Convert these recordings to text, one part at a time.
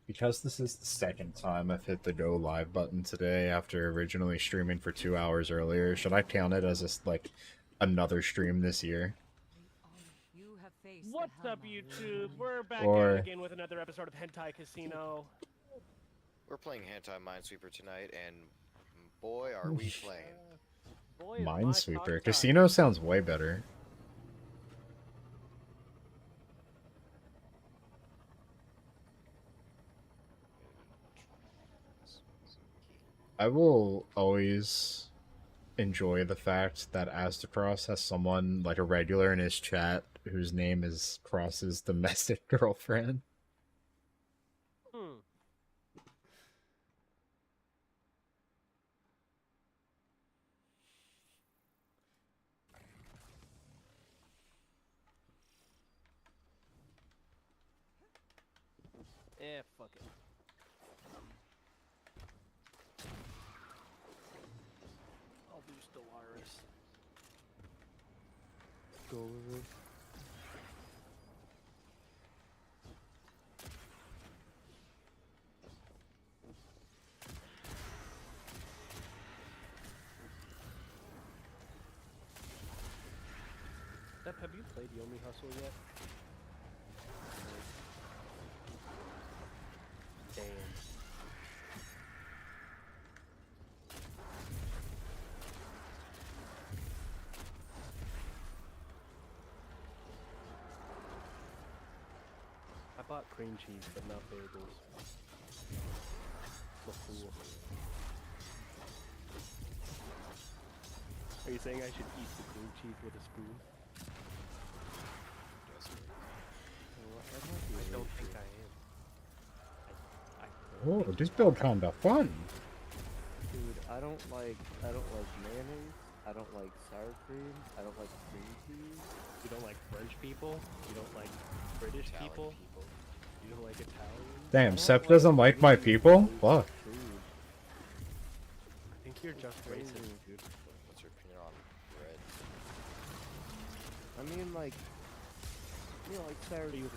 Because this is the second time I've hit the go live button today after originally streaming for 2 hours earlier, should I count it as like another stream this year? What's up, YouTube? We're back at Or it again with another episode of Hentai Casino. We're playing Hentai Minesweeper tonight, and boy, are we playing. Boy, is my Minesweeper? cock tired. Casino sounds way better. I will always enjoy the fact that Astacross has someone like a regular in his chat whose name is Cross's domestic girlfriend. Fuck it. I'll do Stellaris. Go. Steph, have you played Yomi Hustle yet? Damn. I bought cream cheese, but not bagels. So cool. Are you saying I should eat the cream cheese with a spoon? I don't think I am. Oh, this build kinda fun. Dude, I don't like mayonnaise. I don't like sour cream. I don't like cream cheese. You don't like French people? You don't like British Italian people? You don't like Italian? Damn, Sep doesn't like my people? Fuck. Food. I think you're just racist, dude. What's your opinion on bread? I mean, like, you know, like sour cream Do you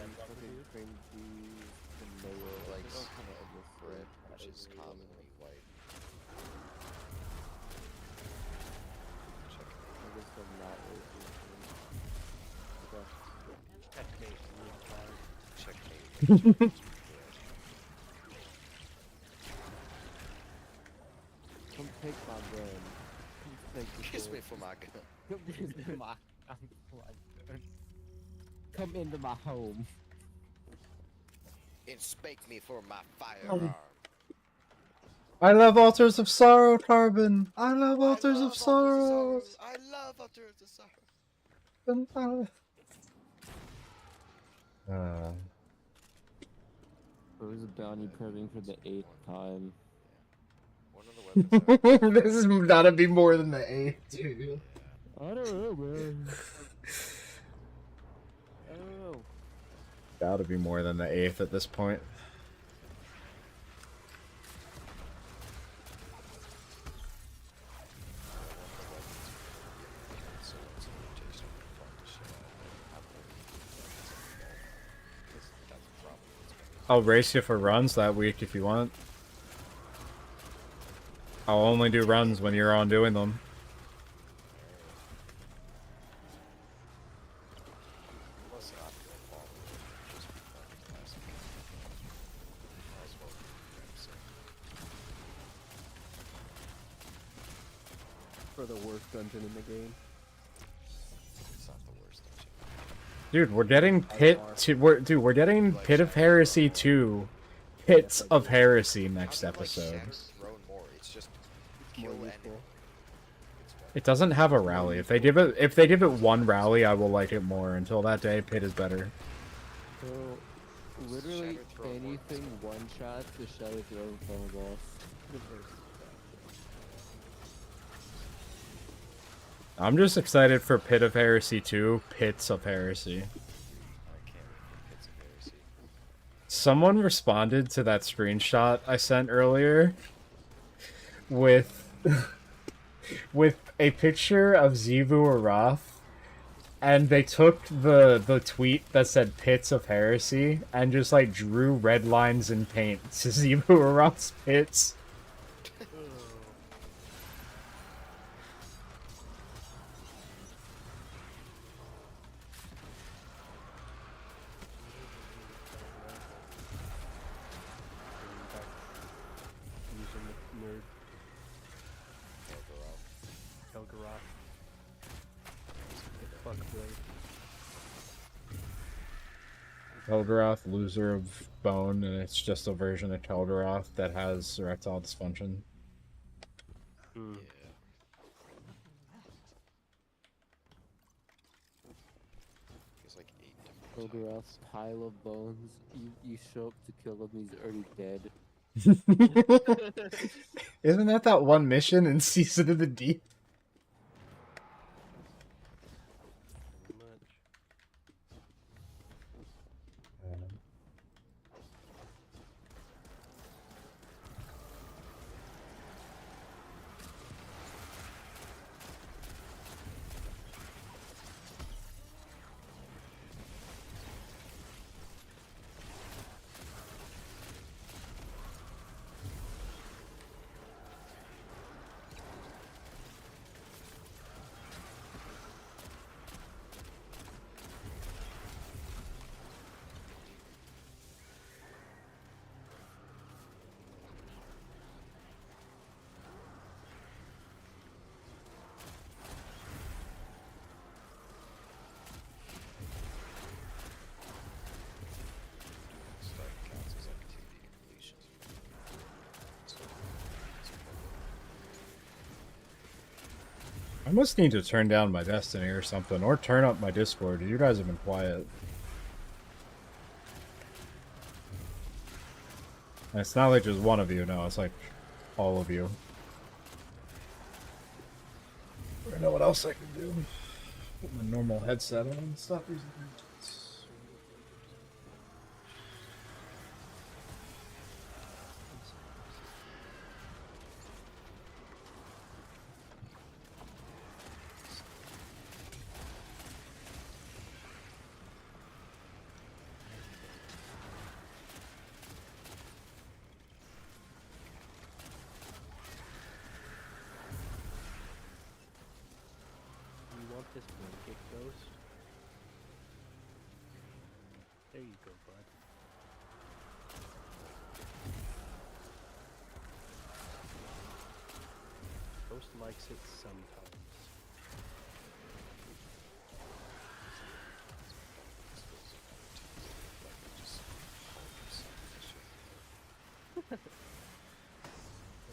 and love fucking it? cream cheese and mayo. Like They're all kind of endless bread, food. which is commonly white. I guess I'm not racist. Okay. Checkmate, you retard. Checkmate. Come take my gun. Come take the Kiss me gun. for my gun. Come into my Come into my home. And spank me for my firearm. I love Altars of Sorrow, Carbon. I love Altars of Sorrow. I love Altars of Sorrow. Who's a bounty prepping for the 8th time? One of the weapons This is gotta be more than the 8th, dude. I don't know, man. I don't know. Gotta be more than the 8th at this point. I'll race you for runs that week if you want. I'll only do runs when you're on doing them. For the worst dungeon in the game. It's not the worst dungeon. Dude, we're getting we're getting Pit of Heresy 2, Pits of Heresy next How do you like episode. Shattered Throne more? It's just kill more and useful. It doesn't have a rally. If they give it one rally, I will like it more. Until that day, Pit is better. So, literally Shattered Throne anything one shot to Shattered Throne from a boss. I'm just excited for Pit of Heresy 2, Pits of Heresy. I can't wait for Pits of Heresy. Someone responded to that screenshot I sent earlier with with a picture of Xivu Arath and they took the tweet that said "Pits of Heresy" and just like drew red lines in paint to Zebu pits. Using the nerd Helgaroth. Fuck blade. Telgaroth, loser of bone, and it's just a version of Telgaroth that has erectile dysfunction. Hmm. Yeah. He's like 8 different Kilgarath's pile of bones. You show up to kill him, he's already dead. Isn't that one mission in Season of the Deep? Pretty much. stuff counts as activity completions. So, I must need to turn down my Destiny or something, or turn up my Discord. You guys have been quiet. And it's not like just one of you, no, it's like all of you. I don't know what else I can do. Put my normal headset on and stuff. You want this blanket, Ghost? There you go, bud. Ghost likes it sometimes. It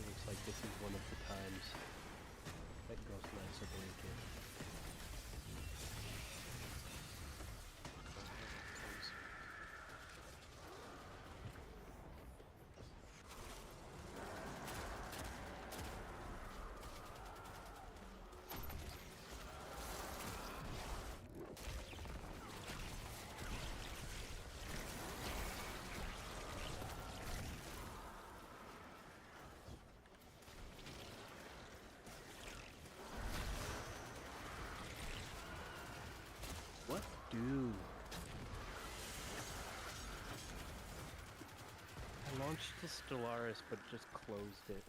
looks like this is one of the times that Ghost likes a blanket. What do? I launched the Stellaris, but just closed it.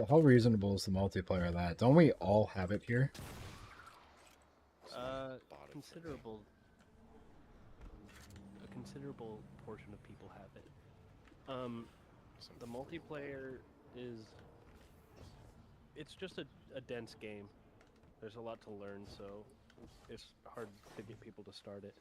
How reasonable is the multiplayer of that? Don't we all have it here? bought it for me. Considerable. A considerable portion of people have it. The multiplayer is. It's just a dense game. There's a lot to learn, so it's hard to get people to start it.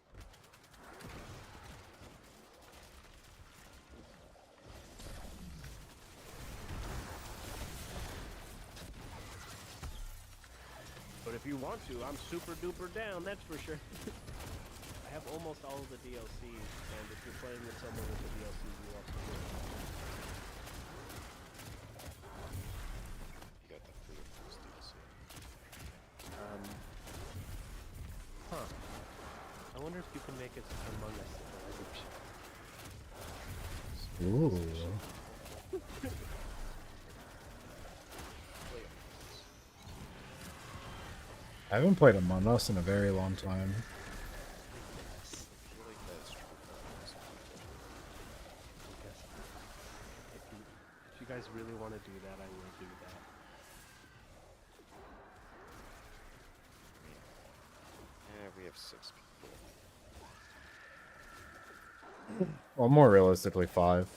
But if you want to, I'm super duper down, that's for sure. I have almost all of the DLCs, and if you're playing with someone with the DLCs, you also do. You got the free of this DLC. Huh. I wonder if you can make it Among Us. Ooh. I haven't played Among Us in a very long time. I feel like that's true for most people. I guess if you guys really want to do that, I will do that. Yeah, we have 6 people. Well, more realistically, 5. More than 5.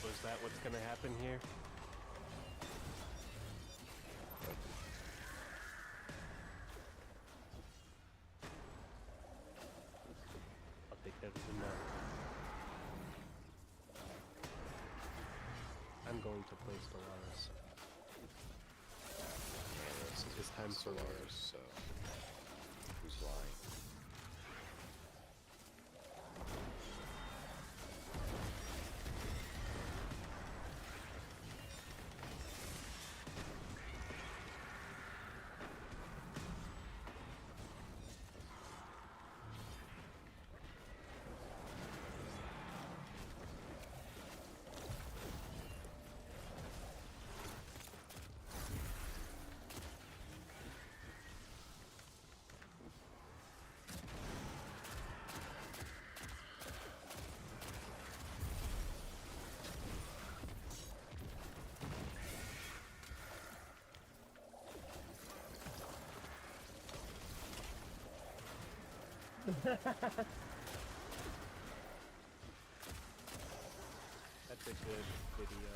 Was that what's gonna happen here? I'll take that as a no. I'm going to play Stellaris. Yeah, that's This time Stellaris, so who's lying? That's a good video.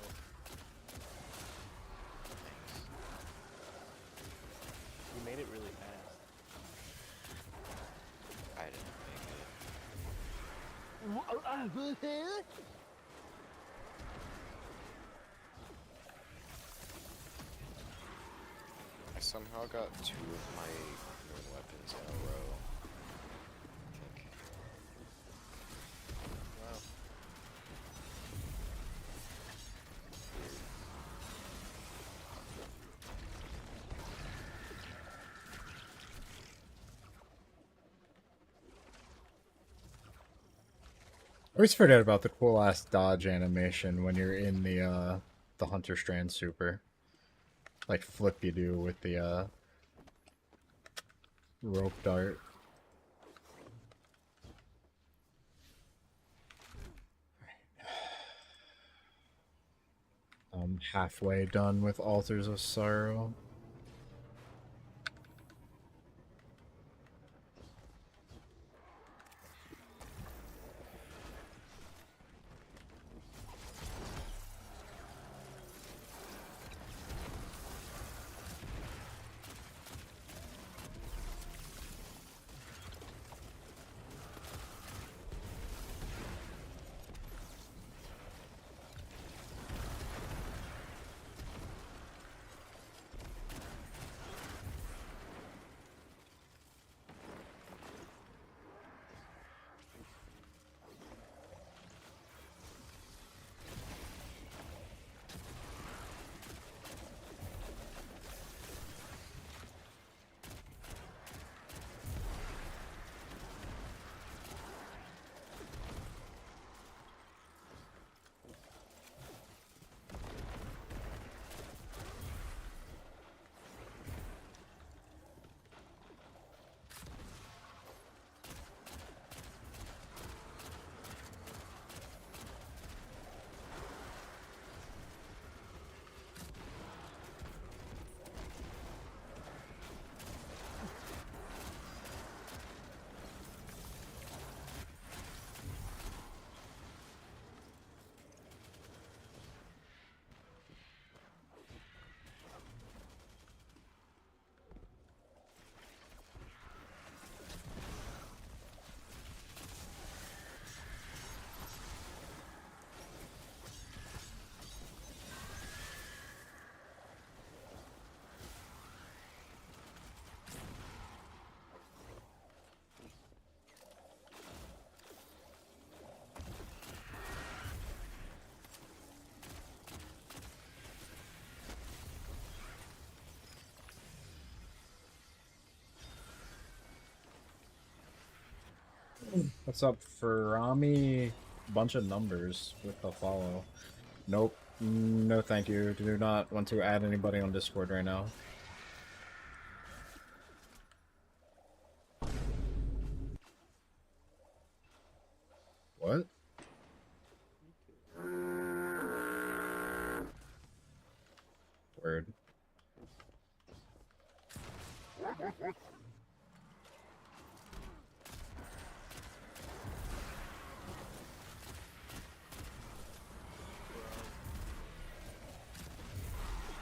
Thanks. You made it really fast. I didn't make it. I somehow got 2 of my moon weapons in a row. I think. Wow. I always forget about the cool ass dodge animation when you're in the Hunter Strand super. Like flip you do with the rope dart. I'm halfway done with Altars of Sorrow. What's up, Ferrami? Bunch of numbers with a follow. Nope. No, thank you. Do not want to add anybody on Discord right now. What? Word.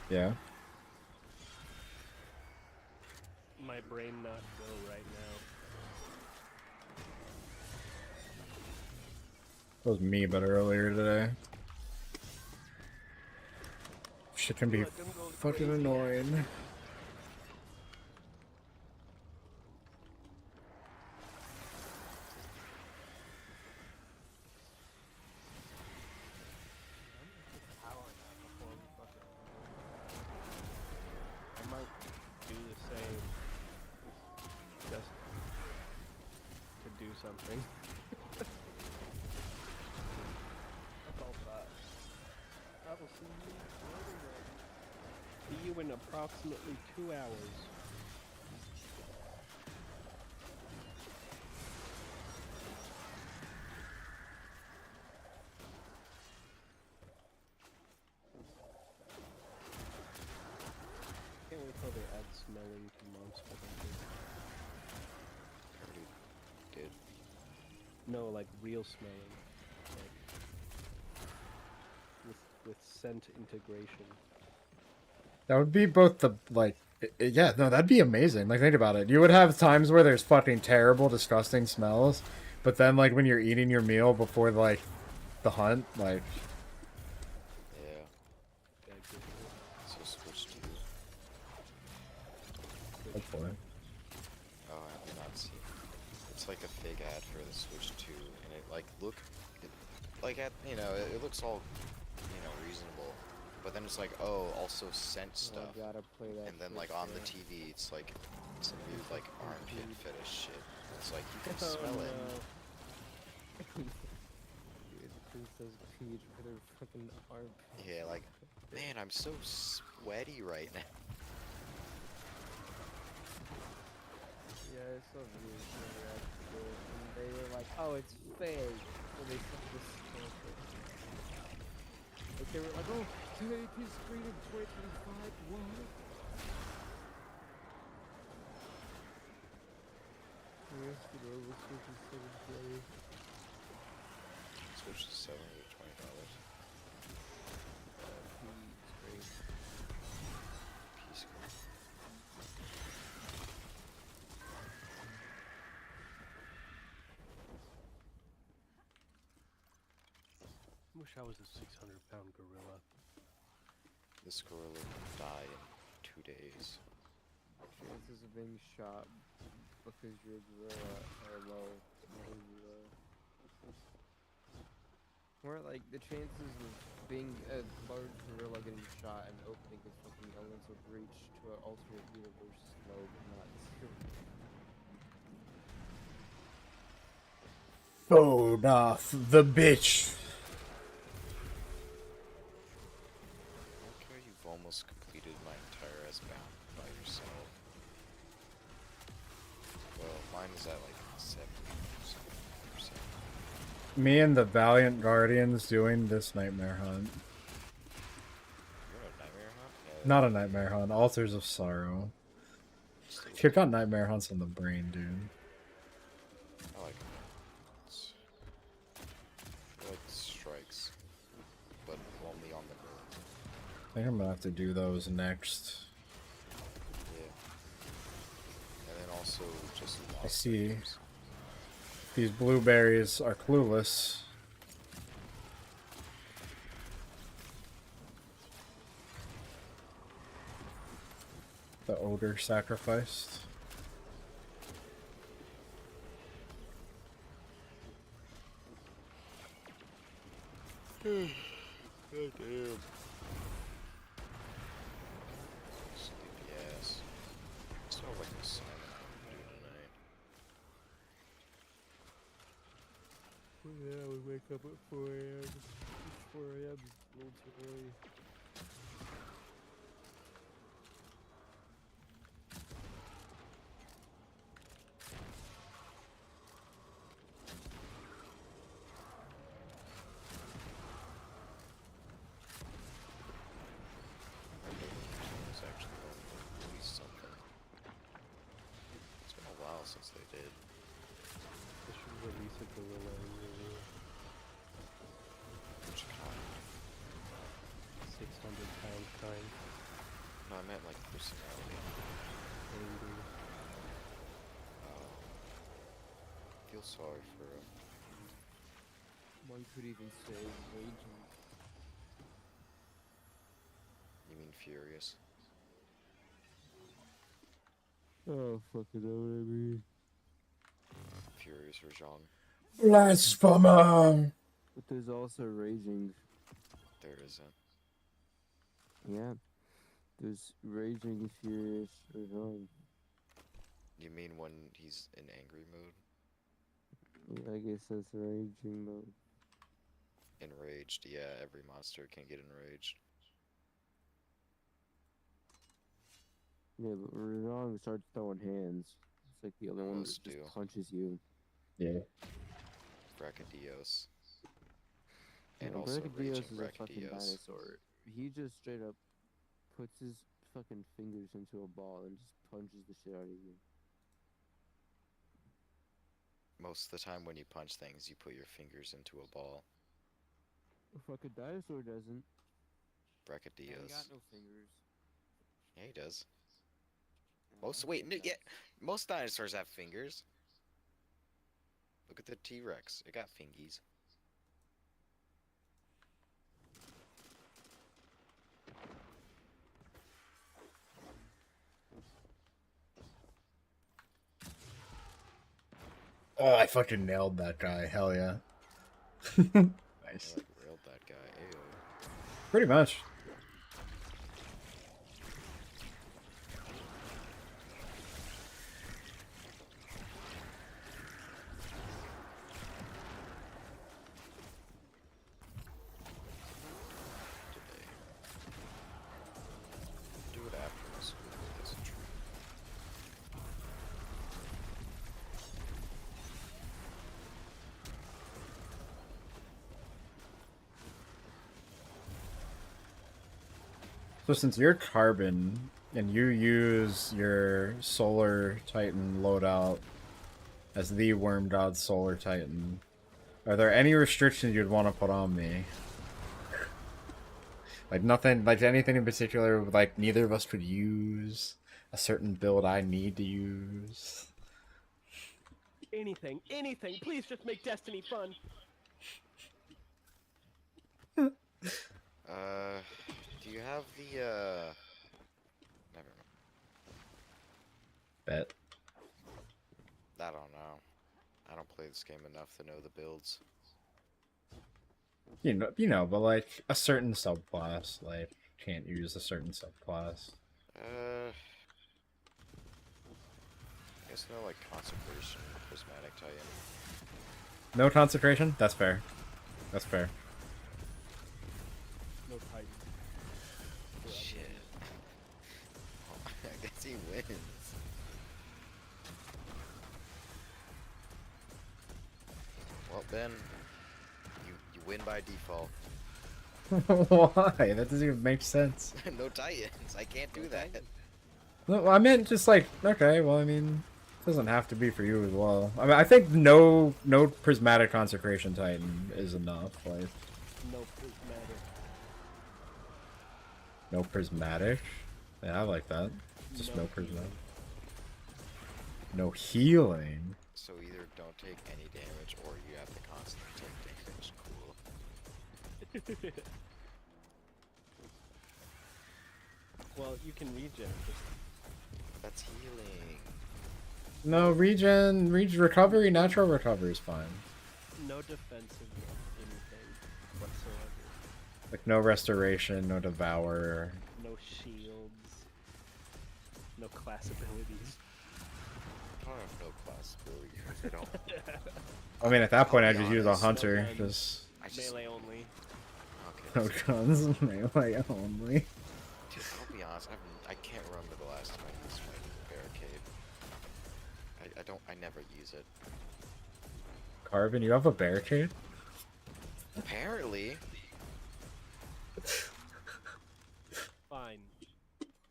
Yeah. My brain not go right now. That was me, but earlier today. Shit can be Let them go fucking crazy. annoying. I might do the same just to do something. That's all that. I will see you in approximately 2 hours. Can't wait till they add smelling to Monster Hunter. Already did. No, like real smelling. Like with scent integration. That would be both the, like, yeah, no, that'd be amazing. Like, think about it. You would have times where there's fucking terrible, disgusting smells, but then, like, when you're eating your meal before, like, the hunt, like, Yeah. Yeah, good. So Switch 2. hopefully. Oh, I have not seen. It's like a fake ad for the Switch 2, and it like like at it looks all reasonable, but then it's like, oh, also scent stuff, I gotta play that. and then shit, like on the man. TV it's like some weird like armpit fetish shit. It's like you can Oh, smell it. no. Dude, Princess Peach with her fucking armpit. Yeah, like, man, I'm so sweaty right now. Yeah, I saw videos where they actually did it, and they were like, oh, it's fake. So they sent this snippet. Like, they were like, oh, 280p screen in 2025, what? Yes, the Nova Switch is 720. Switch is $720. Screen. Piece of Wish I was a 600-pound gorilla. This gorilla will die in 2 days. Chances of being shot because you're a gorilla are low. Very low. Or like the chances of being a large gorilla getting shot and opening his fucking elemental breach to an alternate universe is low, but not zero. Phone off the bitch. I like how you've almost completed my entire S-bound by yourself. Well, mine is at like 70%. Me and the Valiant Guardians doing this nightmare hunt. You're a nightmare hunt? Yeah, Not a nightmare hunt, Altars of Sorrow. still You've got nightmare hunts on the brain, dude. I like I like strikes, but only on the moon. I think I'm gonna have to do those next. Yeah. And then also just I lost see. items. These blueberries are clueless. The odor sacrificed. God damn. Sleepy ass. Sounds like an assignment I'm gonna do tonight. Yeah, we wake up at 4 a.m. It's 4 a.m. is a little too early. It's actually going to release something. It's been a while since they did. They should release a gorilla movie. Which kind? 600 pound kind. No, I meant like personality. 80. Oh. Feel sorry for him. One could even say raging. You mean furious? Oh, fucking know what I mean. Furious Rajang. Blasphemer! But there's also raging. There isn't. Yeah. There's raging, furious, raging. You mean when he's in angry mode? Yeah, I guess that's raging mode. Enraged, yeah, every monster can get enraged. Yeah, but Rajang starts throwing hands. It's like the only one that Most just do. punches you. Yeah. Brachydios. And Yeah, also Brachydios Raging is a fucking Brachydios. dinosaur. He just straight up puts his fucking fingers into a ball and just punches the shit out of you. Most of the time when you punch things, you put your fingers into a ball. A fucking dinosaur doesn't. He ain't Brachydios. got no fingers. Yeah, he does. Oh, Most yeah, most dinosaurs have fingers. Look at the T-Rex. It got fingies. Oh, I fucking nailed that guy. Hell yeah. I Nice. like railed that guy. Ayo. Pretty much. Today. Do it after this. That's a treat. So since you're Carbon and you use your Solar Titan loadout as the Worm God Solar Titan, are there any restrictions you'd want to put on me? Like nothing, like anything in particular, like neither of us could use a certain build I need to use. Anything, anything. Please just make Destiny fun. Do you have the, never mind. Bet. I don't know. I don't play this game enough to know the builds. You know, but like a certain subclass, like can't use a certain subclass. I guess no, like, Consecration, Prismatic Titan. No concentration? That's fair. That's fair. No Titan. Shit. I guess he wins. Well, Ben, you win by default. Why? That doesn't even make sense. No Titans. I can't do that. No, I meant just like, okay, well, I mean, it doesn't have to be for you as well. I mean, I think no Prismatic Consecration Titan is enough. Like, No prismatic. no Prismatic? Yeah, I like that. Just no No Prismatic. No healing. So either don't take any damage or you have to constantly take damage. Cool. Well, you can regen. That's healing. No, regen, recovery, natural recovery is fine. No defensive anything whatsoever. Like, no restoration, no devour. No shields. No class abilities. don't have no class ability because I don't. I mean, at that point, I'll I be just use a honest, hunter. guns. Just I just Melee only. okay. no That's guns, melee only. Dude, I'll be honest. I can't remember the last time I used my barricade. I never use it. Carvin, you have a barricade? Apparently. Fine.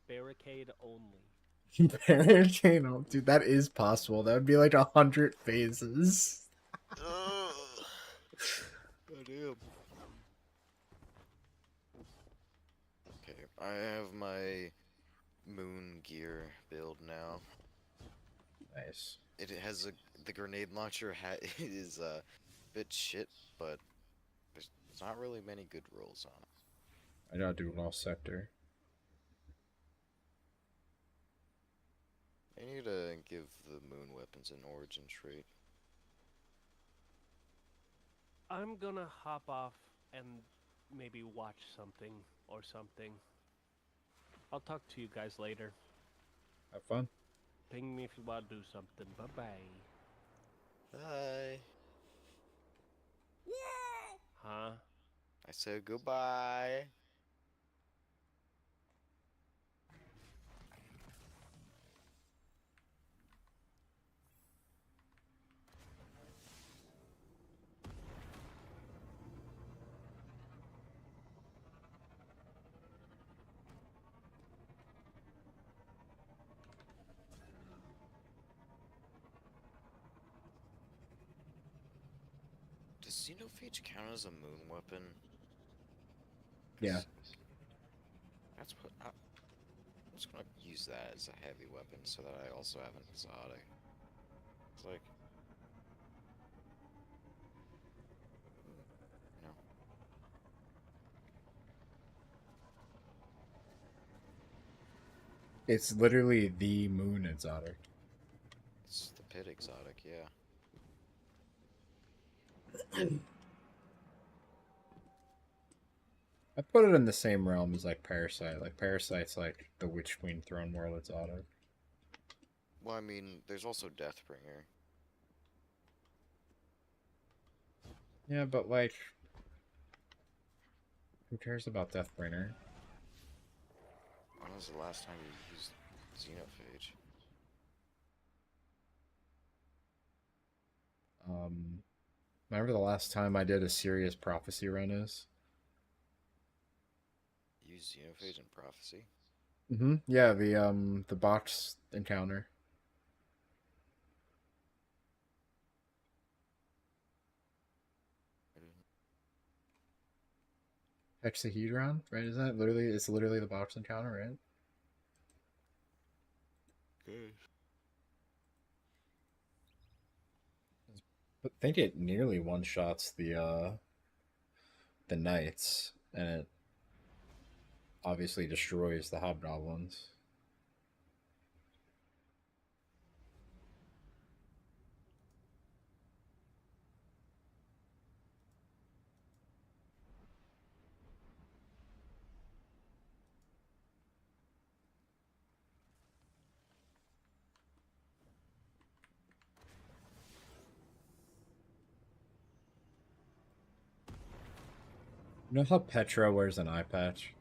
Barricade only. Barricade? Oh, dude, that is possible. That would be like 100 phases. Ugh. God damn. Okay, I have my moon gear build now. Nice. It has the grenade launcher is a bit shit, but there's not really many good rolls on it. I gotta do Lost Sector. I need to give the moon weapons an origin trait. I'm gonna hop off and maybe watch something or something. I'll talk to you guys later. Have fun. Ping me if you want to do something. Bye bye. Bye. Huh? I said goodbye. Does Xenophage count as a moon weapon? 'Cause Yeah. That's what I'm just gonna use that as a heavy weapon so that I also have an exotic. It's like no. It's literally the moon exotic. It's the pit exotic, yeah. I put it in the same realm as like Parasite. Like Parasite's like the Witch Queen Throne World exotic. Well, I mean, there's also Deathbringer. Yeah, but like, who cares about Deathbringer? When was the last time you used Xenophage? Remember the last time I did a serious prophecy run is? Use Xenophage in Prophecy? Mm-hmm. Yeah, the box encounter. I didn't. Hexahedron, right? Isn't that literally? It's literally the box encounter, right? Good. I think it nearly one shots the knights, and it obviously destroys the hobgoblins. You know how Petra wears an eye patch?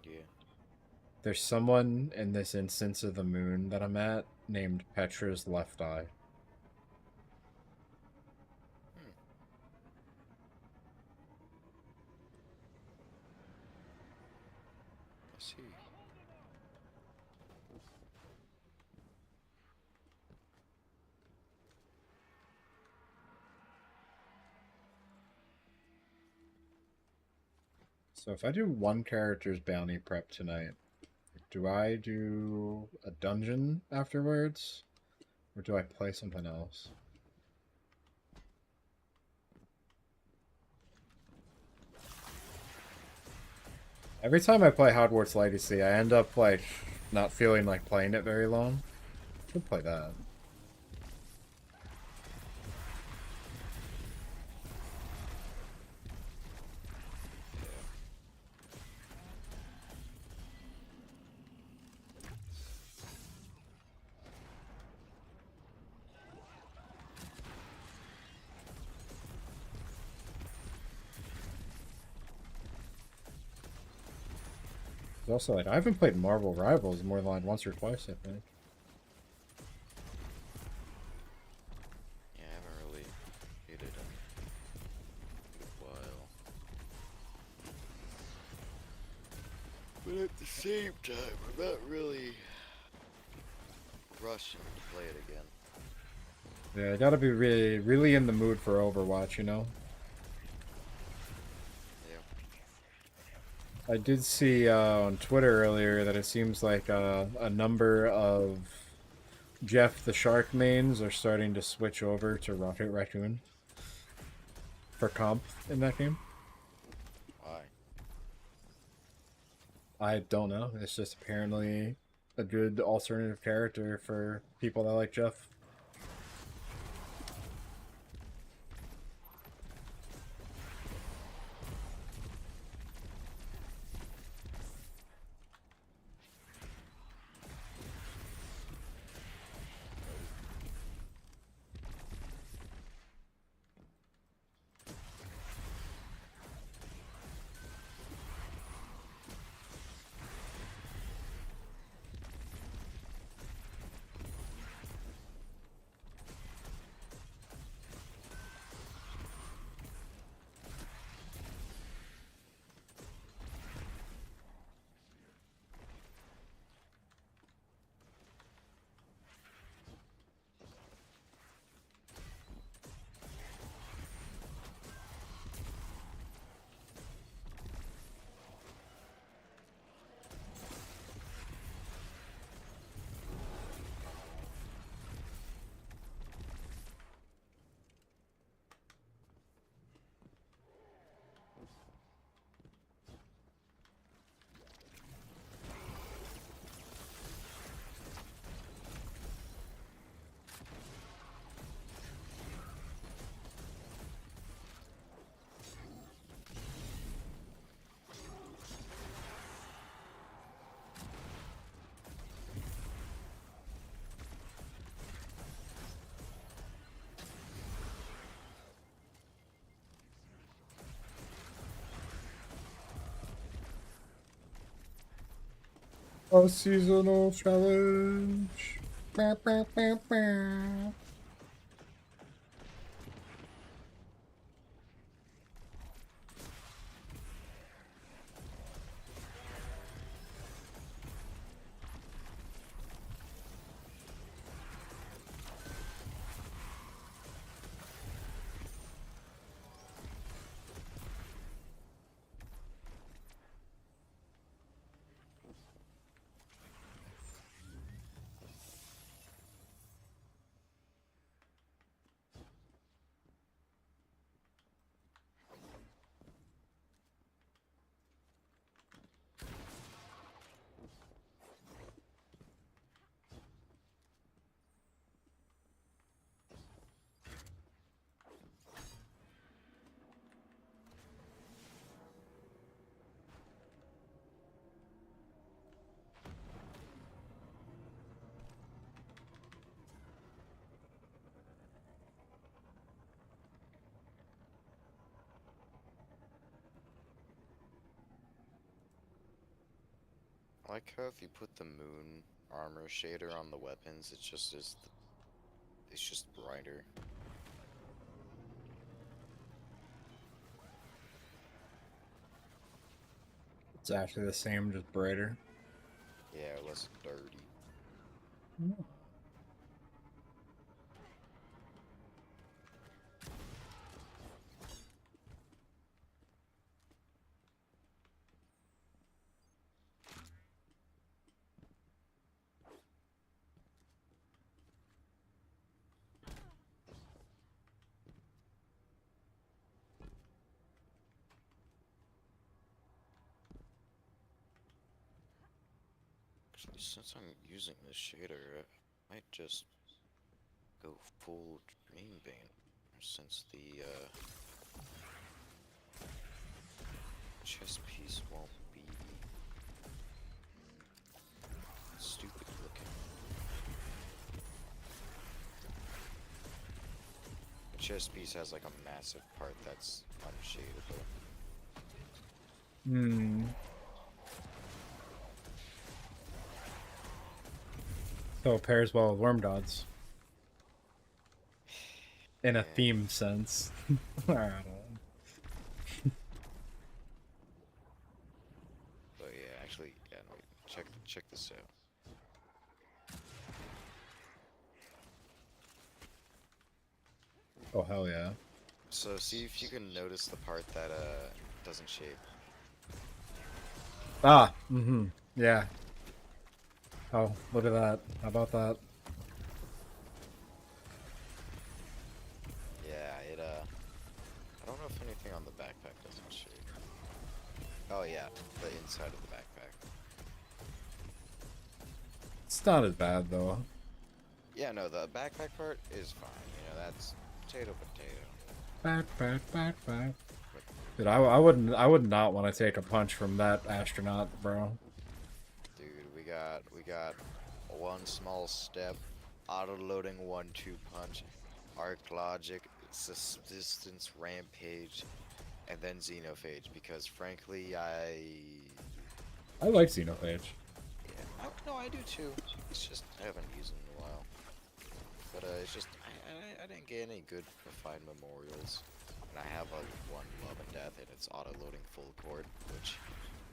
Yeah. There's someone in this instance of the moon that I'm at named Petra's left eye. I see. So if I do one character's bounty prep tonight, do I do a dungeon afterwards? Or do I play something else? Every time I play Hogwarts Legacy, I end up like not feeling like playing it very long. Could play that. It's also like I haven't played Marvel Rivals more than like once or twice, I think. Yeah, I haven't really played it in a good while. But at the same time, I'm not really rushing to play it again. Yeah, I gotta be really, really in the mood for Overwatch, you know? Yeah. I did see on Twitter earlier that it seems like a number of Jeff the Shark mains are starting to switch over to Rocket Raccoon for comp in that game. Why? I don't know. It's just apparently a good alternative character for people that like Jeff. A seasonal challenge. Bah, bah, bah, bah. I like how if you put the moon armor shader on the weapons, it just is. It's just brighter. It's actually the same, just brighter. Yeah, less dirty. Actually, since I'm using this shader, I might just go full Dream Bane, since the chest piece won't be stupid looking. The chest piece has like a massive part that's unshadable. Hmm. So it pairs well with Worm Dots. In a Yeah. theme sense. I don't know. But yeah, actually, yeah, no, wait, check this out. Oh hell yeah. So see if you can notice the part that doesn't shape. Ah, yeah. Oh, look at that. How about that? Yeah, I don't know if anything on the backpack doesn't shape. Oh yeah, the inside of the backpack. It's not as bad though. Yeah, no, the backpack part is fine. You know, that's potato. Back. Dude, I would not want to take a punch from that astronaut, bro. Dude, we got one small step, auto-loading 1-2 punch, arc logic, subsistence rampage, and then xenophage. Because frankly, I like Xenophage. yeah, no, I do too. It's just I haven't used it in a while. But it's just I didn't get any good refined memorials, and I have a one love and death, and it's auto-loading full court, which.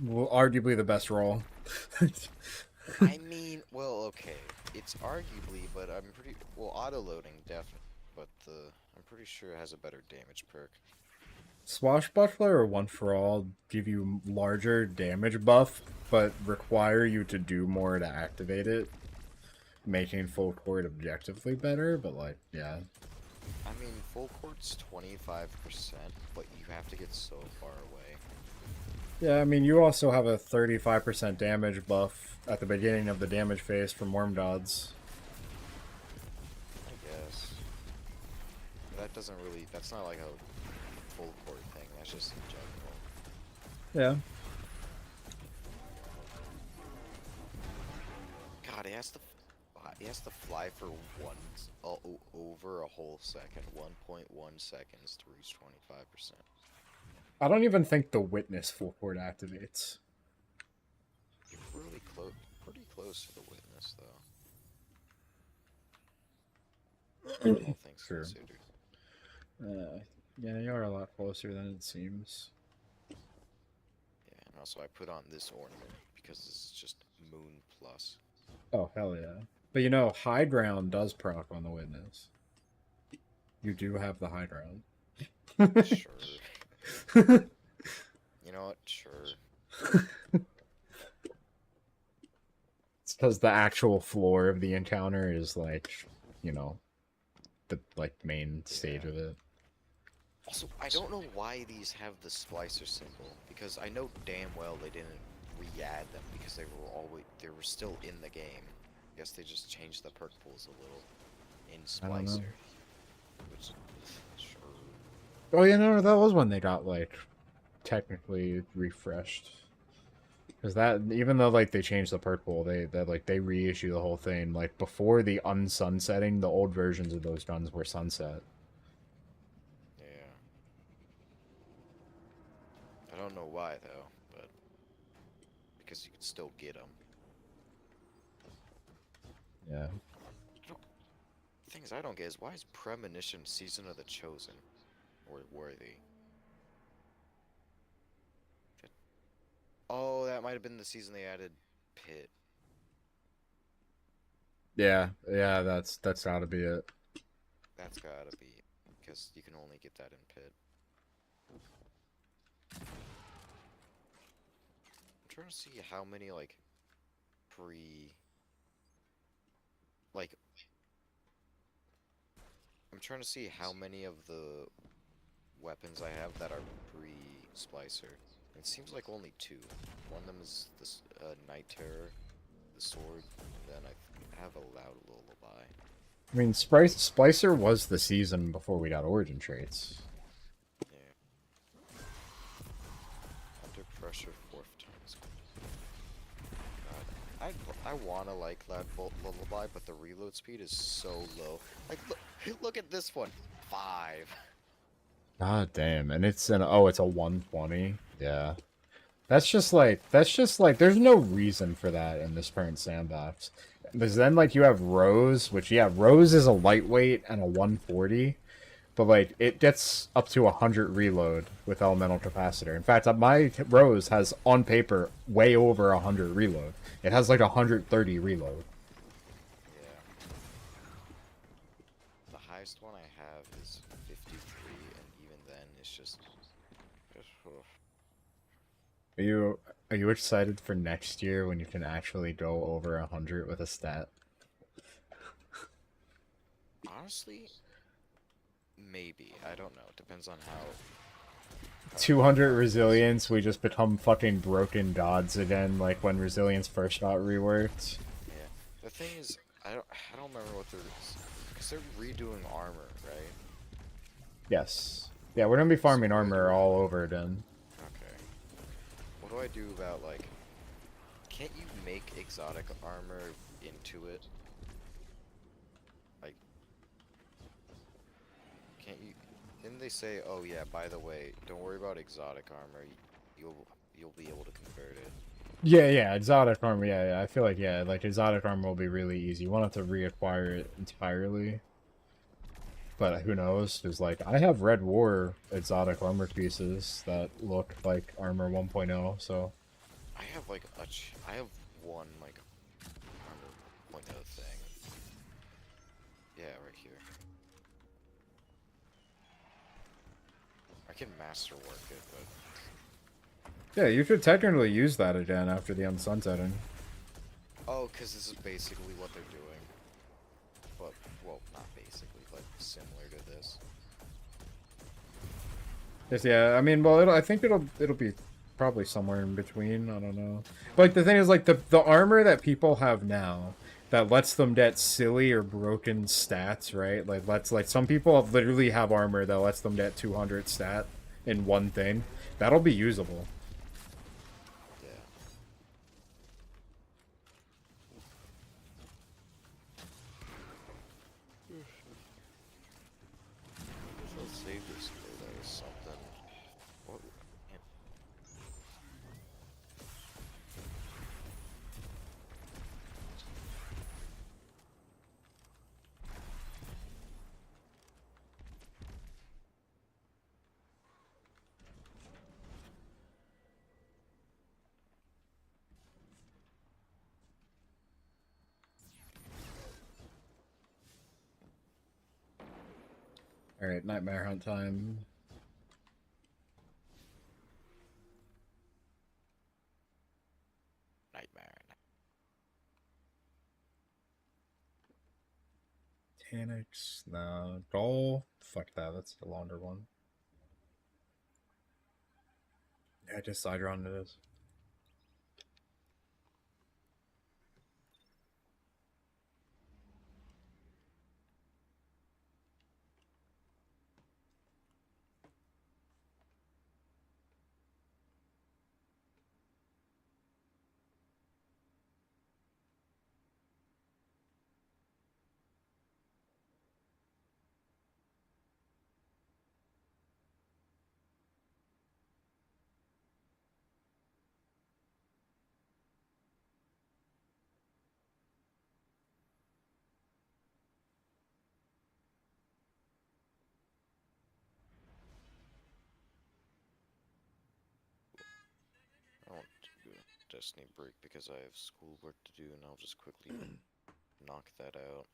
Well, arguably the best role. I mean, well, okay, it's arguably, but I'm pretty well auto-loading definitely, but I'm pretty sure it has a better damage perk. Swashbuckler or One for All give you larger damage buff, but require you to do more to activate it, making full court objectively better. But like, yeah, I mean, full court's 25%, but you have to get so far away. yeah. I mean, you also have a 35% damage buff at the beginning of the damage phase from Worm Dods. I guess. But that doesn't really. That's not like a full court thing. That's just in general. Yeah. God, he has to fly for over a whole second, 1.1 seconds to reach 25%. I don't even think the Witness full court activates. You're really close, pretty close to the witness, though. All things Sure. considered. Yeah, you are a lot closer than it seems. Yeah, and also I put on this ornament because this is just Moon Plus. Oh, hell yeah. But you know, High Ground does proc on the Witness. You do have the High Ground. Sure. You know what? Sure. It's because the actual floor of the encounter is like, you know, the like main stage Yeah. of it. Also, I don't know why these have the splicer symbol, because I know damn well they didn't re-add them because they were still in the game. I guess they just changed the perk pools a little in I don't know. Splicer. Which, sure. Oh, yeah, no, that was when they got, like, technically refreshed. Because that, even though, like, they changed the perk pool, they reissue the whole thing. Like, before the unsunsetting, the old versions of those guns were sunset. Yeah. I don't know why though, but because you can still get them. Yeah. Things I don't get is why is Premonition Season of the Chosen worthy? Oh, that might have been the season they added Pit. Yeah, that's gotta be it. That's gotta be, because you can only get that in Pit. I'm trying to see how many, like, I'm trying to see how many of the weapons I have that are pre-Splicer. It seems like only 2. One of them is this Night Terror, the sword, and then I have a Loud Lullaby. I mean, Splicer was the season before we got origin traits. Yeah. Under Pressure 4th time. God, I wanna like Loud Lullaby, but the reload speed is so low. Like, look at this one, 5. God damn, and it's a 120. Yeah. That's just like there's no reason for that in this current sandbox. Because then, like, you have Rose, which, yeah, Rose is a lightweight and a 140, but, like, it gets up to 100 reload with Elemental Capacitor. In fact, my Rose has, on paper, way over 100 reload. It has, like, 130 reload. Yeah. The highest one I have is 53, and even then, it's just oof. Are you excited for next year when you can actually go over 100 with a stat? Honestly, maybe. I don't know. It depends on how 200 resilience, we just become fucking broken gods again, like when resilience first got reworked. Yeah. The thing is, I don't remember what they're, because they're redoing armor, right? Yes. Yeah, we're gonna be farming So what do I armor do? all over again. Okay. What do I do about, like, can't you make exotic armor into it? Like, can't you? Didn't they say, oh yeah, by the way, don't worry about exotic armor. You'll be able to convert it. Yeah, exotic armor, yeah, I feel like, yeah, like, exotic armor will be really easy. You won't have to reacquire it entirely. But who knows, because, like, I have Red War exotic armor pieces that look like Armor 1.0, so... I have like I have one like armor 1.0 thing. Yeah, right here. I can masterwork it, but Yeah, you could technically use that again after the Unsunsetting. oh, because this is basically what they're doing. But well, not basically, but similar to this. Yes, yeah, I mean, well, I think it'll be probably somewhere in between. I don't know. But like the thing is, like the armor that people have now that lets them get silly or broken stats, right? Like some people literally have armor that lets them get 200 stat in one thing. That'll be usable. Yeah. Let's save this for there is something. What? Yeah. All right, Nightmare Hunt time. Nightmare. Tanics, no. Goal. Fuck that. That's the longer one. Yeah, just Sidron it is. I won't do a Destiny break because I have schoolwork to do, and I'll just quickly knock that out.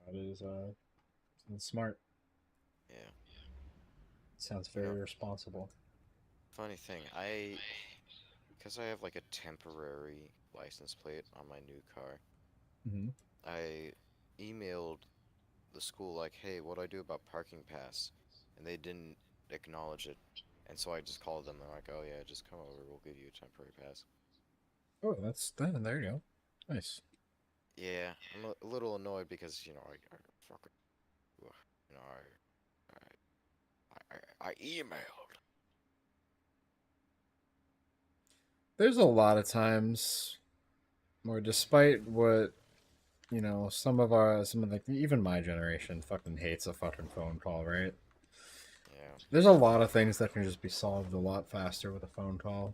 That is sounds smart. Yeah. Sounds very Yeah. responsible. Funny thing, because I have like a temporary license plate on my new car, Mm-hmm. I emailed the school like, hey, what do I do about parking pass? And they didn't acknowledge it. And so I just called them. They're like, oh yeah, just come over. We'll give you a temporary pass. Oh, that's that. There you go. Nice. Yeah, I'm a little annoyed because, you know, I fucking, you know, I emailed. There's a lot of times where, despite what you know, some of like even my generation fucking hates a fucking phone call, right? Yeah. There's a lot of things that can just be solved a lot faster with a phone call.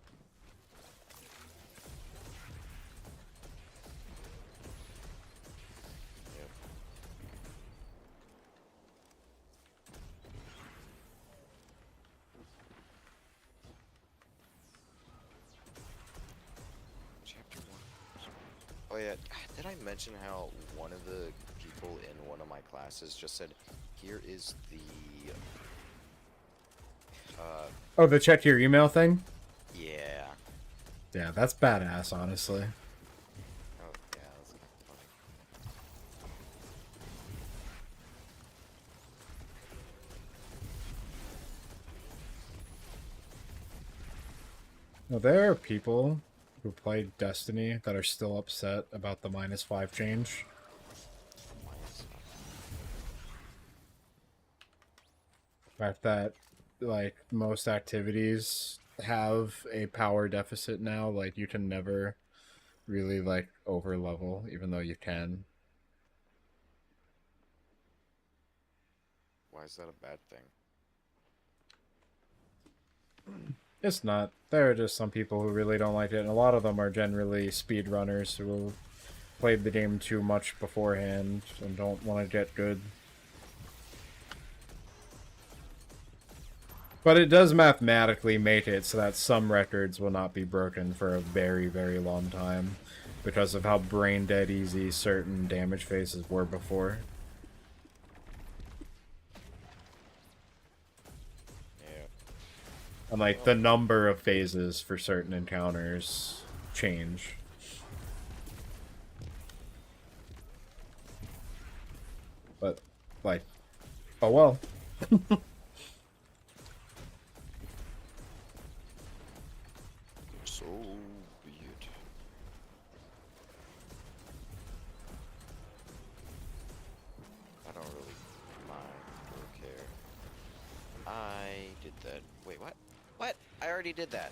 Oh yeah, did I mention how one of the people in one of my classes just said, "Here is the Oh, the check your email thing? yeah." Yeah, that's badass, honestly. Oh yeah, that's funny. Now, there are people who played Destiny that are still upset about the -5 change. The fact that, like, most activities have a power deficit now. Like, you can never really, like, over level, even though you can. Why is that a bad thing? It's not. There are just some people who really don't like it, and a lot of them are generally speedrunners who played the game too much beforehand and don't want to get good. But it does mathematically make it so that some records will not be broken for a very, very long time because of how brain dead easy certain damage phases were before. Yeah. And like the number of phases for certain encounters change. But like, oh well. So be it. I don't really mind or care. I did that. Wait, what? What? I already did that.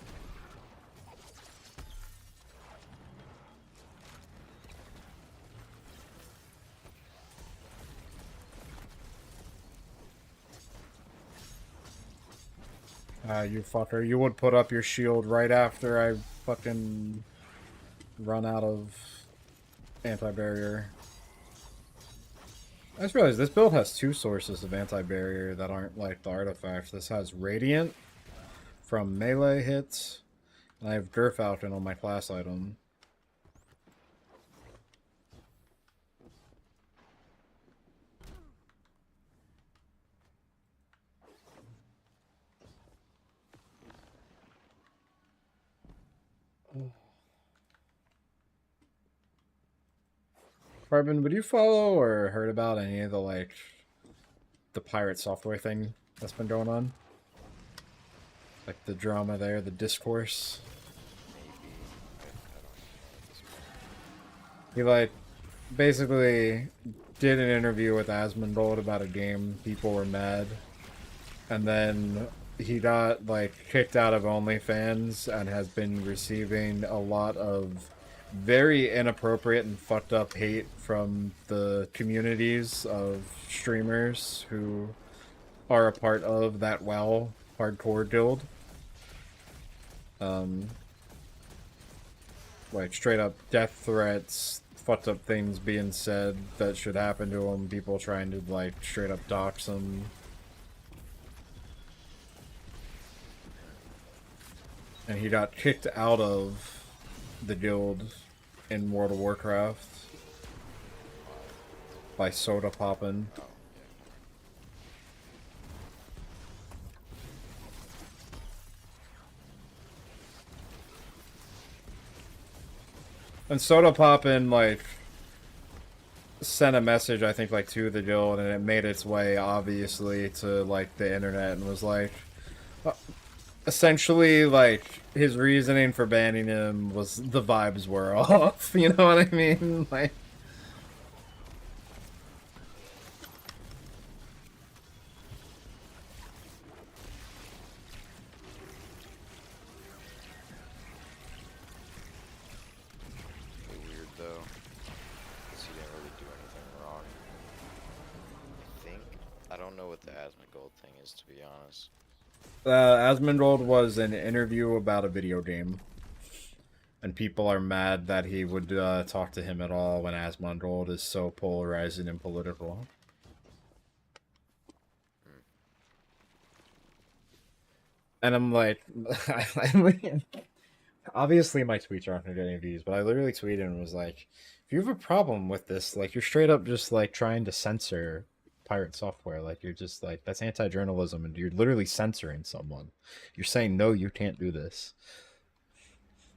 You fucker. You would put up your shield right after I fucking run out of anti-barrier. I just realized this build has two sources of anti-barrier that aren't like the artifacts. This has Radiant from melee hits, and I have Gerfalcon on my class item. Carbon, would you follow or heard about any of the like the pirate software thing that's been going on? Like the drama there, the discourse. Maybe. I don't know at this point. He like basically did an interview with Asmongold about a game. People were mad, and then he got like kicked out of OnlyFans and has been receiving a lot of very inappropriate and fucked up hate from the communities of streamers who are a part of that WoW hardcore guild. Like straight up death threats, fucked up things being said that should happen to him, people trying to like straight up dox him. And he got kicked out of the guild in World of Warcraft by Soda Poppin'. Oh, yeah. And Soda Poppin', like, sent a message, I think, like, to the guild, and it made its way, obviously, to, like, the internet, and was like... essentially, like, his reasoning for banning him was the vibes were off, you know what I mean? Like... Weird though, because he didn't really do anything wrong. I think. I don't know what the Asmongold thing is, to be honest. Asmongold was an interview about a video game. And people are mad that he would talk to him at all when Asmongold is so polarizing and political. And I'm like, obviously my tweets aren't gonna get any views, but I literally tweeted and was like, if you have a problem with this, like you're straight up just like trying to censor pirate software. Like you're just like that's anti-journalism, and you're literally censoring someone. You're saying no, you can't do this.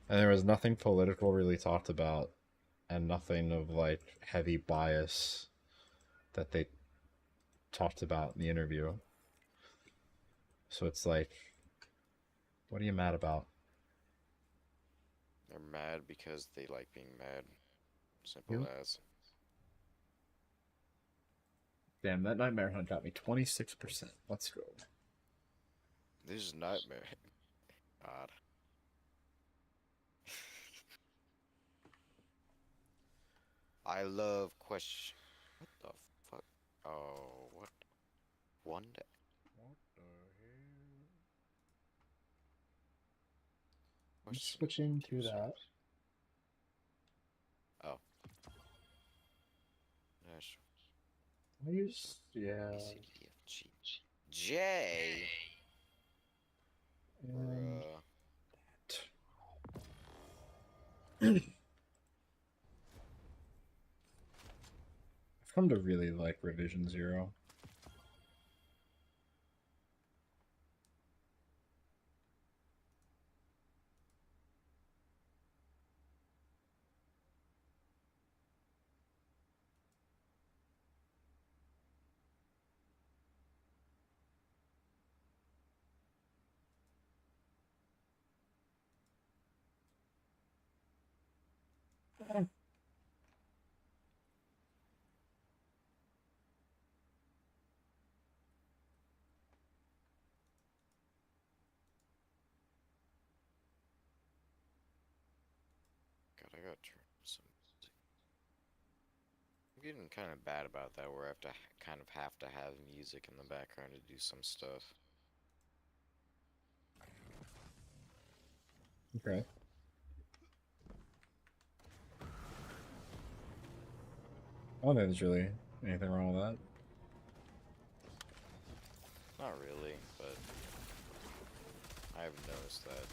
And there was nothing political really talked about, and nothing of like heavy bias that they talked about in the interview. So it's like, what are you mad about? They're mad because they like being mad. Simple Yep. as. Damn, that nightmare hunt got me 26%. Let's go. This is nightmare. God. I love question. What the fuck? Oh, what? One day. What the hell? I'm Question switching to two that. songs. Oh. Yeah, sure. I use A, B, C, D, E, F, G. J. and Bruh. I've come to really like Revision Zero. God, I gotta turn some music. I'm getting kind of bad about that, where I have to kind of have to have music in the background to do some stuff. Okay. I don't think there's really anything wrong with that. Not really, but I've noticed that.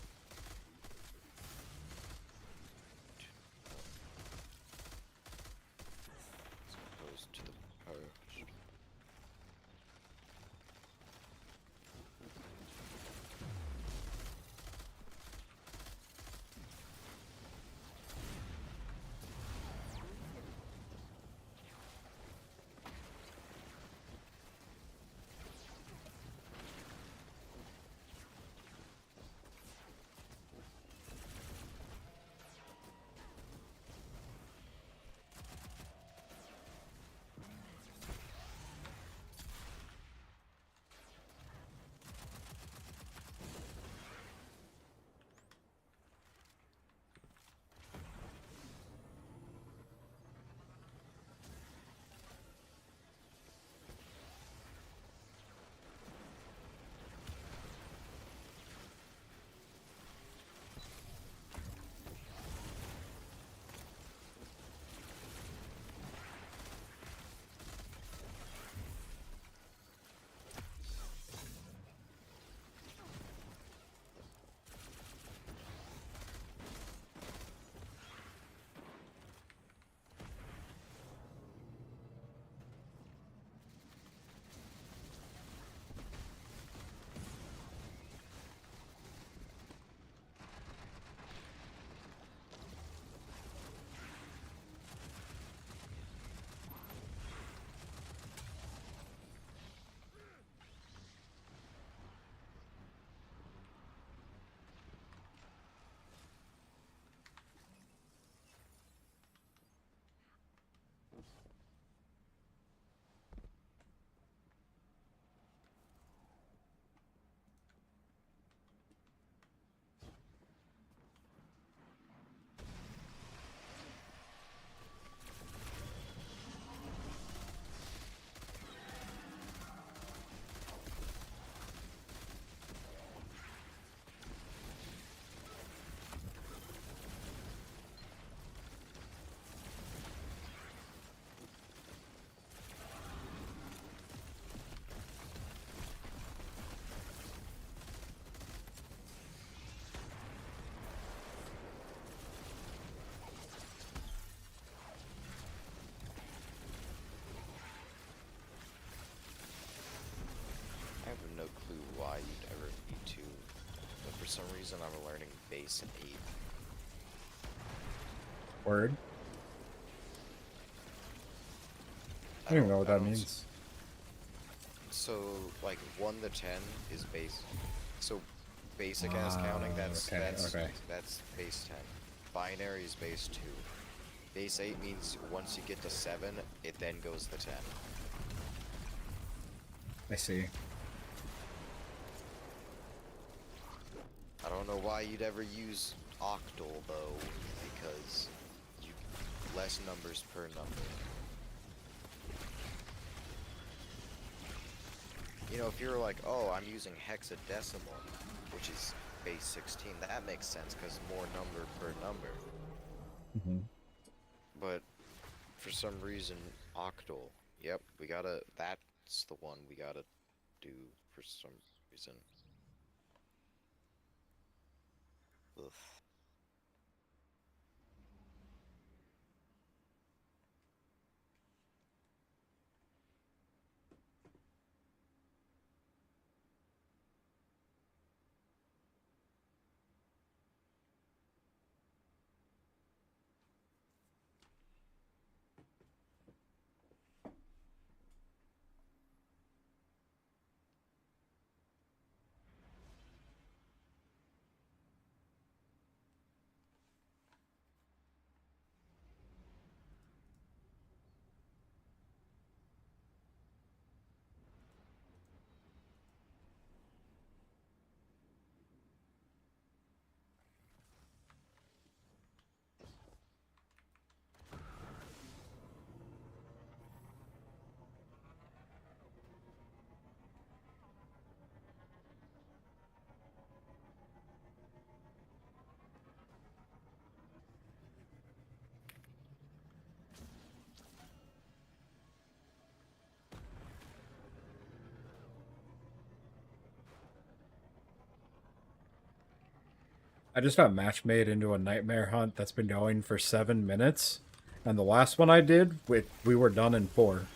As opposed to the post. some reason I'm learning base 8. Word. I don't even know what that means. So, like, 1 to 10 is base. So, basic ass counting, that's okay. that's base 10. Binary is base 2. Base 8 means once you get to 7, it then goes to 10. I see. I don't know why you'd ever use octal though, because you less numbers per number. You know, if you're like, oh, I'm using hexadecimal, which is base 16, that makes sense because more number per number. Mm-hmm. But for some reason, octal. Yep, we gotta. That's the one we gotta do for some reason. Ugh. I just got match made into a nightmare hunt that's been going for 7 minutes, and the last one I did, we were done in 4.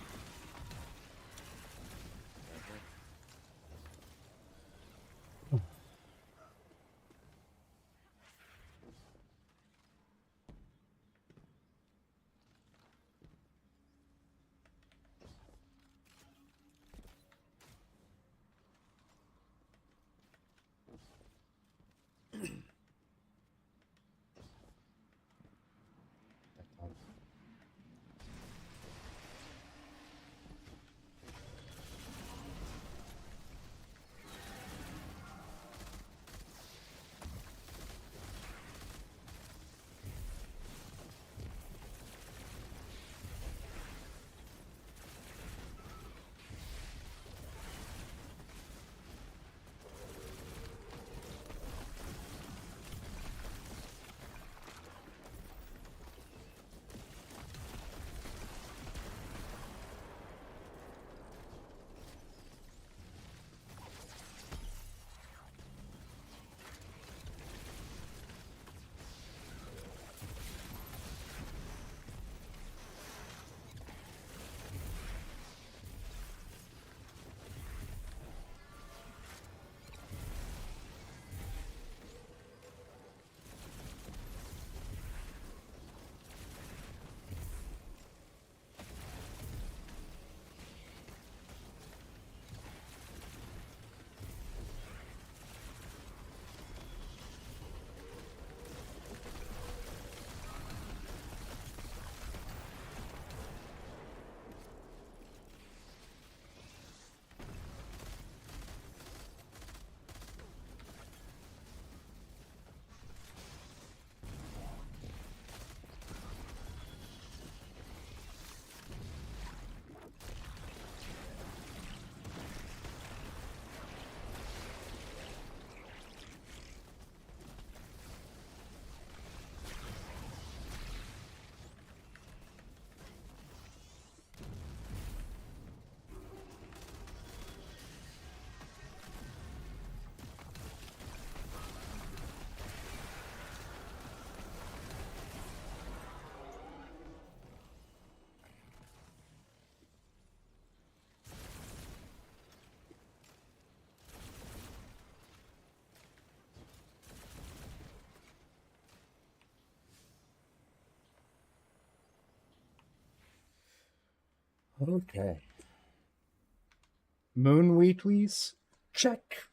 Okay. Moon weeklies? Check.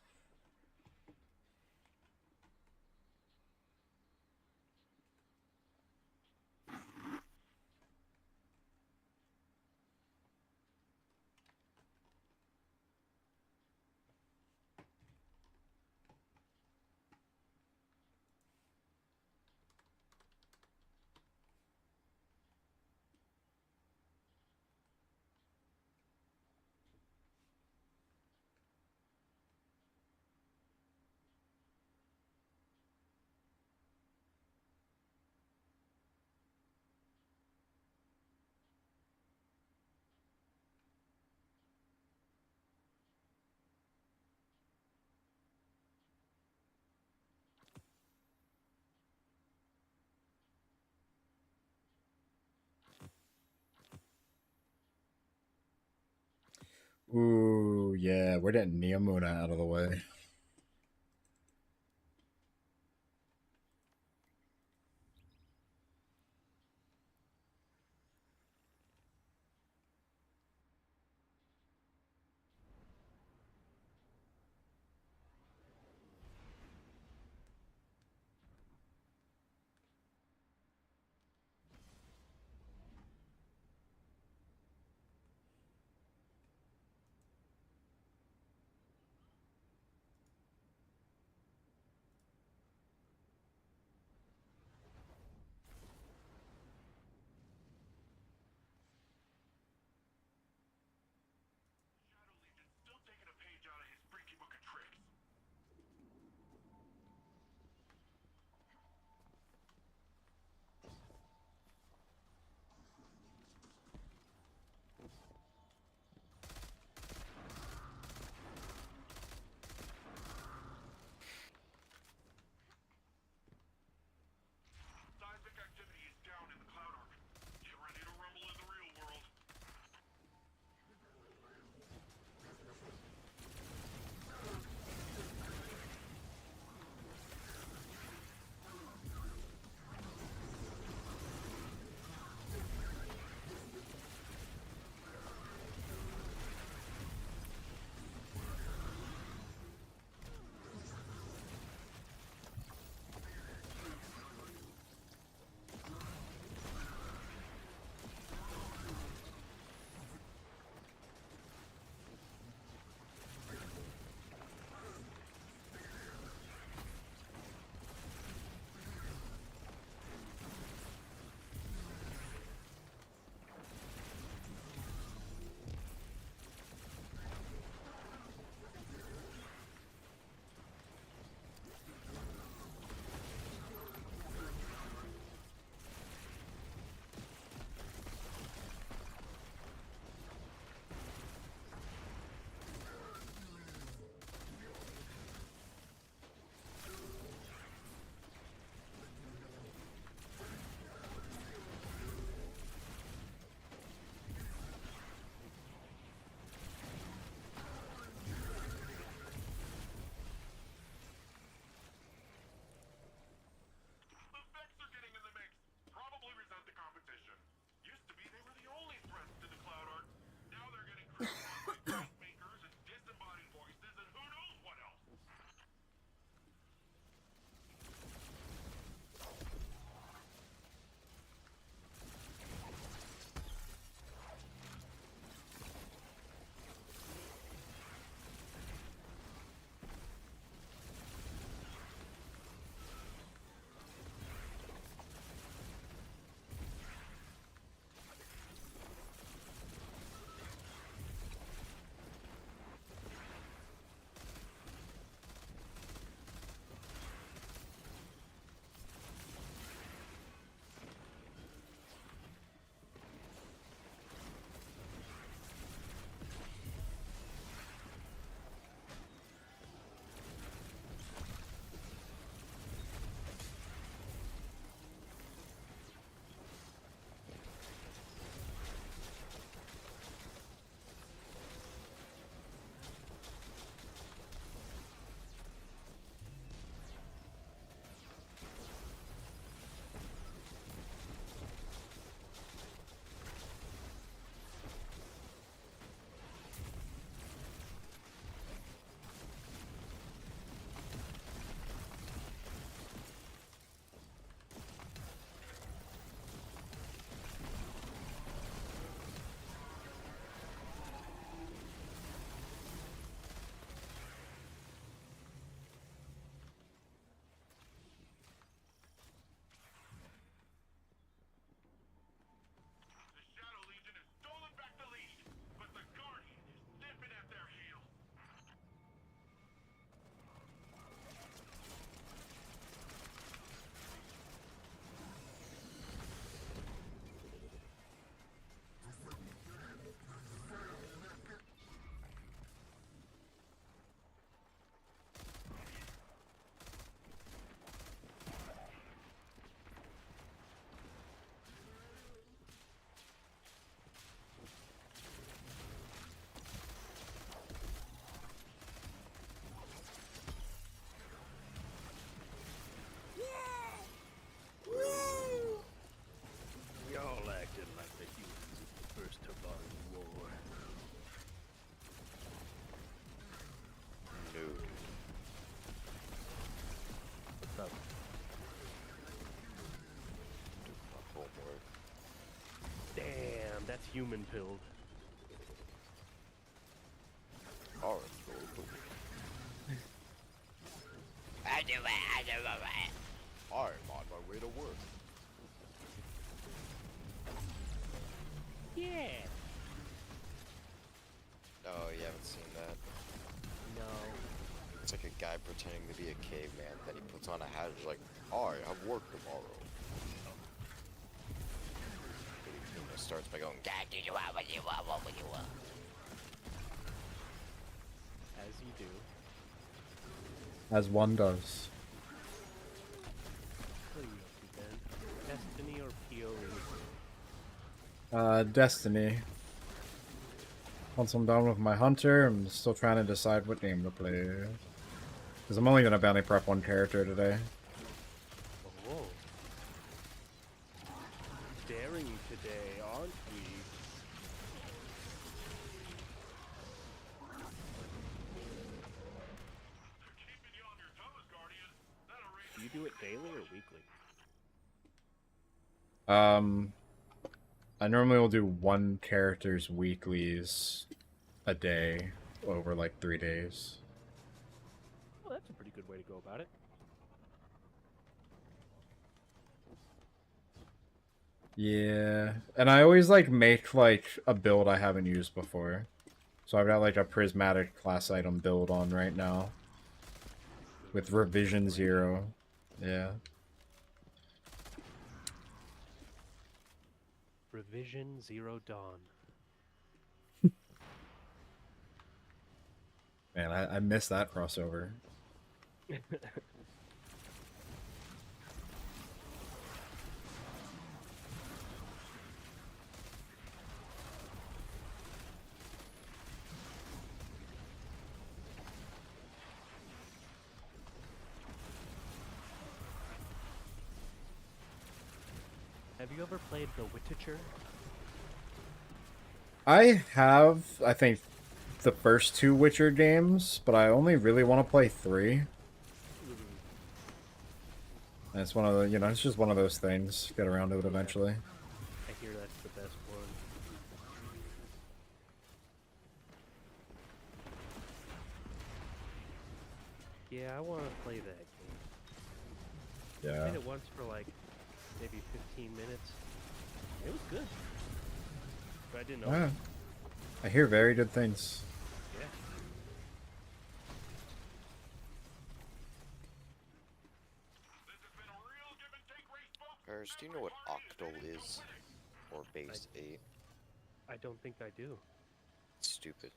Ooh, yeah, we're getting Neomuna out of the way. It's human pilled. Alright. I'm on my way to work. Yeah. Oh, you haven't seen that? No. It's like a guy pretending to be a caveman, then he puts on a hat and is like, alright, I have work tomorrow. It starts by going, "God, do you want what you want, what you want?" As you do. As one does. What are you up to, Ben? Destiny or PoE? Destiny. Once I'm done with my hunter, I'm still trying to decide what game to play. Because I'm only gonna bounty prep one character today. Oh. Daring today, aren't we? Do you do it daily or weekly? I normally will do one character's weeklies a day over like 3 days. Well, that's a pretty good way to go about it. Yeah, and I always like make like a build I haven't used before. So I've got like a prismatic class item build on right now. With revision 0. Yeah. Revision Zero Dawn. Man, I missed that crossover. Have you ever played The Witcher? I have, I think, the first 2 Witcher games, but I only really want to play 3. And it's one of the, you know, it's just one of those things. Get around to it eventually. I hear that's the best one. Yeah, I want to play that game. I Yeah. played it once for like maybe 15 minutes. It was good. But I didn't know. Ah, I hear very good things. Yeah. Paris, do you know what octal is? Or base 8? I don't think I do. It's stupid.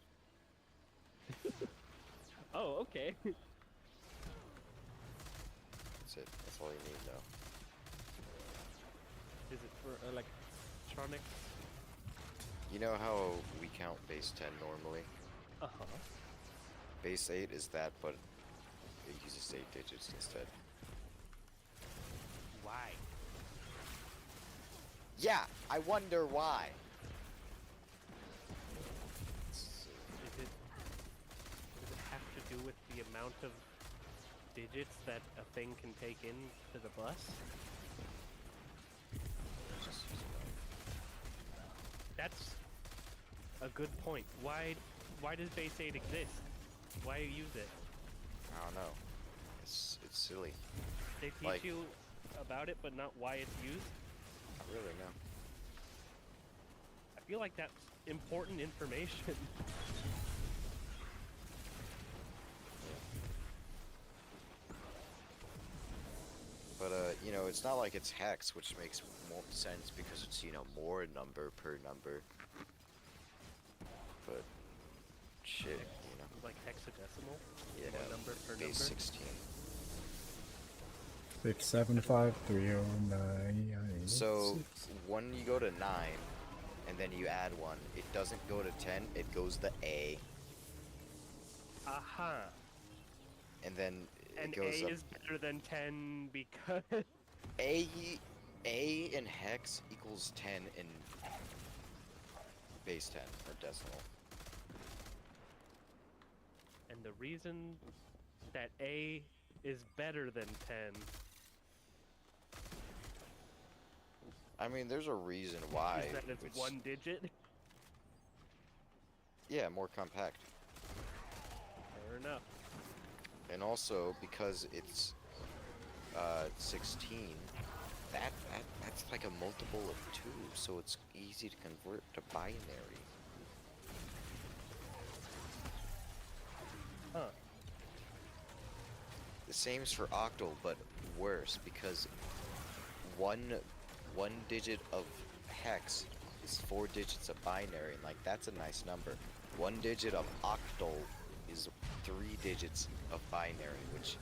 Oh, okay. That's it. That's all you need to know. Is it for electronics? You know how we count base 10 normally? Uh-huh. Base 8 is that, but it uses 8 digits instead. Why? Yeah, I wonder why. Does it have to do with the amount of digits that a thing can take in to the bus? That's a good point. Why does base 8 exist? Why use it? I don't know. It's silly. They teach Like- you about it, but not why it's used? Not really, no. I feel like that's important information. But, you know, it's not like it's hex, which makes more sense because it's, you know, more number per number. But, shit, you know. Like hexadecimal? Yeah, More number per base number? 16. 6753098. So, when you go to 9, and then you add 1, it doesn't go to 10, it goes to A, Aha! and then it And goes A up. is better than 10 because... A in hex equals 10 in base 10, or decimal. And the reason that A is better than 10... I mean, there's a reason why. is that it's which- one digit? Yeah, more compact. Fair enough. And also because it's 16, that's like a multiple of 2, so it's easy to convert to binary. Huh. The same is for octal, but worse because one digit of hex is 4 digits of binary, and like that's a nice number. 1 digit of octal is 3 digits of binary, which,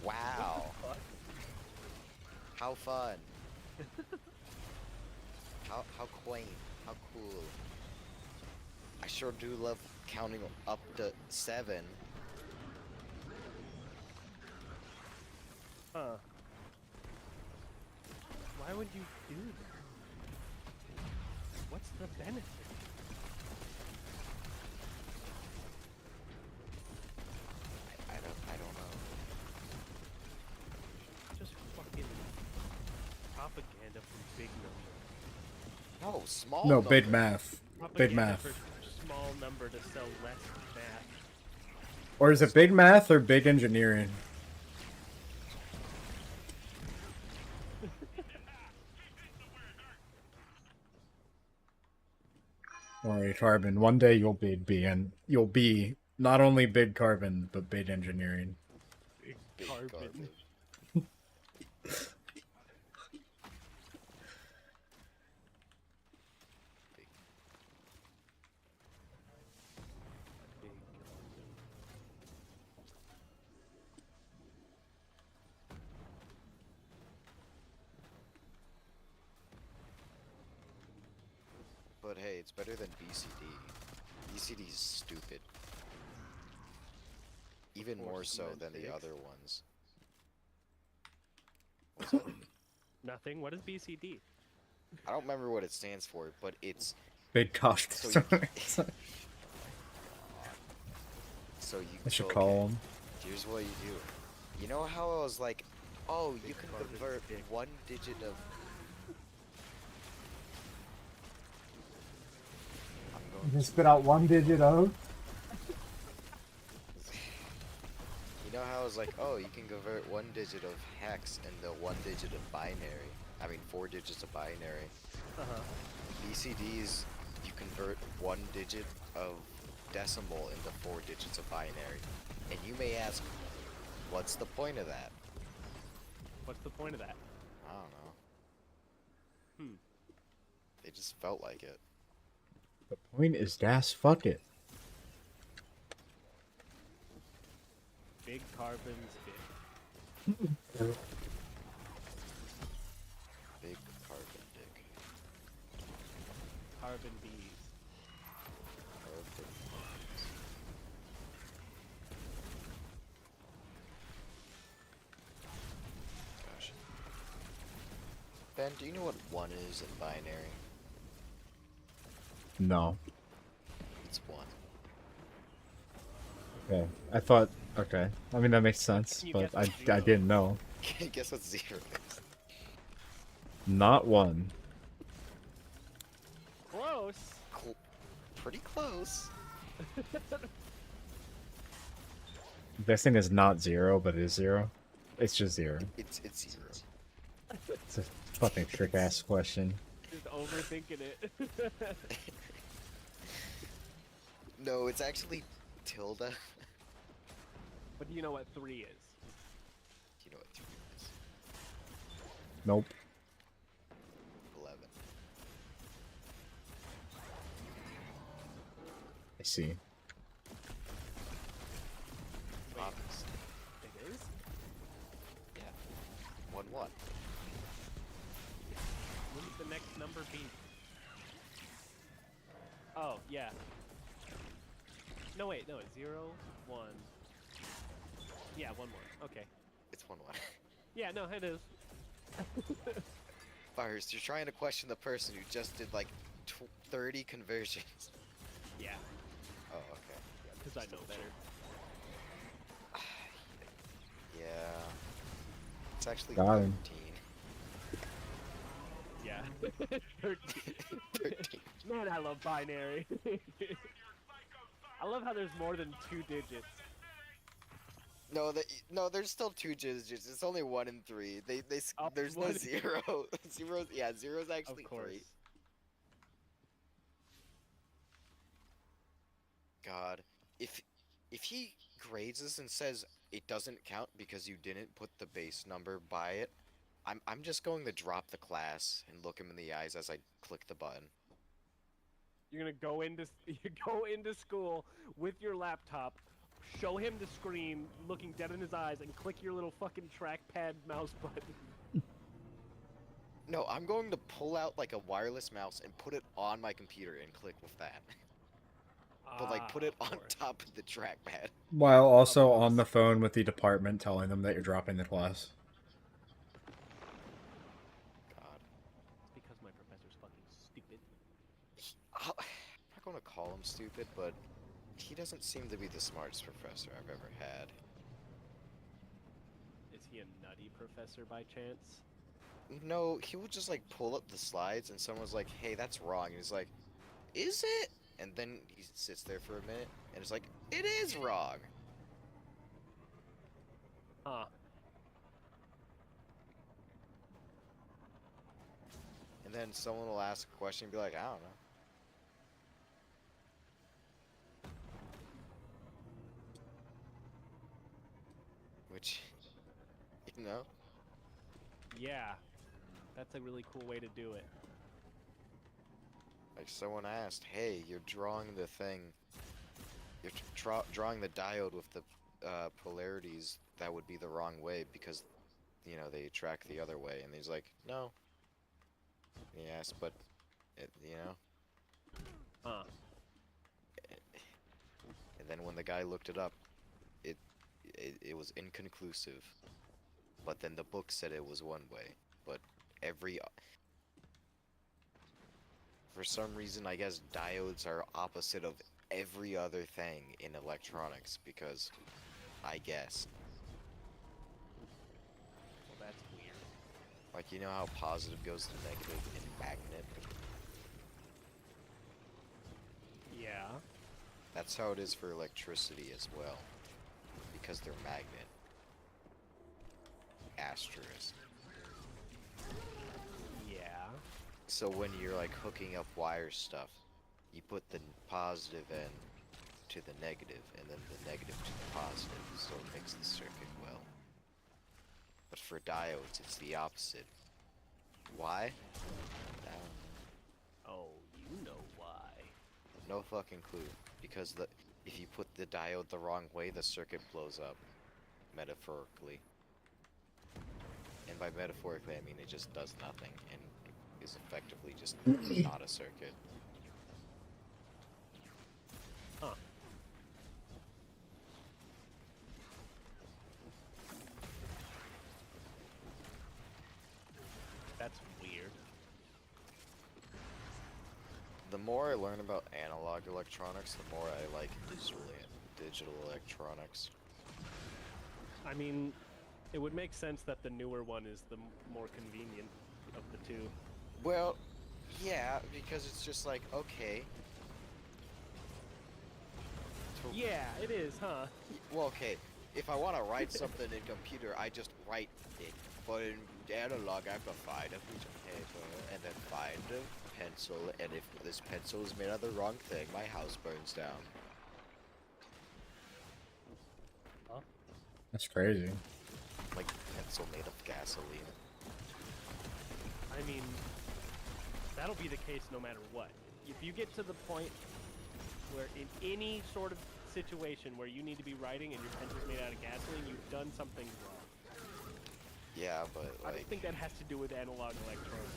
wow, Fuck. how fun, how quaint, how cool. I sure do love counting up to 7. Huh. Why would you do that? What's the benefit? I don't know. Just fucking propaganda from big number. No, small No, number. big math. Big Propaganda math. for small number to sell less math. Or is it big math or big engineering? Alright, Carbon. One day you'll you'll be not only big Carbon but big engineering. Big Big carbon. garbage. Big. Big carbon. But hey, it's better than BCD. BCD's stupid. Even Or more so than the semantics. other ones. What's that? Nothing. What is BCD? I don't remember what it stands for, but it's Big cost. so you so you. I should so, call okay, him. here's what you do. You know how I was like, oh, you Big can carbon convert stick. 1 digit of. I'm going You spit out 1 digit of? You know how I was like, oh, you can convert 1 digit of hex into 1 digit of binary. I mean, 4 digits of binary. Uh-huh. BCDs, you convert 1 digit of decimal into 4 digits of binary. And you may ask, what's the point of that? What's the point of that? I don't know. Hmm. They just felt like it. The point is das fuck it. Big carbon stick. Big carbon dick. Carbon bees. Carbon. Gosh. Ben, do you know what 1 is in binary? No. It's 1. Okay. I thought. Okay. I mean, that makes sense, Can you but guess I zero? didn't know. Guess what 0 is? Not 1. Close. Pretty close. This thing is not 0, but it is 0. It's just 0. It's 0. It's a fucking trick ass question. Just overthinking it. No, it's actually tilde. But do you know what 3 is? You know what 3 is? Nope. 11. I see. Wait, Obviously. it is? Yeah. 1 1. What would the next number be? Oh, yeah. No, wait, no, it's 0, 1. Yeah, 1 more. Okay. It's 1 1. Yeah, no, it is. Fires, you're trying to question the person who just did like 30 conversions. Yeah, Oh, okay. because I know better. Yeah. It's actually Got him. 13. Yeah. 13. 13. Man, I love binary. I love how there's more than 2 digits. No, there's still 2 digits. It's only 1 and 3. Oh, There's no one- 0. Zero's, yeah, zero's actually Of course. 3. God, if he grades us and says it doesn't count because you didn't put the base number by it, I'm just going to drop the class and look him in the eyes as I click the button. You're gonna go into you go into school with your laptop, show him the screen, looking dead in his eyes, and click your little fucking trackpad mouse button. No, I'm going to pull out like a wireless mouse and put it on my computer and click with that. But like put it of on course. top of the trackpad. While also course. on the phone with the department telling them that you're dropping the class. God. It's because my professor's fucking stupid. I'm not going to call him stupid, but he doesn't seem to be the smartest professor I've ever had. Is he a nutty professor by chance? No, he would just like pull up the slides and someone was like, hey, that's wrong. And he's like, is it? And then he sits there for a minute and it's like, it is wrong. Huh. And then someone will ask a question and be like, I don't know. Which, you know, Yeah. That's a really cool way to do it. like someone asked, hey, you're drawing the thing, you're drawing the diode with the polarities, that would be the wrong way because, you know, they track the other way. And he's like, no. Yes, but, you know. Huh. And then when the guy looked it up, it was inconclusive. But then the book said it was one way. But for some reason, I guess diodes are opposite of every other thing in electronics because, I guess. Well, that's weird. Like, you know how positive goes to negative in magnet? Yeah. That's how it is for electricity as well. Because they're magnet. Asterisk. Yeah. So when you're like hooking up wire stuff, you put the positive end to the negative, and then the negative to the positive, so it makes the circuit well. But for diodes, it's the opposite. Why? I don't know. Oh, you know why. No fucking clue. Because if you put the diode the wrong way, the circuit blows up. Metaphorically. And by metaphorically, I mean it just does nothing and is effectively just not a circuit. Huh. That's weird. The more I learn about analog electronics, the more I like digital electronics. I mean, it would make sense that the newer one is the more convenient of the two. Well, yeah, because it's just like, okay. Yeah, it is, huh? Well, okay, if I want to write something in computer, I just write it. But in analog, I have to find a piece of paper, and then find a pencil, and if this pencil is made of the wrong thing, my house burns down. That's crazy. Like, pencil made of gasoline. I mean, that'll be the case no matter what. If you get to the point where in any sort of situation where you need to be writing and your pencil's made out of gasoline, you've done something wrong. Yeah, but, I like, don't think that has to do with analog electronics.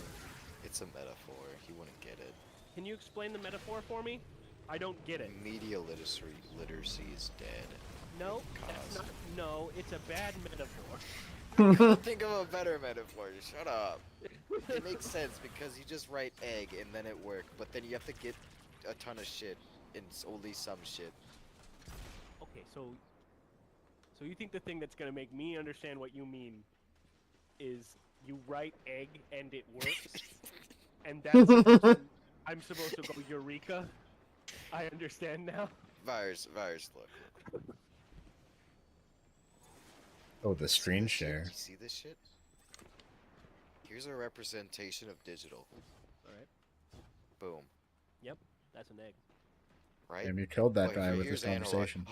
it's a metaphor. He wouldn't get it. Can you explain the metaphor for me? I don't get it. Media literacy is dead. No, Cause. that's not. No, it's a bad metaphor. Think of a better metaphor. Shut up. It makes sense because you just write egg and then it worked, but then you have to get a ton of shit and only some shit. Okay, so you think the thing that's gonna make me understand what you mean is you write egg and it works, and that's I'm supposed to go Eureka. I understand now. Virus, look. Oh, the You see screen this shit? share. You see this shit? Here's a representation of digital. All right. Boom. Yep, that's an egg. Right? Damn, you killed that But guy with here's this analog. conversation.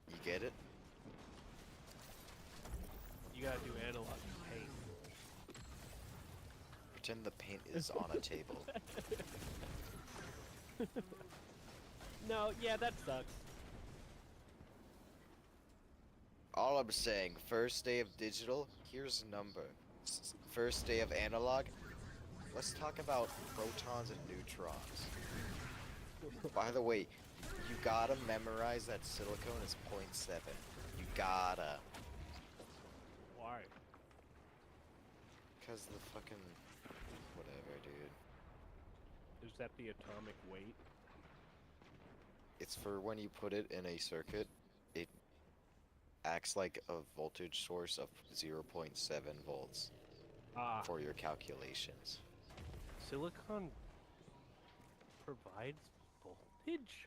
You get it? You gotta do analog paint. Pretend the paint is on a table. No, yeah, that sucks. All I'm saying, first day of digital, here's a number. First day of analog, let's talk about protons and neutrons. By the way, you gotta memorize that silicone is 0.7. You gotta. Why? Cause the fucking... whatever, dude. Is that the atomic weight? It's for when you put it in a circuit, it acts like a voltage source of 0.7 volts Ah, for your calculations. silicon provides voltage?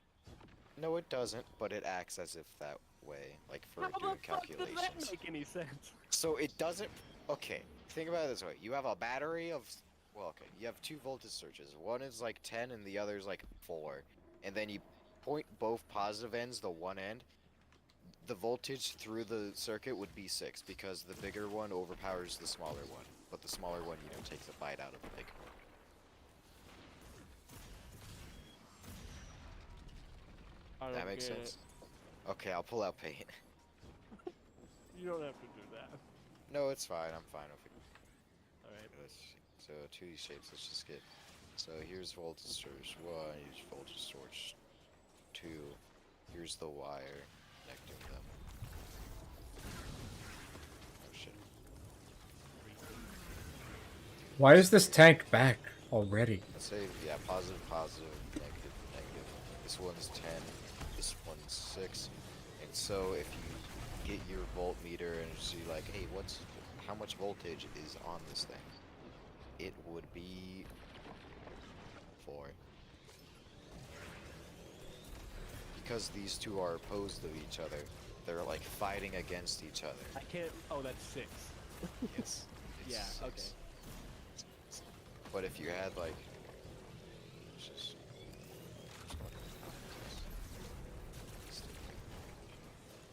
No, it doesn't, but it acts as if that way, like for How doing the fuck does calculations. that make any sense? So it doesn't. Okay, think about it this way: you have a battery of, well, okay, you have two voltage surges. One is like 10, and the other is like 4. And then you point both positive ends to one end. The voltage through the circuit would be 6 because the bigger one overpowers the smaller one, but the smaller one, you know, takes a bite out of the big one. I That makes sense. Okay, I'll pull out paint. You don't have to do that. No, it's fine. I'm fine with it. Alright. So 2D shapes. Let's just get. So here's voltage source 1. Here's voltage source 2. Here's the wire connecting them. Oh shit. Why is this tank back already? Let's say yeah, positive, positive, negative, negative. This one's 10. This one's 6. And so if you get your voltmeter and see like, hey, how much voltage is on this thing? It would be 4. Because these two are opposed to each other, they're like fighting against each other. I can't. Oh, that's 6. Yes. It's Yeah, 6. okay. But if you had like, just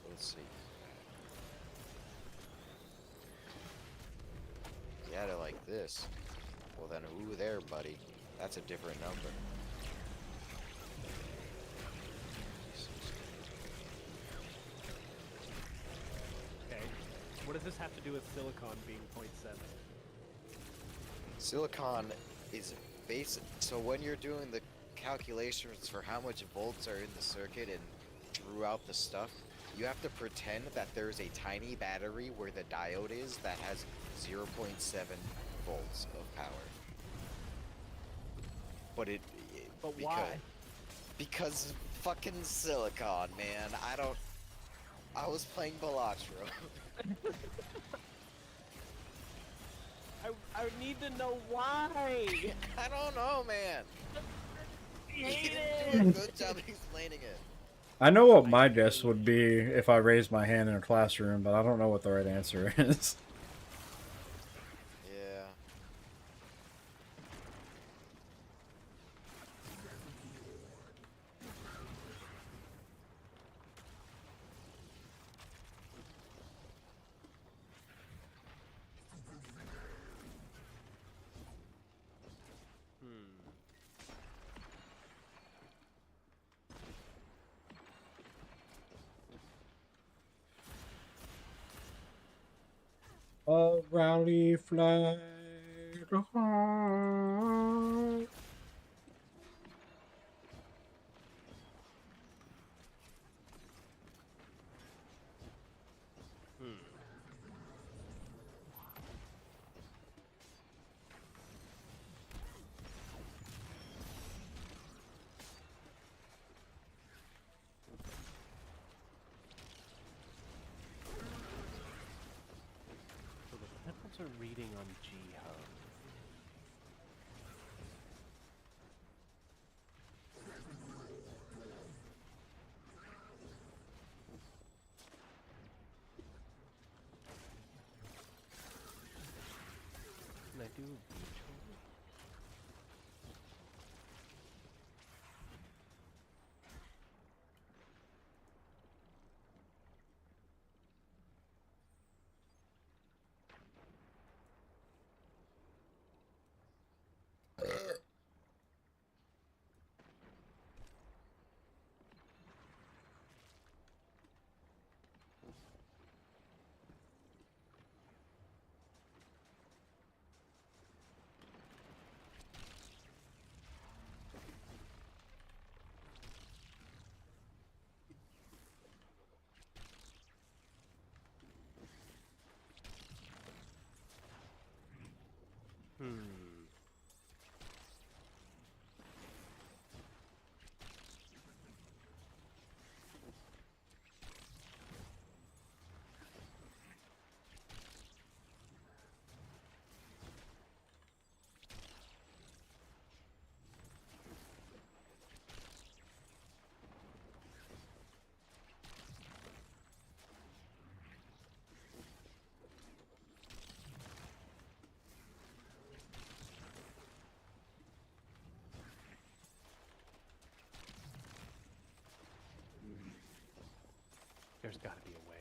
let's see. If you had it like this, well then, ooh there, buddy. That's a different number. Okay. What does this have to do with silicon being 0.7? Silicon is basic. So when you're doing the calculations for how much volts are in the circuit and throughout the stuff, you have to pretend that there's a tiny battery where the diode is that has 0.7 volts of power. But But because, why? Because fucking silicon, man. I was playing Balatro. I need to know why. I don't know, man. I You hate didn't do a it. good job explaining it. I know what my guess would be if I raised my hand in a classroom, but I don't know what the right answer is. Yeah. Hmm. A rowdy flag. high. Hmm. start reading on G-Hub. Can I do a beach one? Hmm. There's got to be a way.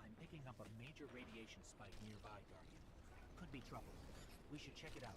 I'm picking up a major radiation spike nearby, Guardian. Could be trouble. We should check it out.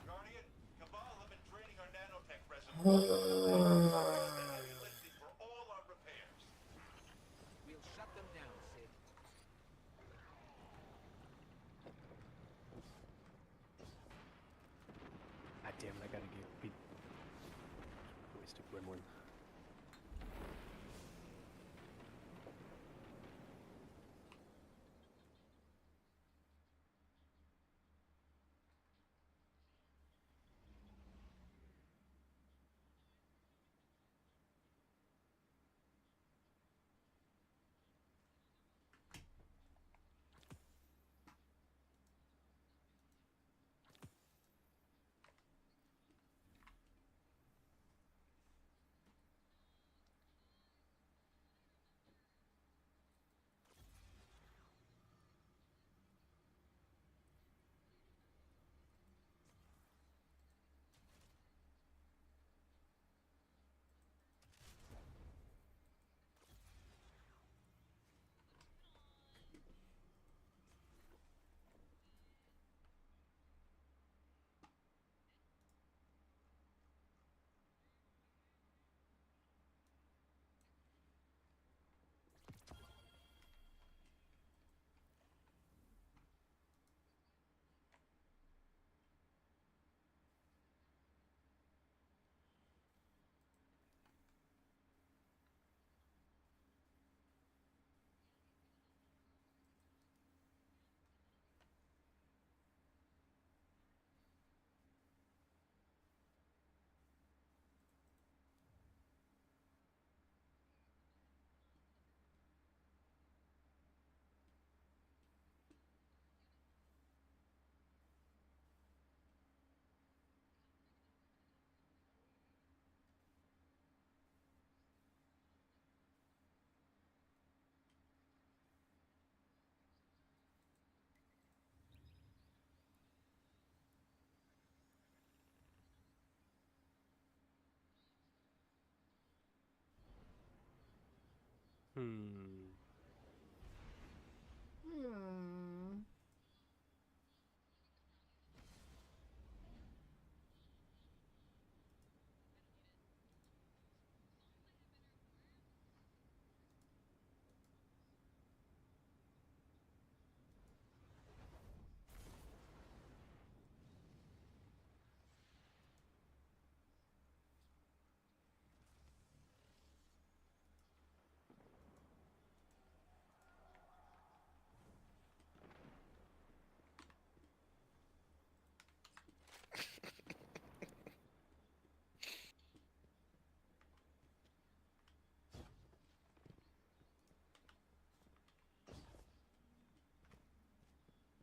Guardian, Cabal have been draining our nanotech reservoir. Heavy lifting for all our repairs. We'll shut them down, Sid. God damn it, I gotta get beat. Wasted Gremlin. Hmm.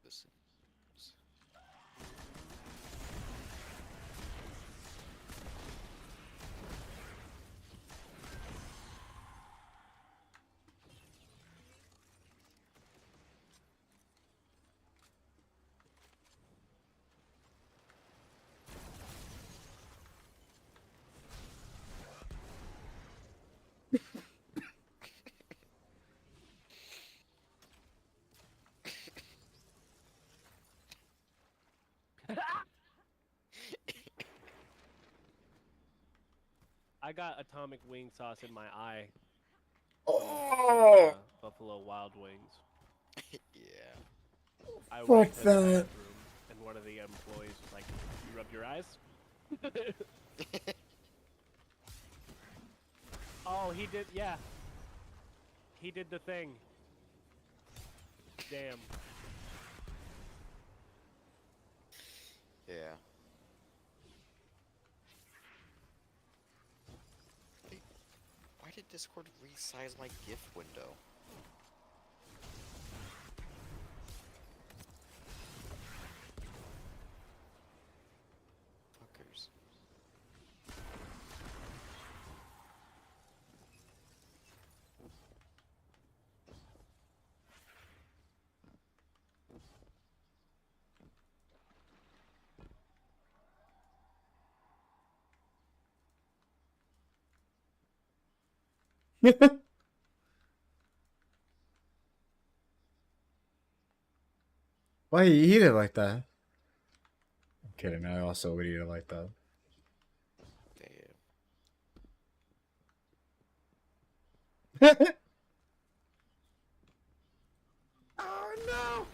Listen. I got atomic wing sauce in my eye Oh, from Buffalo Wild Wings. Yeah. I Fuck went to the that. bathroom, and one of the employees was like, "You rubbed your eyes?" Oh, he did. Yeah, he did the thing. Damn. Yeah. Wait, why did Discord resize my GIF window? Fuckers. Why you eat it like that? I'm kidding. I also would eat it like that. Damn. Oh no!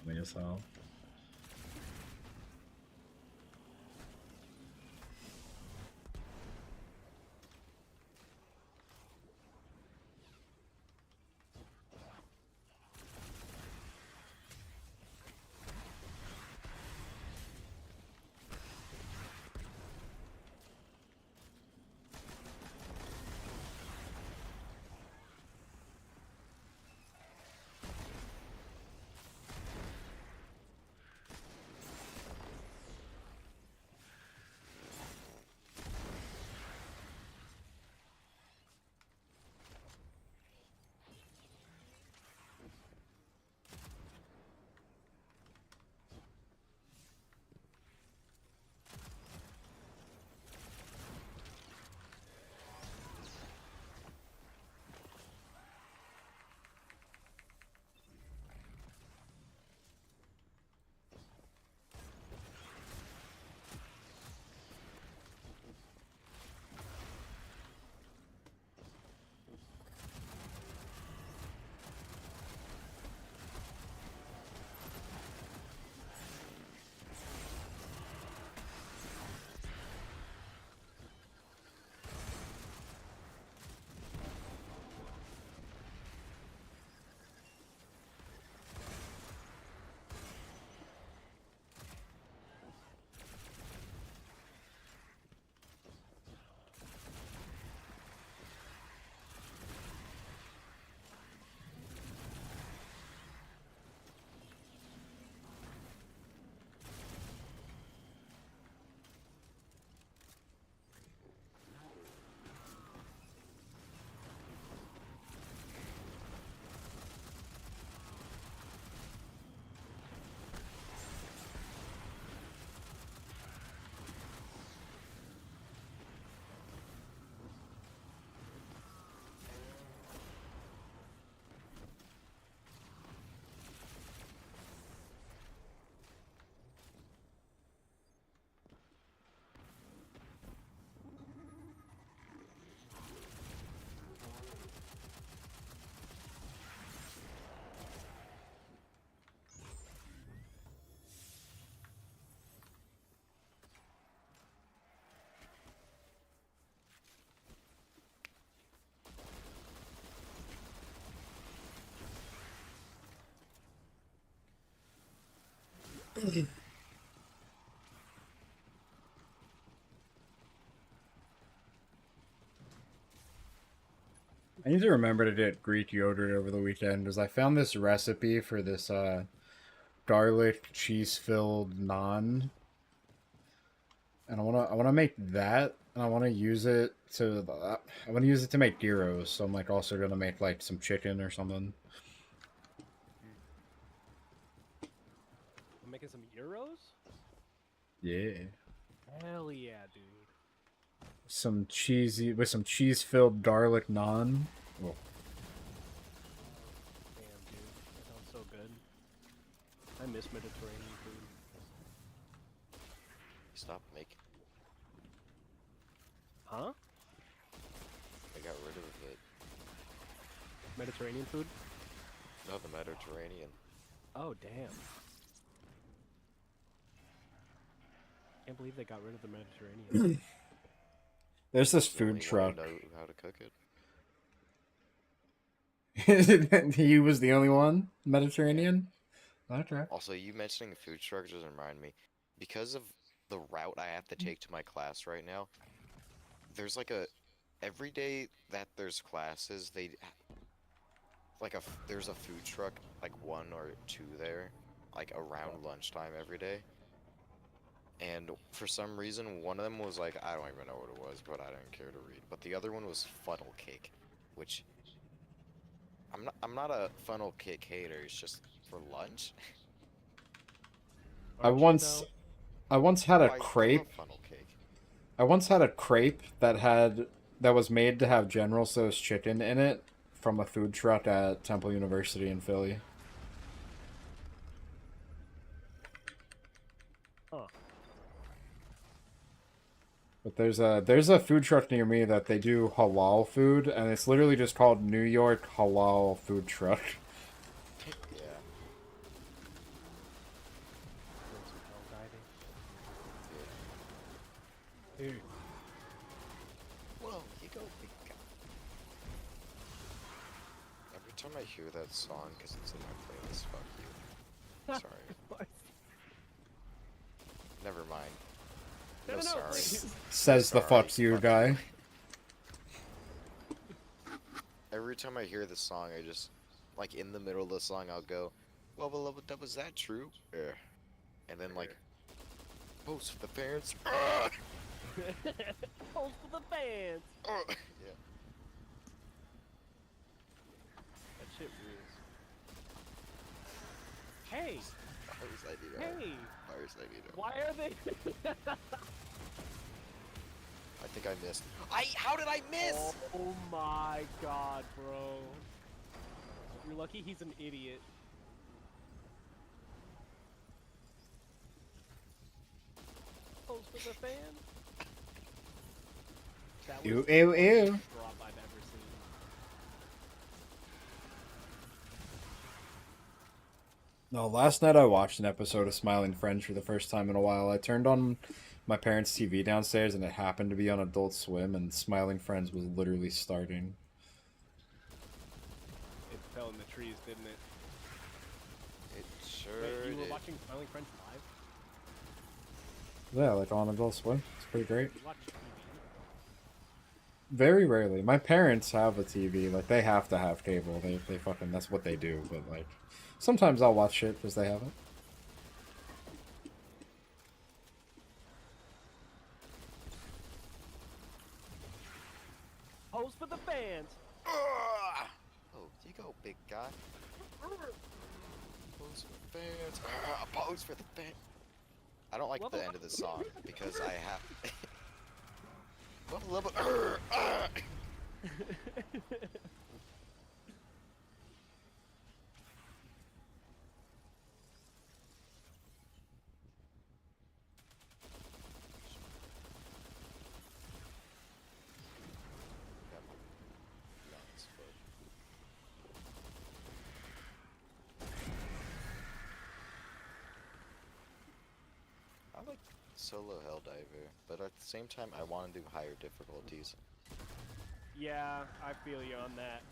Funny as hell. I need to remember to get Greek yogurt over the weekend because I found this recipe for this garlic cheese filled naan, and I wanna make that, and I wanna use it to make gyros. So I'm like also gonna make like some chicken or something. I'm making some euros. Yeah, Hell yeah, dude. some cheese filled garlic naan. Oh. Damn, dude. That sounds so good. I miss Mediterranean food. Stop making. Huh? I got rid of it. Mediterranean food? No, the Mediterranean. Oh, damn. Can't believe they got rid of the Mediterranean. There's this The only food one truck. who know how to cook it. He was the only one Mediterranean. Okay. Also, you mentioning food trucks just remind me, because of the route I have to take to my class right now, there's like every day that there's classes, there's a food truck, like 1 or 2 there, like around lunchtime every day. And for some reason, one of them was like, I don't even know what it was, but I didn't care to read. But the other one was funnel cake, which I'm not a funnel cake hater. It's just for lunch. I Aren't you, once though? I once had a I love crepe. funnel cake. I once had a crepe that was made to have General Tso's chicken in it from a food truck at Temple University in Philly. Huh. But there's a food truck near me that they do halal food, and it's literally just called New York Halal Food Truck. Yeah. Doing some hell diving. Yeah. Dude. Whoa, you go big guy. Every time I hear that song, because it's in my playlist, fuck you. Sorry. Never mind. No, no, sorry. please. Says the Sorry, fuck you fuck guy. Every time I hear this song, I just, like, in the middle of the song, I'll go, well, was that true? Yeah. And then, like, post for the parents. Hold for the fans. Yeah. That shit rules. Hey, Fires I need hey, Fires I need why are they? I think I missed. How did I miss? Oh my god, bro. You're lucky he's an idiot. Pose for the fan. That Ew, was ew, the ew. funniest drop I've ever seen. No, last night I watched an episode of Smiling Friends for the first time in a while. I turned on my parents' TV downstairs and it happened to be on Adult Swim, and Smiling Friends was literally starting. It fell in the trees, didn't it? It sure Wait, you were did. watching Smiling Friends live? Yeah, like on Adult Swim. It's pretty great. You watch TV? Very rarely. My parents have a TV. Like, they have to have cable. They fucking, that's what they do. But, like, sometimes I'll watch shit because they have it. Pose for the fans. Oh, you go, big guy. Pose for the fans. Pose for the fans. I don't like the end of the song because I have. I like solo Helldiver, but at the same time, I want to do higher difficulties. Yeah, I feel you on that.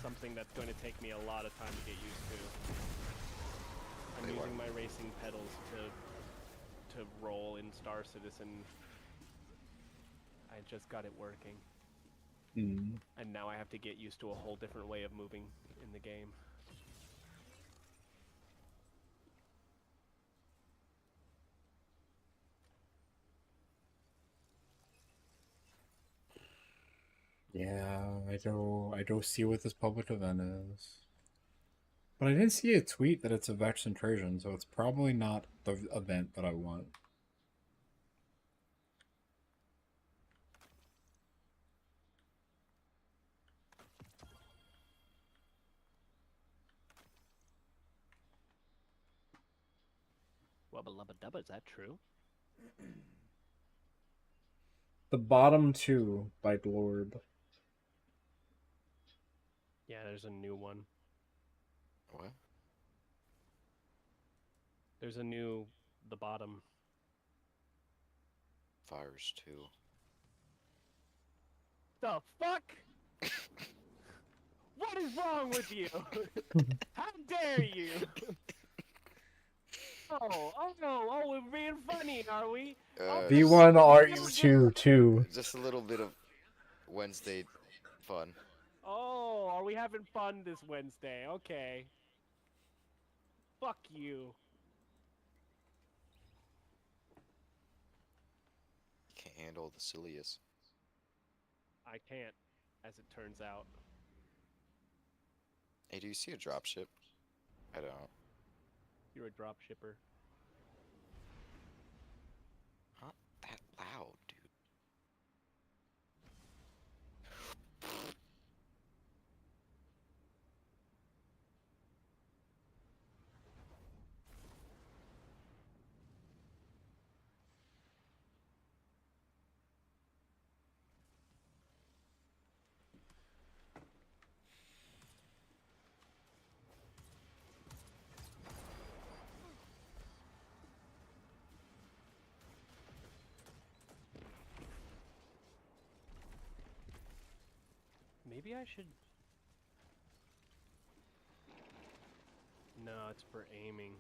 something that's going to take me a lot of time to get used to. I'm Wait, what? using my racing pedals to roll in Star Citizen. I just got it working. Mm. And now I have to get used to a whole different way of moving in the game. Yeah, I don't see what this public event is. But I didn't see a tweet that it's a Vex intrusion, so it's probably not the event that I want. Wubba lubba dubba, is that true? The bottom two by Glorb. Yeah, there's a new one. What? There's a new The Bottom. Virus 2. The fuck? What is wrong with you? How dare you? We're being funny, are we? V1 RU2 2. Just a little bit of Wednesday fun. Oh, are we having fun this Wednesday? Okay. Fuck you. Can't handle the silliest. I can't, as it turns out. Hey, do you see a dropship? I don't. You're a drop shipper. Not that loud, dude. Maybe I should... No, it's for aiming.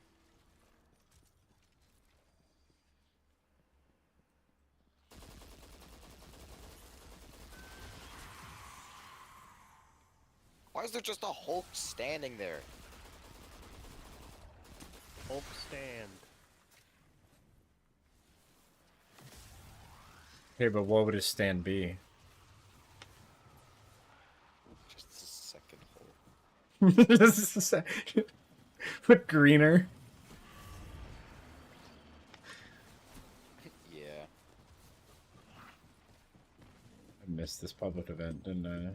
Why is there just a Hulk standing there? Hulk stand. Okay, but what would his stand be? Just a second Hulk. Put greener. Yeah. I missed this public event, didn't I?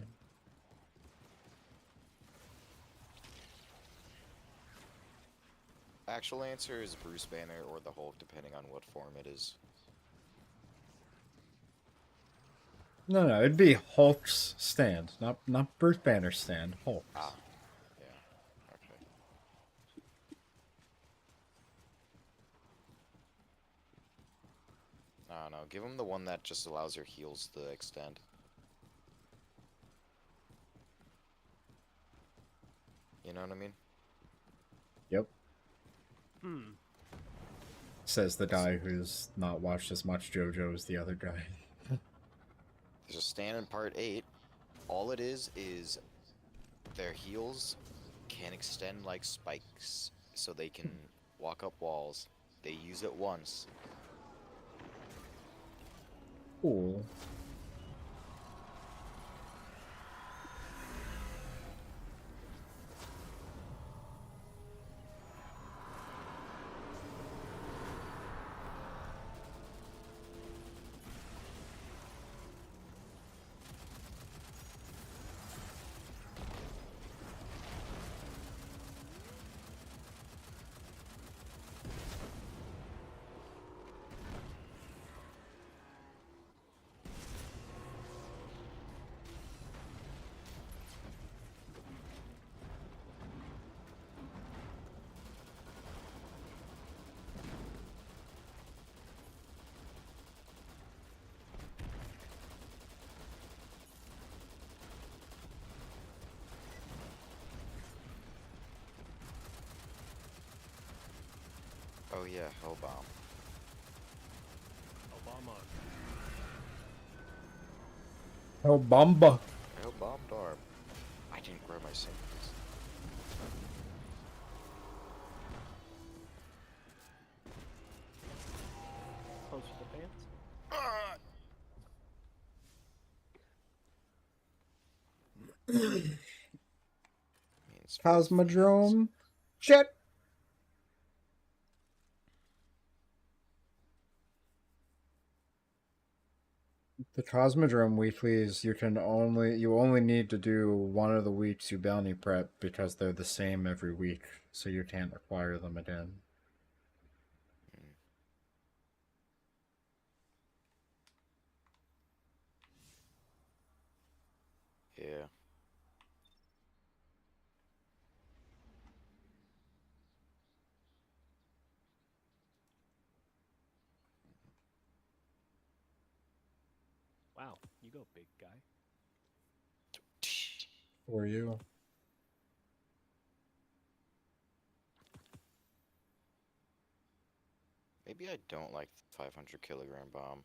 Actual answer is Bruce Banner or the Hulk, depending on what form it is. No, it'd be Hulk's stand, not Bruce Banner's stand. Hulk. Ah. Yeah. Okay. I don't know. Give him the one that just allows your heals to extend. You know what I mean? Yep. Says the guy who's not watched as much JoJo as the other guy. There's a stand in part 8. All it is their heals can extend like spikes, so they can walk up walls. They use it once. Cool. Oh yeah, Hellbomb. Obama. Oh, Bomba. Hellbomb Darb. I didn't grab my sympathies. Close to the pants. Means Cosmodrome. Shit. The Cosmodrome weeklies, you only need to do one of the weeks you bounty prep because they're the same every week, so you can't acquire them again. Yeah. Wow, you go, big guy. For you. Maybe I don't like the 500 kilogram bomb.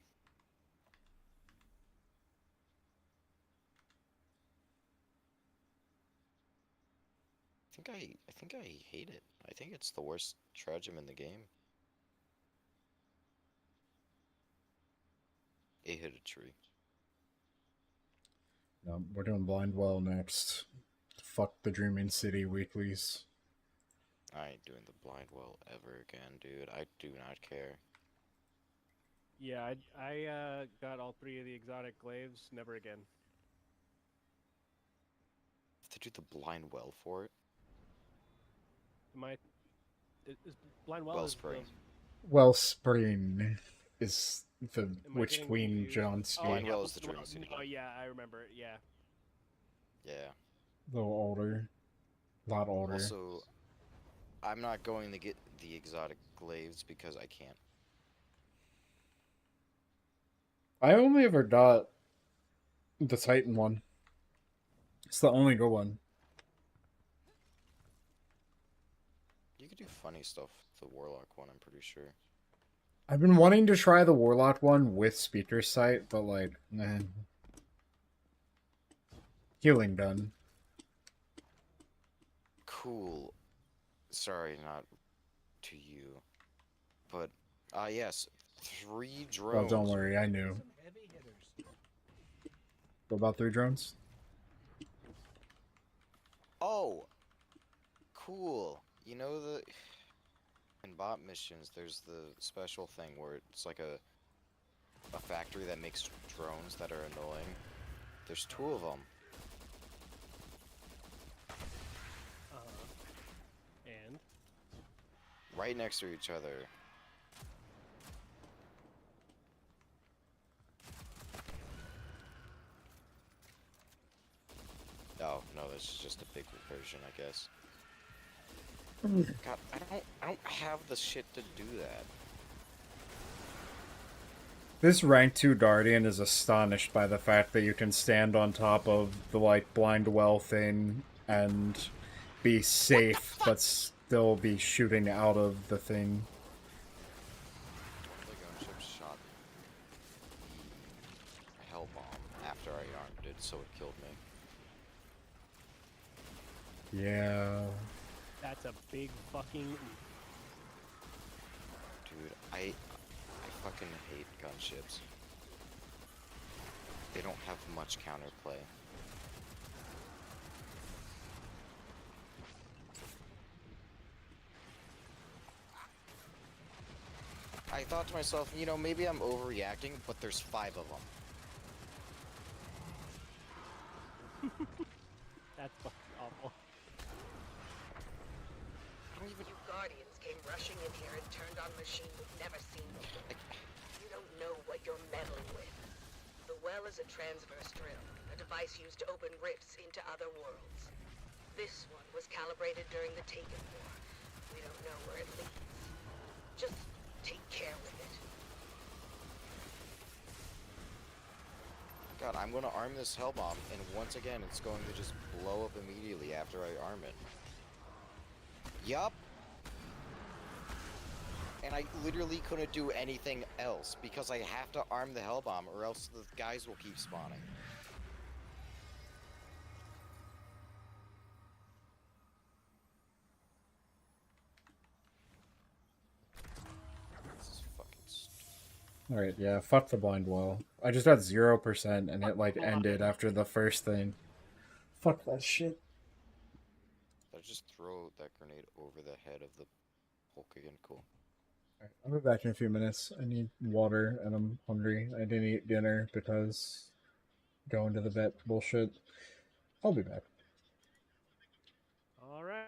I think I hate it. I think it's the worst Tragem in the game. It hit a tree. No, we're doing Blindwell next. Fuck the Dreaming City weeklies. I ain't doing the Blindwell ever again, dude. I do not care. Yeah, I got all 3 of the exotic glaives. Never again. To do the Blindwell for it? Am I? Is Blindwell Wellspring. Wellspring is the Am I Witch getting Queen confused? John Oh, Stewart. Blindwell is the Dreaming City Oh one. yeah, I remember it. Yeah. Yeah. A little older. A lot older. Also, I'm not going to get the exotic glaives because I can't. I only ever got the Titan one. It's the only good one. You could do funny stuff with the Warlock one, I'm pretty sure. I've been wanting to try the Warlock one with Speaker Sight, but like, man. Healing done. Cool. Sorry, not to you. But, yes. 3 drones. Well, don't worry, I knew. Some heavy hitters. What about 3 drones? Oh! Cool. You know the... In bot missions, there's the special thing where it's like a factory that makes drones that are annoying. There's 2 of them. And Right next to each other. Oh, no, this is just a big version, I guess. God, I don't have the shit to do that. This rank 2 Guardian is astonished by the fact that you can stand on top of the, like, blind well thing and be safe, but still be shooting out of the thing. The gunship shot the Hellbomb after I armed it, so it killed me. Yeah. that's a big fucking. Dude, I fucking hate gunships. They don't have much counterplay. I thought to myself, you know, maybe I'm overreacting, but there's 5 of them. That's fucking awful. I don't even... You Guardians came rushing in here and turned on a machine we've never seen before. You don't know what you're meddling with. The well is a transverse drill, a device used to open rifts into other worlds. This one was calibrated during the Taken War. We don't know where it leads. Just take care with it. God, I'm gonna arm this Hellbomb, and once again, it's going to just blow up immediately after I arm it. Yup. and I literally couldn't do anything else because I have to arm the Hellbomb or else the guys will keep spawning. This is fucking stupid. Alright, yeah, fuck the blind well. I just got 0% and it like ended after the first thing. Fuck that shit. I'll just throw that grenade over the head of the Hulk again. Cool. Alright, I'll be back in a few minutes. I need water and I'm hungry. I didn't eat dinner because going to the vet bullshit. I'll be back. All right.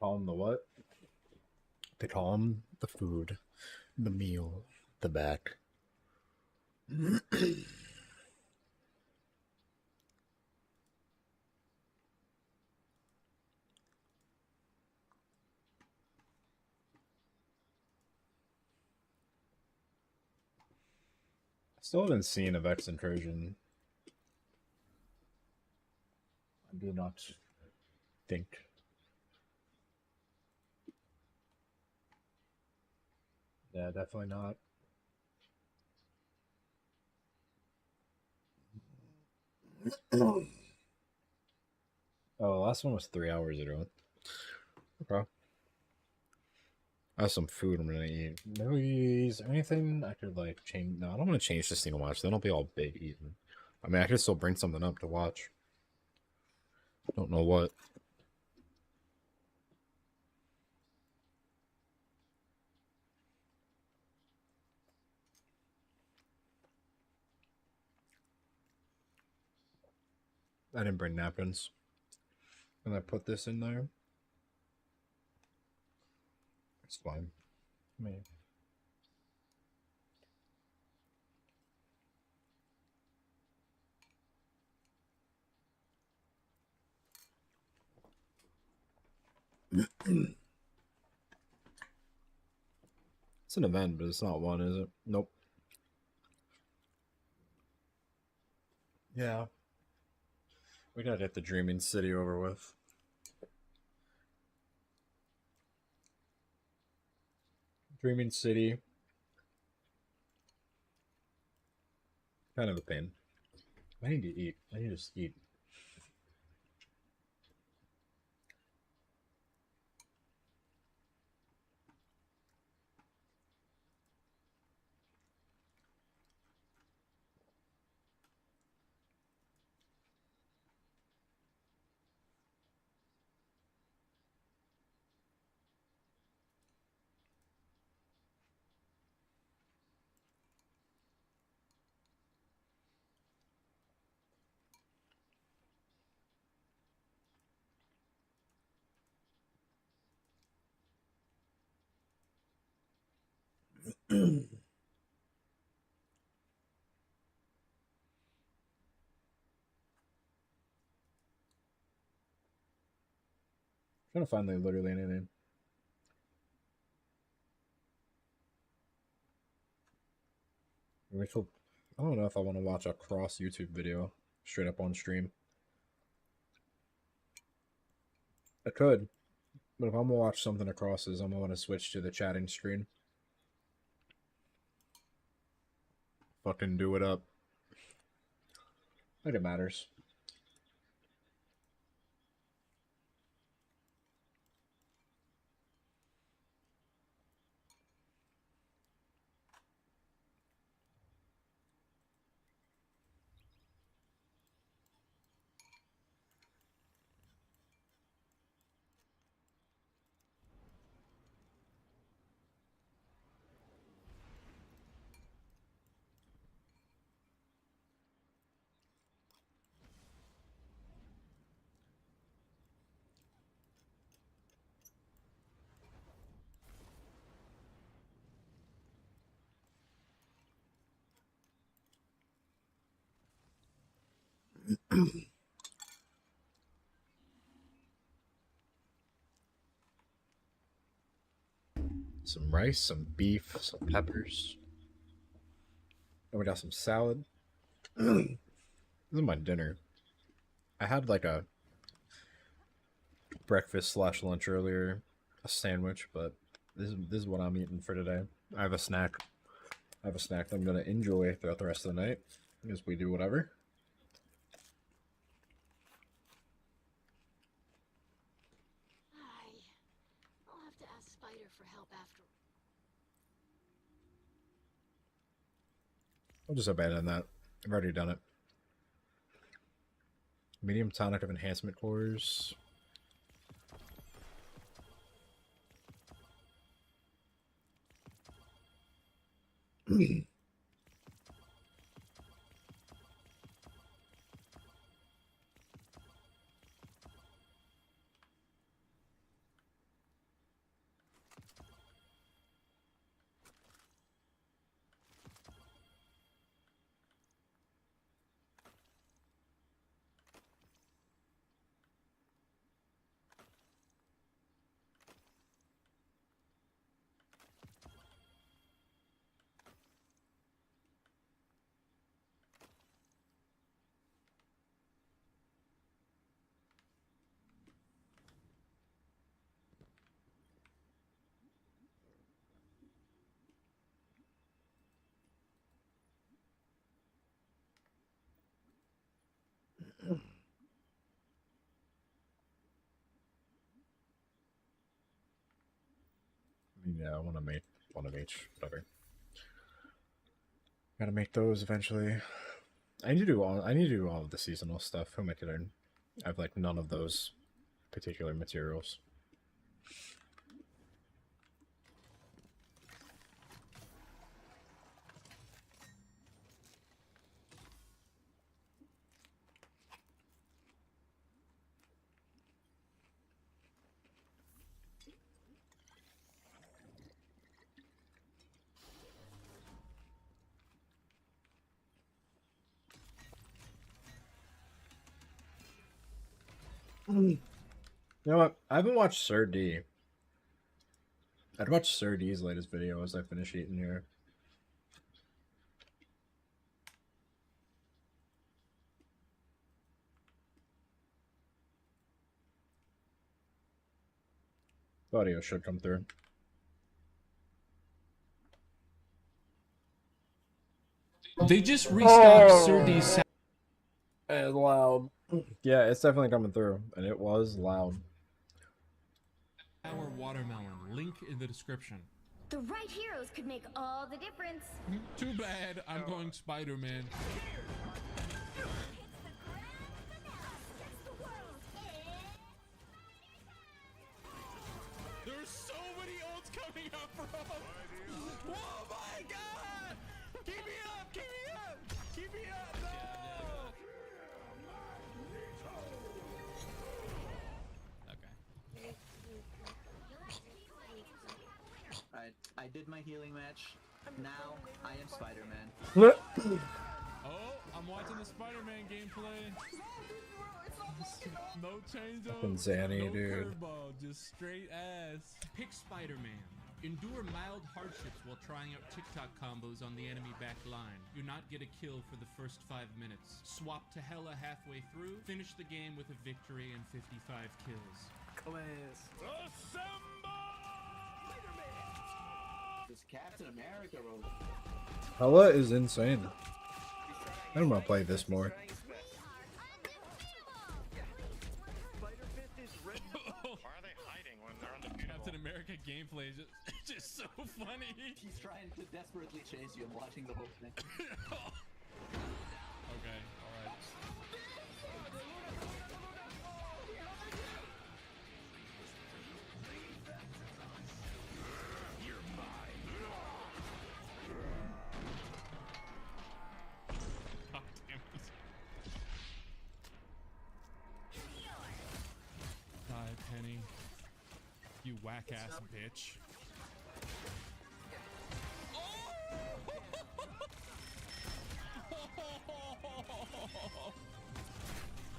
Call him the what? They call him the food, the meal, the back. I still haven't seen a Vex incursion. I do not think. Yeah, definitely not. Oh, the last one was 3 hours ago. Okay. I have some food I'm gonna eat. Movies, anything I could like change? No, I don't want to change this thing to watch. They don't be all big eating. I mean, I could still bring something up to watch. Don't know what. I didn't bring napkins. And I put this in there. It's fine. I mean, it's an event, but it's not one, is it? Nope. Yeah. We gotta get the Dreaming City over with. Dreaming City. Kind of a pain. I need to eat. I need to just eat. Trying to find like literally anything. Which will, I don't know if I want to watch a cross YouTube video straight up on stream. I could, but if I'm gonna watch something across this, I'm gonna want to switch to the chatting screen. Fucking do it up. Like it matters. Some rice, some beef, some peppers. And we got some salad. This is my dinner. I had like a breakfast slash lunch earlier, a sandwich, but this is what I'm eating for today. I have a snack. I have a snack that I'm gonna enjoy throughout the rest of the night as we do whatever. I'll have to ask Spider for help after. I'll just abandon that. I've already done it. Medium tonic of enhancement cores. Yeah, I want to make one of each. Whatever. Gotta make those eventually. I need to do all of the seasonal stuff. Who am I kidding? I have like none of those particular materials. You know what? I haven't watched Sir D. I'd watch Sir D's latest video as I finish eating here. The audio should come through. They just restocked Sir D's. It's loud. Yeah, it's definitely coming through, and it was loud. Our watermelon. Link in the description. The right heroes could make all the difference. Too bad. I'm going Spider-Man. There's so many ults coming up, bro. Oh my god! Keep me up! Keep me up! Keep me up! No! Alright, I did my healing match. Now I am Spider-Man. Oh, I'm watching the Spider-Man gameplay. No change up. Fucking Zanny, no dude. curveball, just straight ass. Pick Spider-Man. Endure mild hardships while trying out TikTok combos on the enemy back line. Do not get a kill for the first 5 minutes. Swap to Hela halfway through. Finish the game with a victory and 55 kills. This Captain America role. Hella is insane. I don't want to play this more. Why are they hiding when they're undefeatable? Captain America gameplay is just so funny. He's trying to desperately chase you. I'm watching the whole thing. Okay, alright. God damn it. Die, Penny. You whack-ass bitch.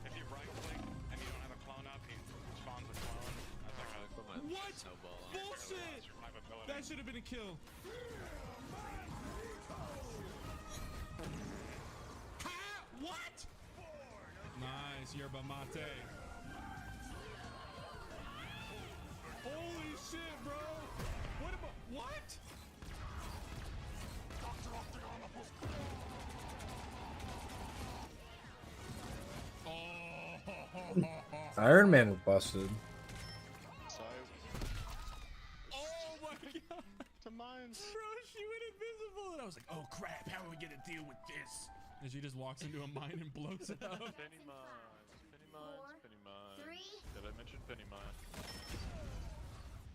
If you right click and you don't have a clone up, he spawns a clone. That's like a What? Bullshit! survivability. That should have been a kill. Ha! What? Nice, yerba mate. Holy shit, bro! What about what? Oh, Iron Man is busted. oh my god! To mines. Bro, she went invisible, and I was like, "Oh crap! How are we gonna deal with this?" And she just walks into a mine and blows it up. Penny mines. Penny mines. Penny mines. 3. Did I mention penny mines?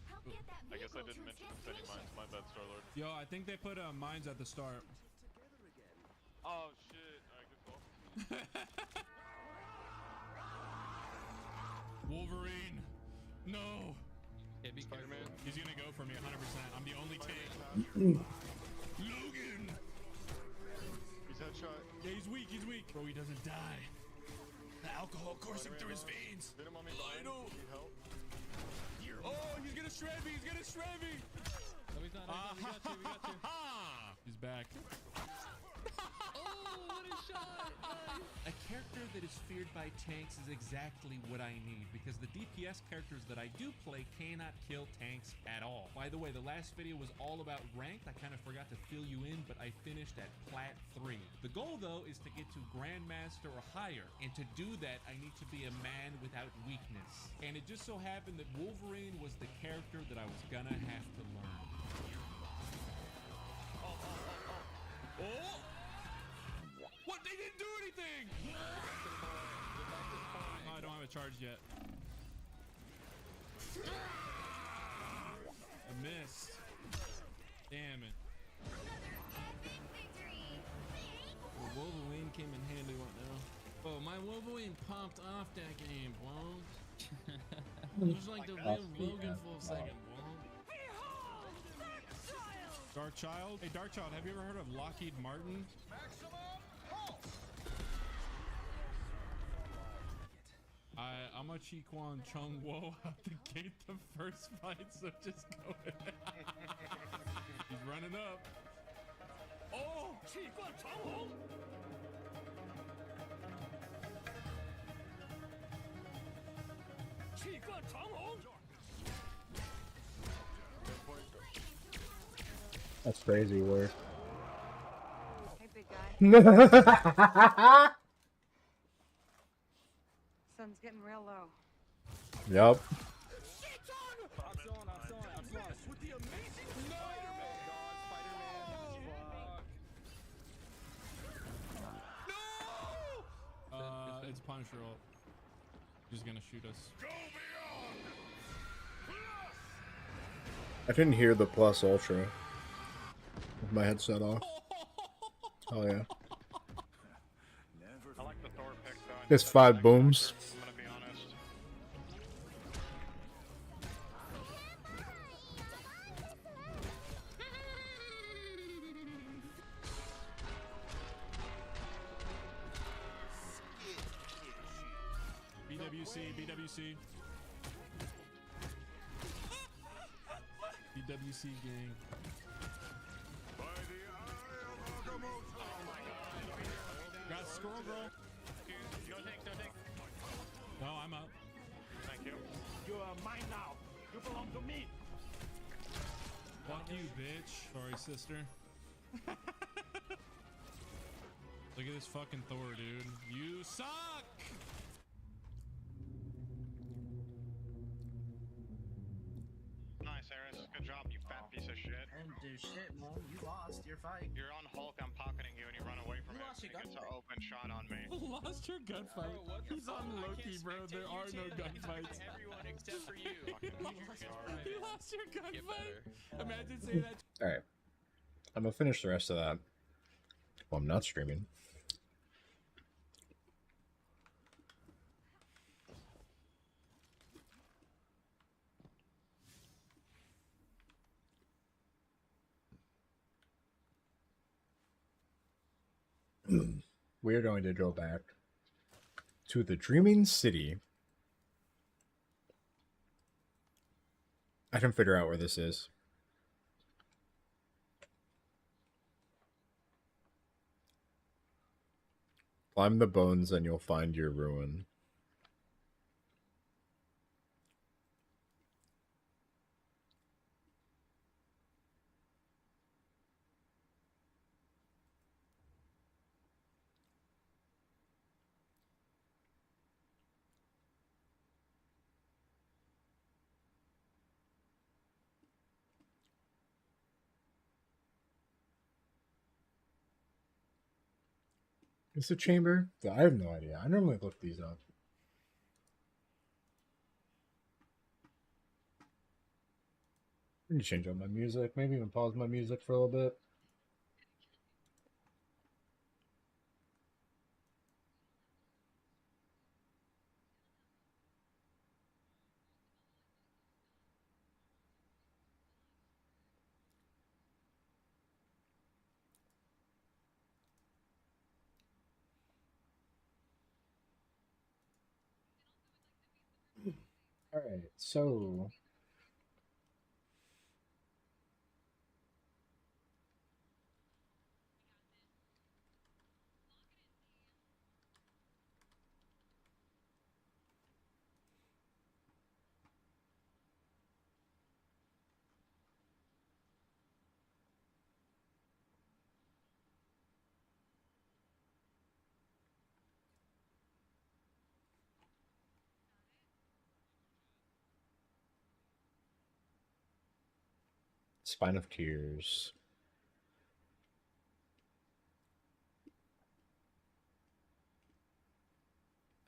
Help get that I guess I vehicle didn't to mention its penny destination. mines. My bad, Star-Lord. Yo, I think they put mines at the start. Oh shit. Alright, good call. Wolverine, no. Spider-Man. He's gonna go for me 100%. I'm the only tank. Logan. He's headshot. Yeah, he's weak. He's weak. Bro, he doesn't die. The alcohol coursing through his veins. Hit him on me. Lionel. Need help. Oh, he's gonna shred me. He's gonna shred me. No, he's not. We got you. He's back. Oh, what is A character that is feared by tanks is exactly what I need, because the DPS characters that I do play cannot kill tanks at all. By the way, the last video was all about ranked. I kind of forgot to fill you in, but I finished at Plat 3. The goal, though, is to get to Grandmaster or higher, and to do that, I need to be a man without weakness. And it just so happened that Wolverine was the character that I was gonna have to learn. Oh! What? They didn't do anything! Oh, I don't have it charged yet. I missed. Damn it. Well, Wolverine came in handy right now. Oh, my Wolverine popped off that game, bro. It was like the real Logan for a second, bro. Dark Child? Hey, Dark Child, have you ever heard of Lockheed Martin? I'm a Chiquan Chung Wo out the gate the first fight, so just go ahead. He's running up. Oh! Chiquan Chung Wo! Chiquan Chung Wo! That's crazy work. Hey, big guy. Sun's getting real low. Yup. With the amazing No! It's Punisher ult. He's gonna shoot us. I didn't hear the plus ultra with my headset off. Oh yeah. I like the Thor pick though. It's 5 booms. I'm gonna be honest. BWC. BWC gang. Got Squirrel Girl. No take. No, I'm up. Thank you. You are mine now. You belong to me. Fuck you, bitch. Sorry, sister. Look at this fucking Thor, dude. You suck! Nice, Eris. Good job, you fat piece of shit. And do shit, Mom. You lost your fight. You're on Hulk, I'm pocketing you, and you run away from You him. lost your and he gets an gunfight. open shot on me. Lost your gunfight. He's on Loki, bro. There are no gunfights. Everyone except for you. He lost your gunfight. Imagine saying that. Alright. I'm gonna finish the rest of that. Well, I'm not streaming. We're going to go back to the Dreaming City. I can figure out where this is. Climb the bones and you'll find your ruin. Is the chamber? I have no idea. I normally look these up. I need to change up my music. Maybe even pause my music for a little bit. All right, so Spine of Tears.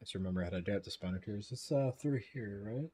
I just remember how to adapt to Spine of Tears. It's through here, right?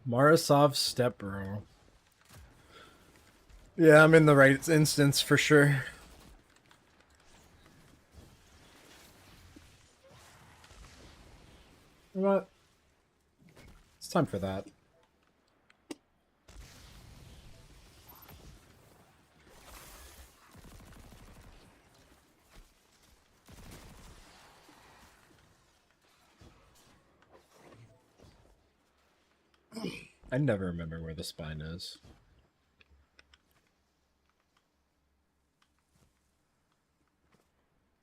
Marasov Stepbro. Yeah, I'm in the right instance for sure. What? It's time for that. I never remember where the spine is.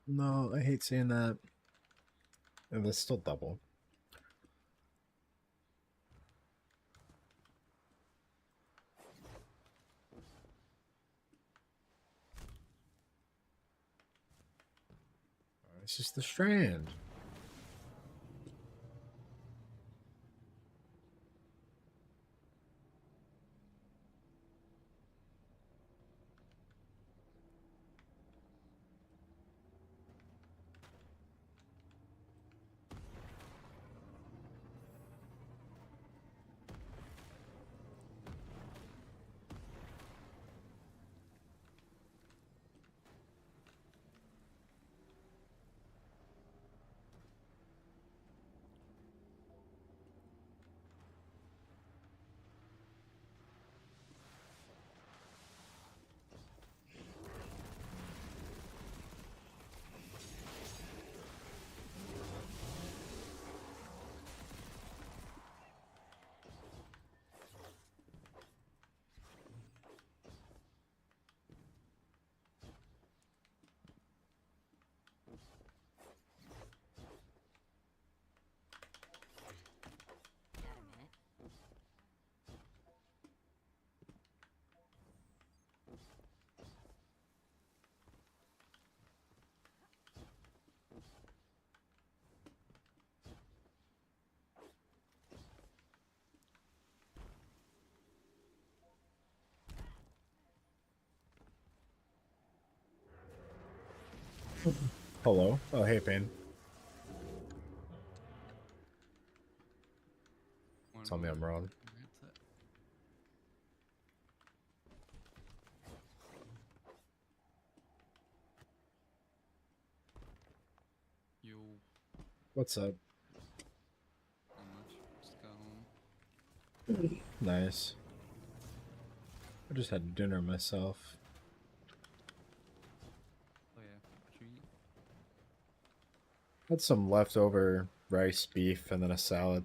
No, I hate seeing that. And it's still double. It's just the strand. Hello? Oh, hey, Pain. Tell me I'm wrong. Yo. What's up? Not much. Just got home. Nice. I just had dinner myself. Oh yeah. What'd you eat? Had some leftover rice, beef, and then a salad.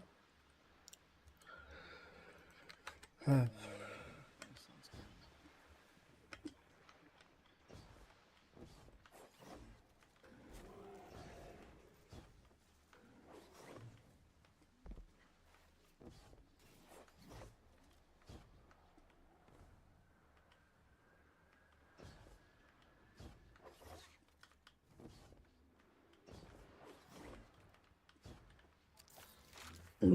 That sounds good. All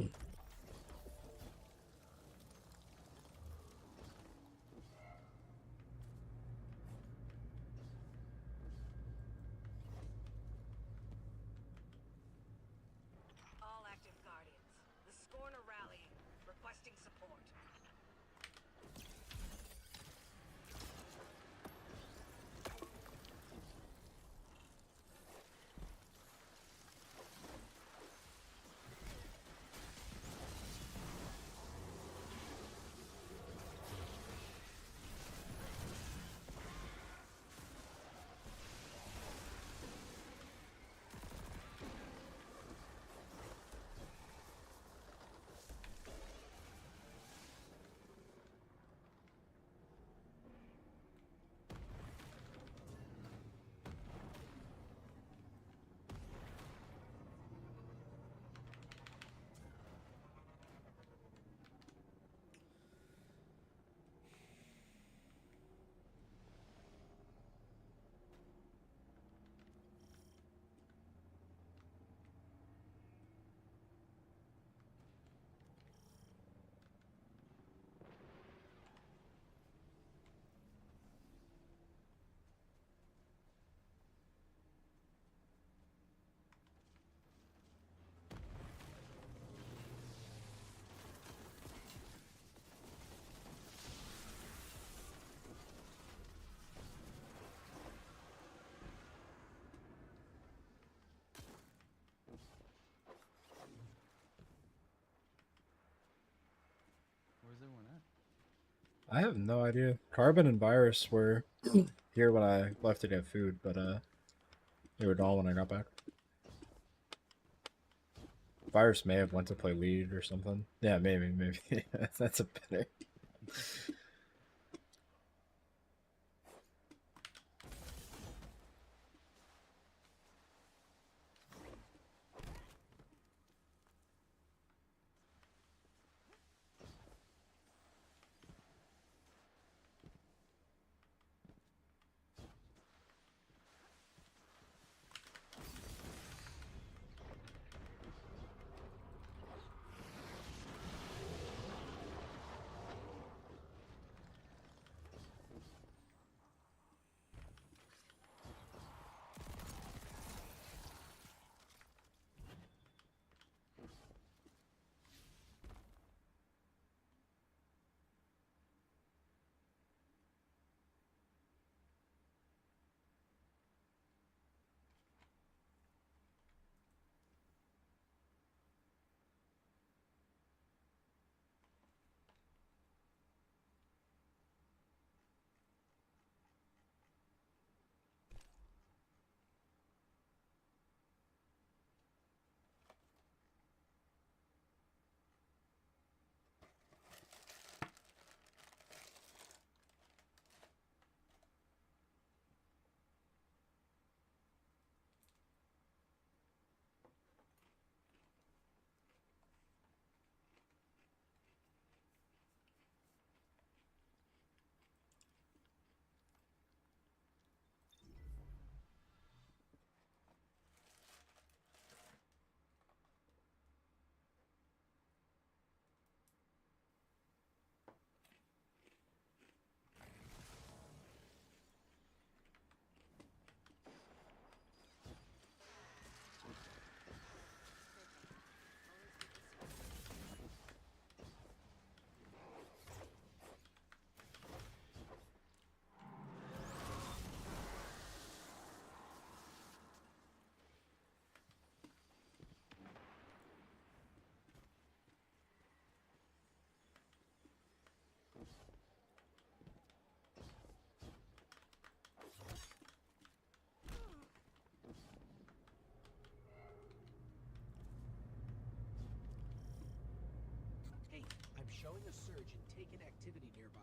active Guardians. The Scorn are rallying, requesting support. Where's everyone at? I have no idea. Carbon and Virus were here when I left to get food, but they were gone when I got back. Virus may have went to play lead or something. Yeah, maybe. That's a better. Hey, I'm showing a surge in taken activity nearby.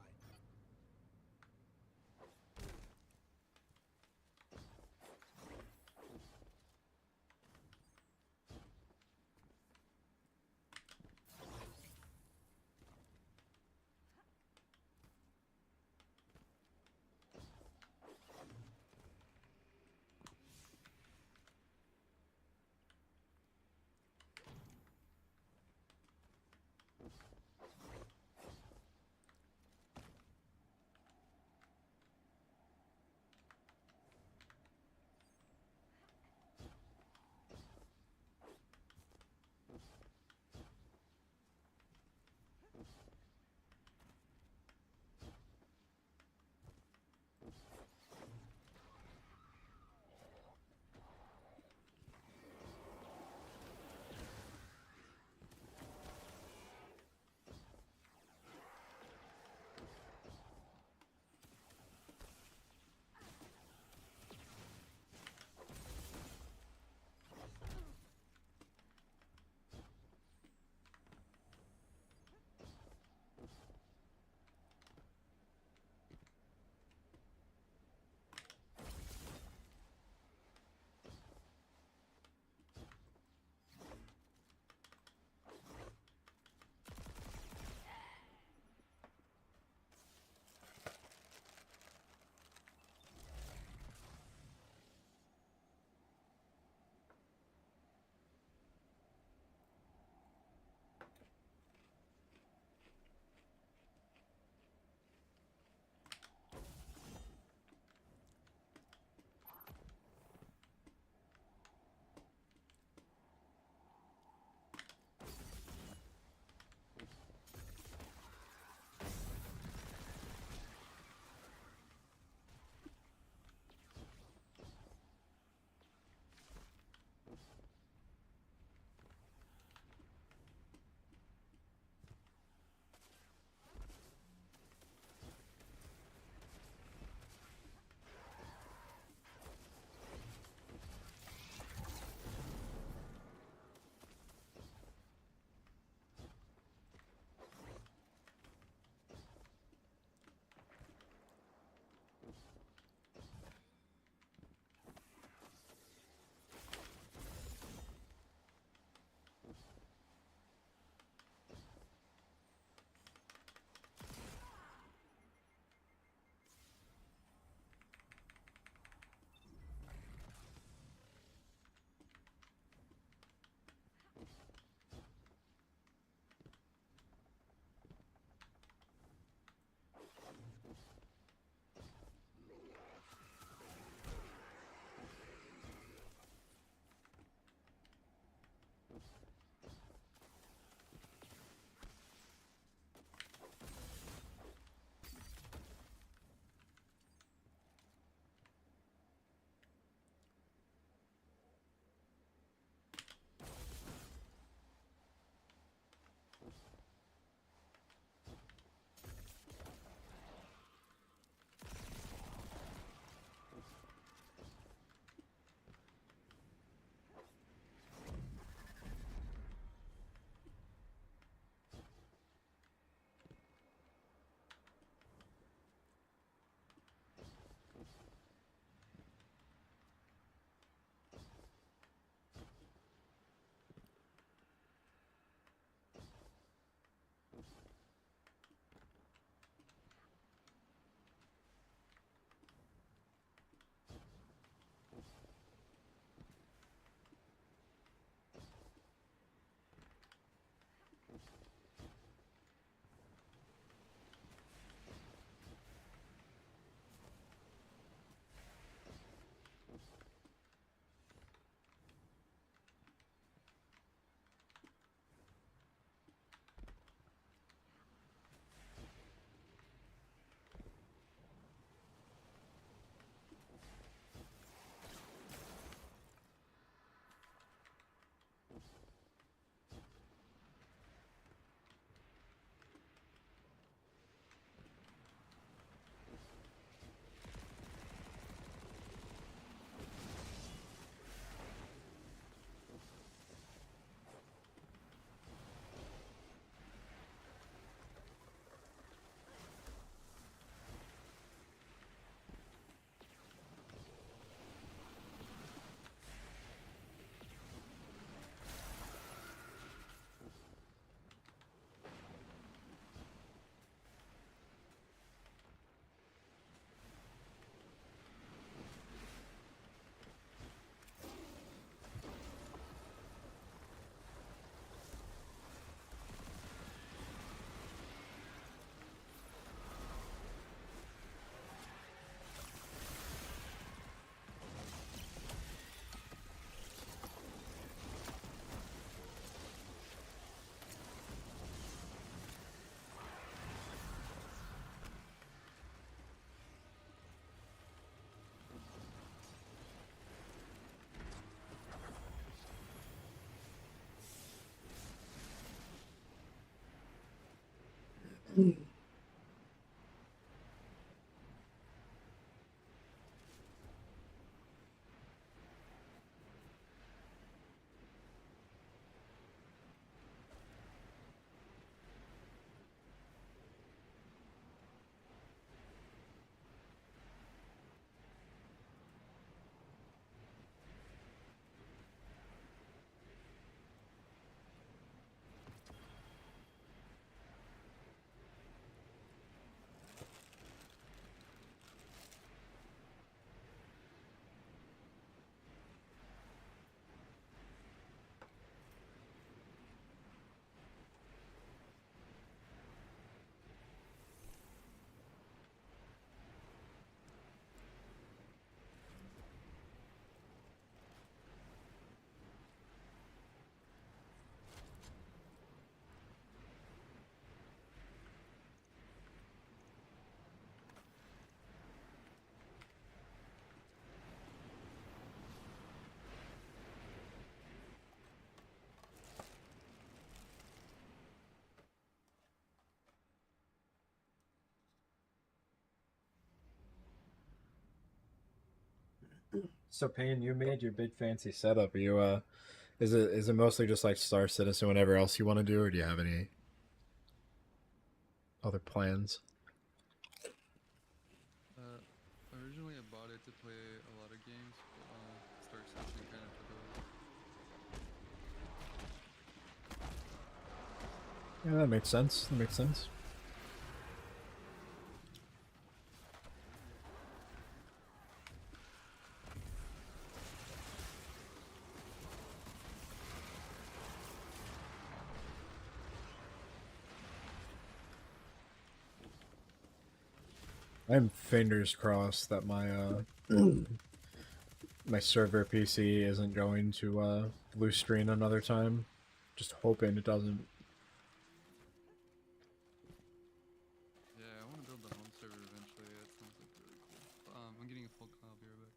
So, Payne, you made your big fancy setup. You is it mostly just like Star Citizen, whatever else you want to do, or do you have any other plans? Originally I bought it to play a lot of games, but Star Citizen kind of took over. Yeah, that makes sense. That makes sense. I'm fingers crossed that my my server PC isn't going to blue screen another time. Just hoping it doesn't. Yeah, I want to build the home server eventually. That sounds like really cool. I'm getting a full call. I'll be right back.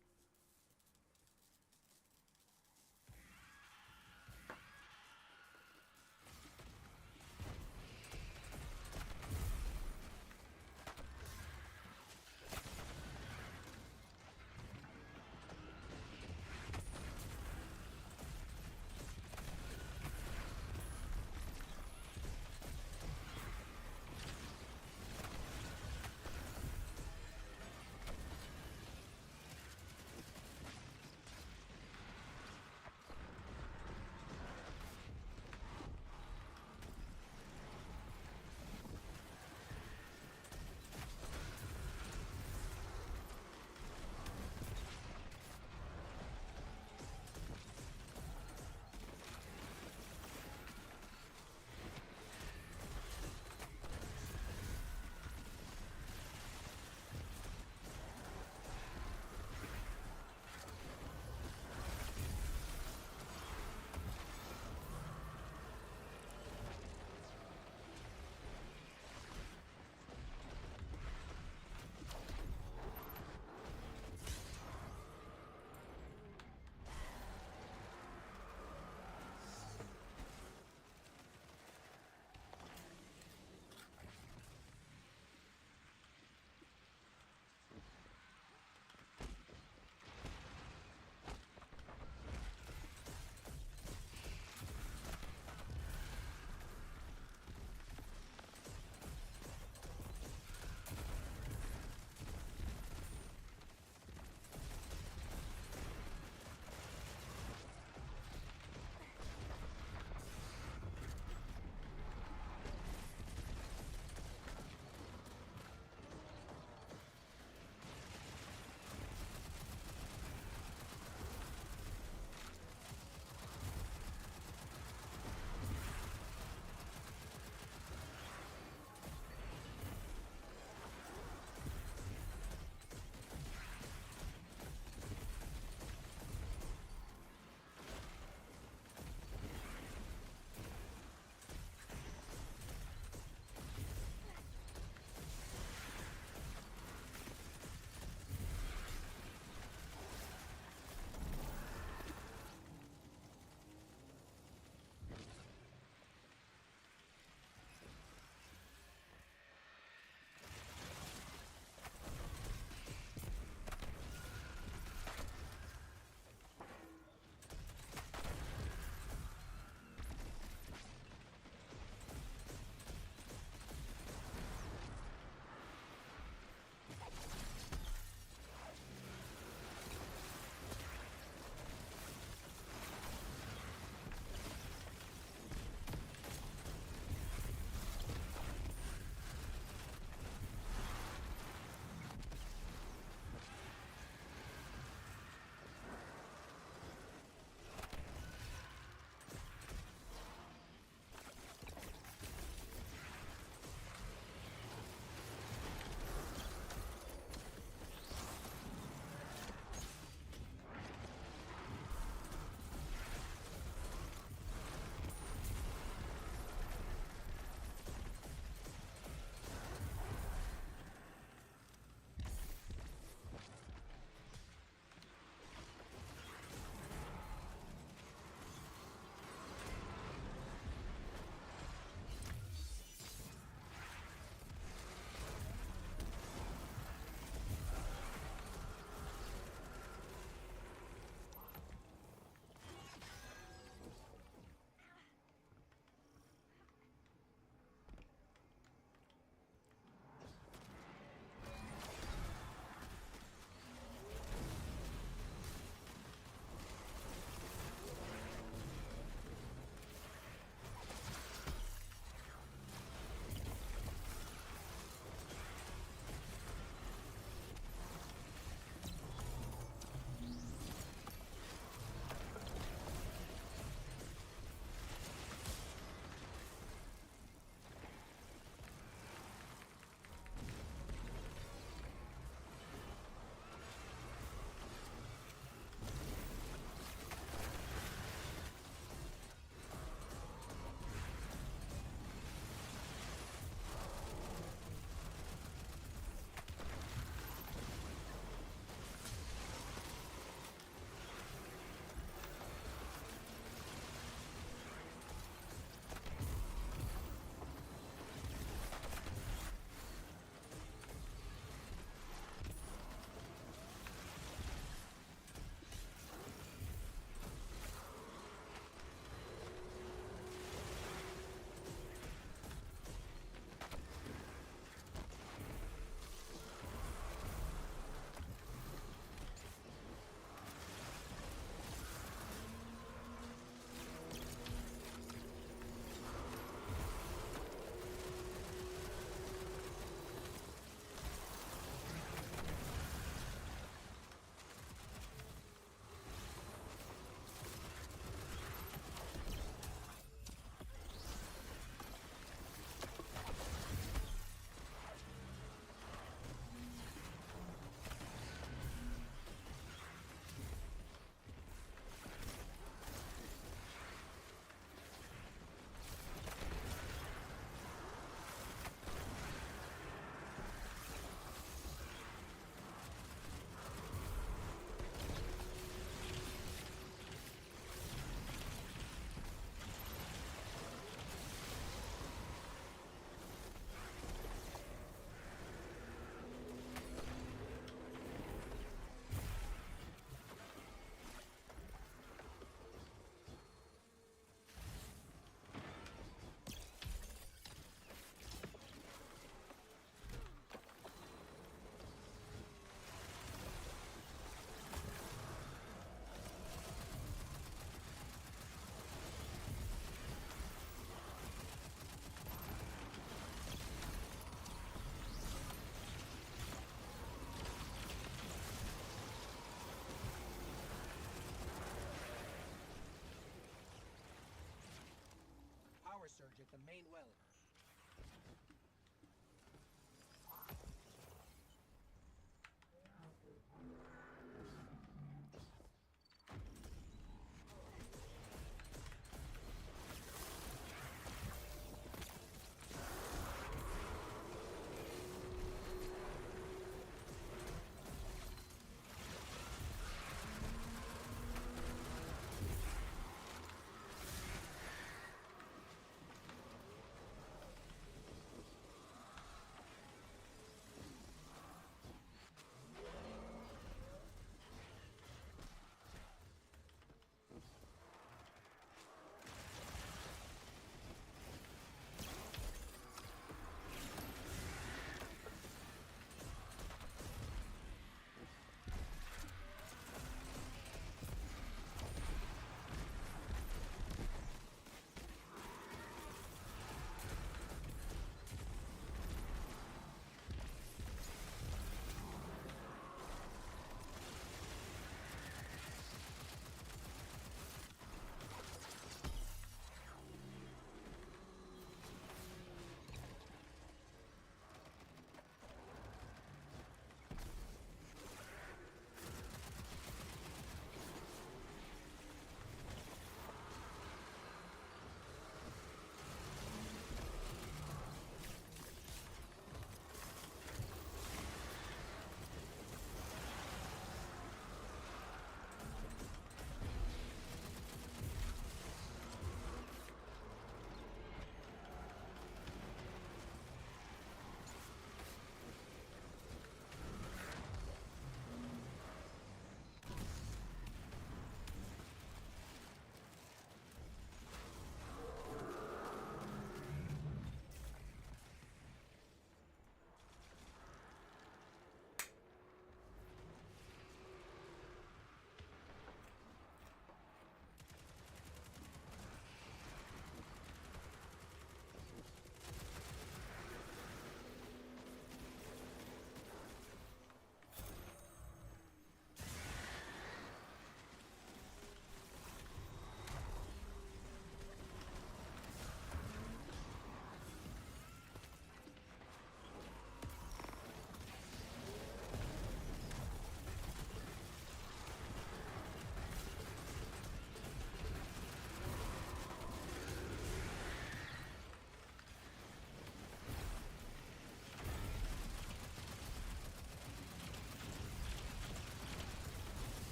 remain well.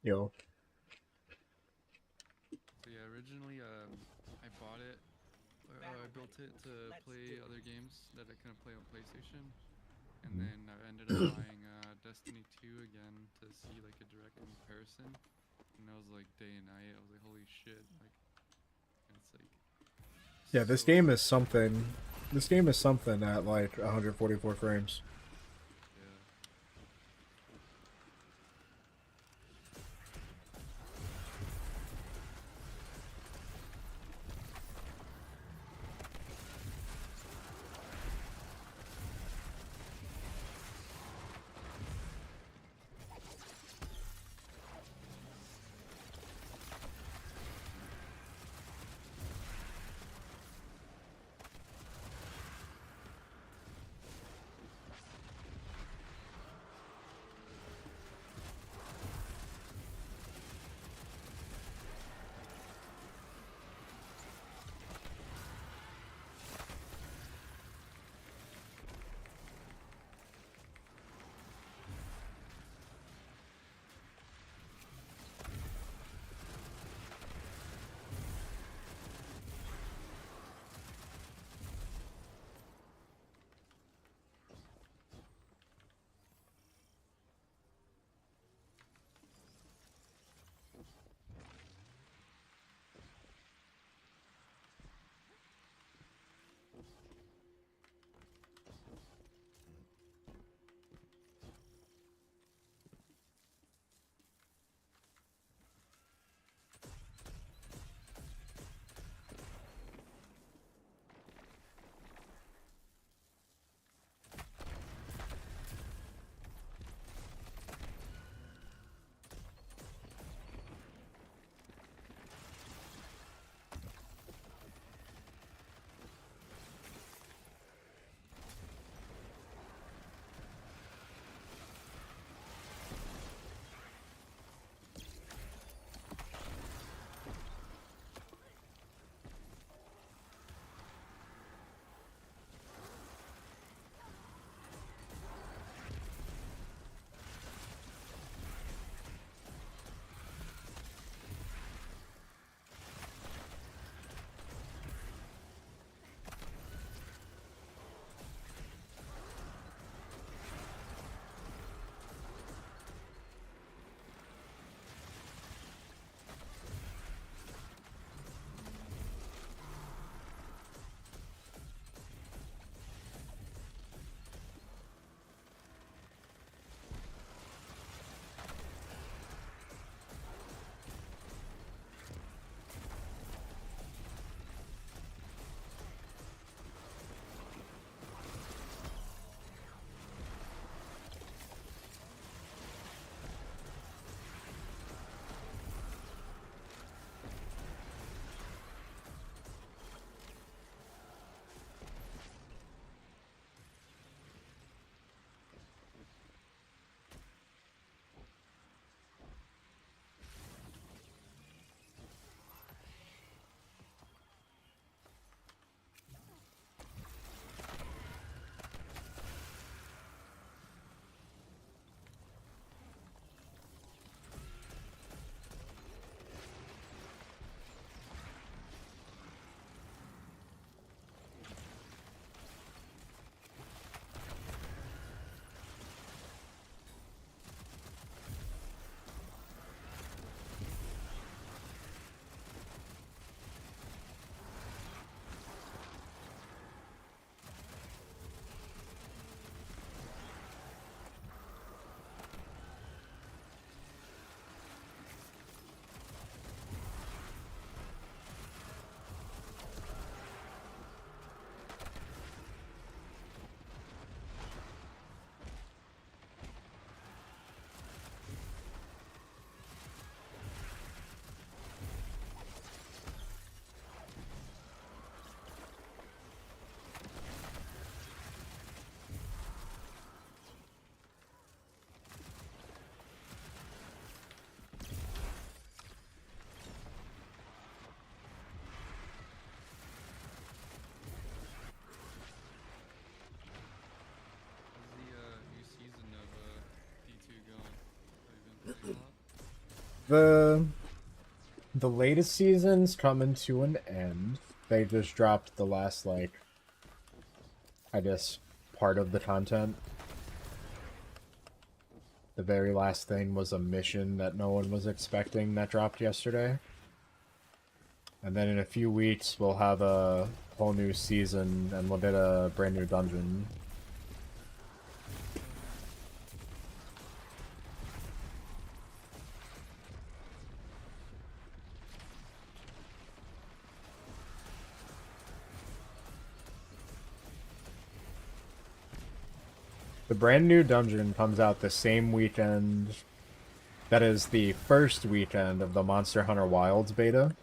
Yo. So yeah, originally I bought it. I built it to play other games that I couldn't play on PlayStation, and then I ended up buying Destiny 2 again to see like a direct comparison. And I was like day and night. I was like, holy shit! Like, and it's like. Yeah, this game is something. This game is something at like 144 frames. The latest season's coming to an end. They just dropped the last, like, I guess, part of the content. The very last thing was a mission that no one was expecting that dropped yesterday. And then in a few weeks, we'll have a whole new season, and we'll get a brand new dungeon. The brand new dungeon comes out the same weekend. That is the first weekend of the Monster Hunter Wilds beta.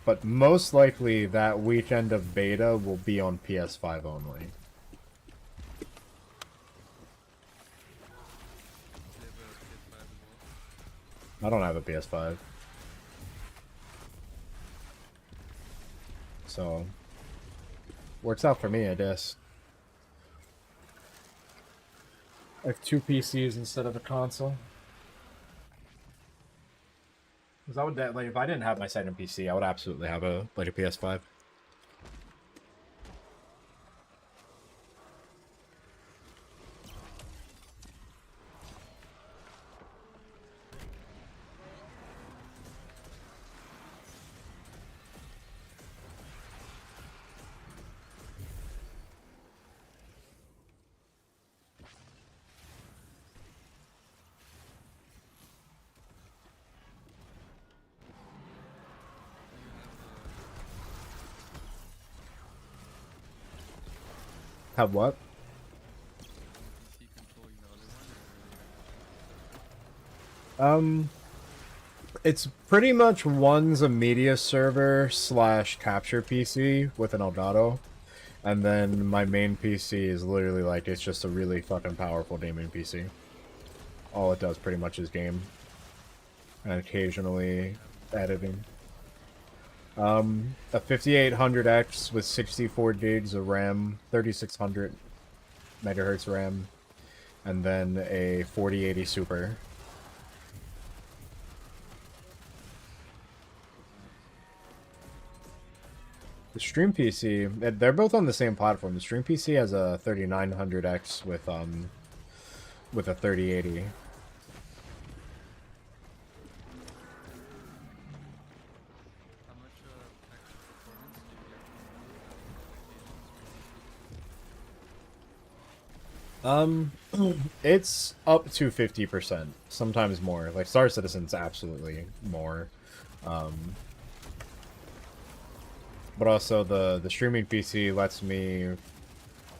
But most likely that weekend of beta will be on PS5 only. I don't have a PS5. So, works out for me, I guess. I have 2 PCs instead of a console. Because I would, like, if I didn't have my second PC, I would absolutely have a PS5. Have what? It's pretty much one's a media server / capture PC with an Elgato, and then my main PC is literally like, it's just a really fucking powerful gaming PC. All it does pretty much is game, and occasionally editing. A 5800X with 64 gigs of RAM, 3600 megahertz RAM, and then a 4080 Super. The Stream PC, they're both on the same platform. The Stream PC has a 3900X with a 3080. It's up to 50%, sometimes more. Like, Star Citizen's absolutely more. But also the streaming PC lets me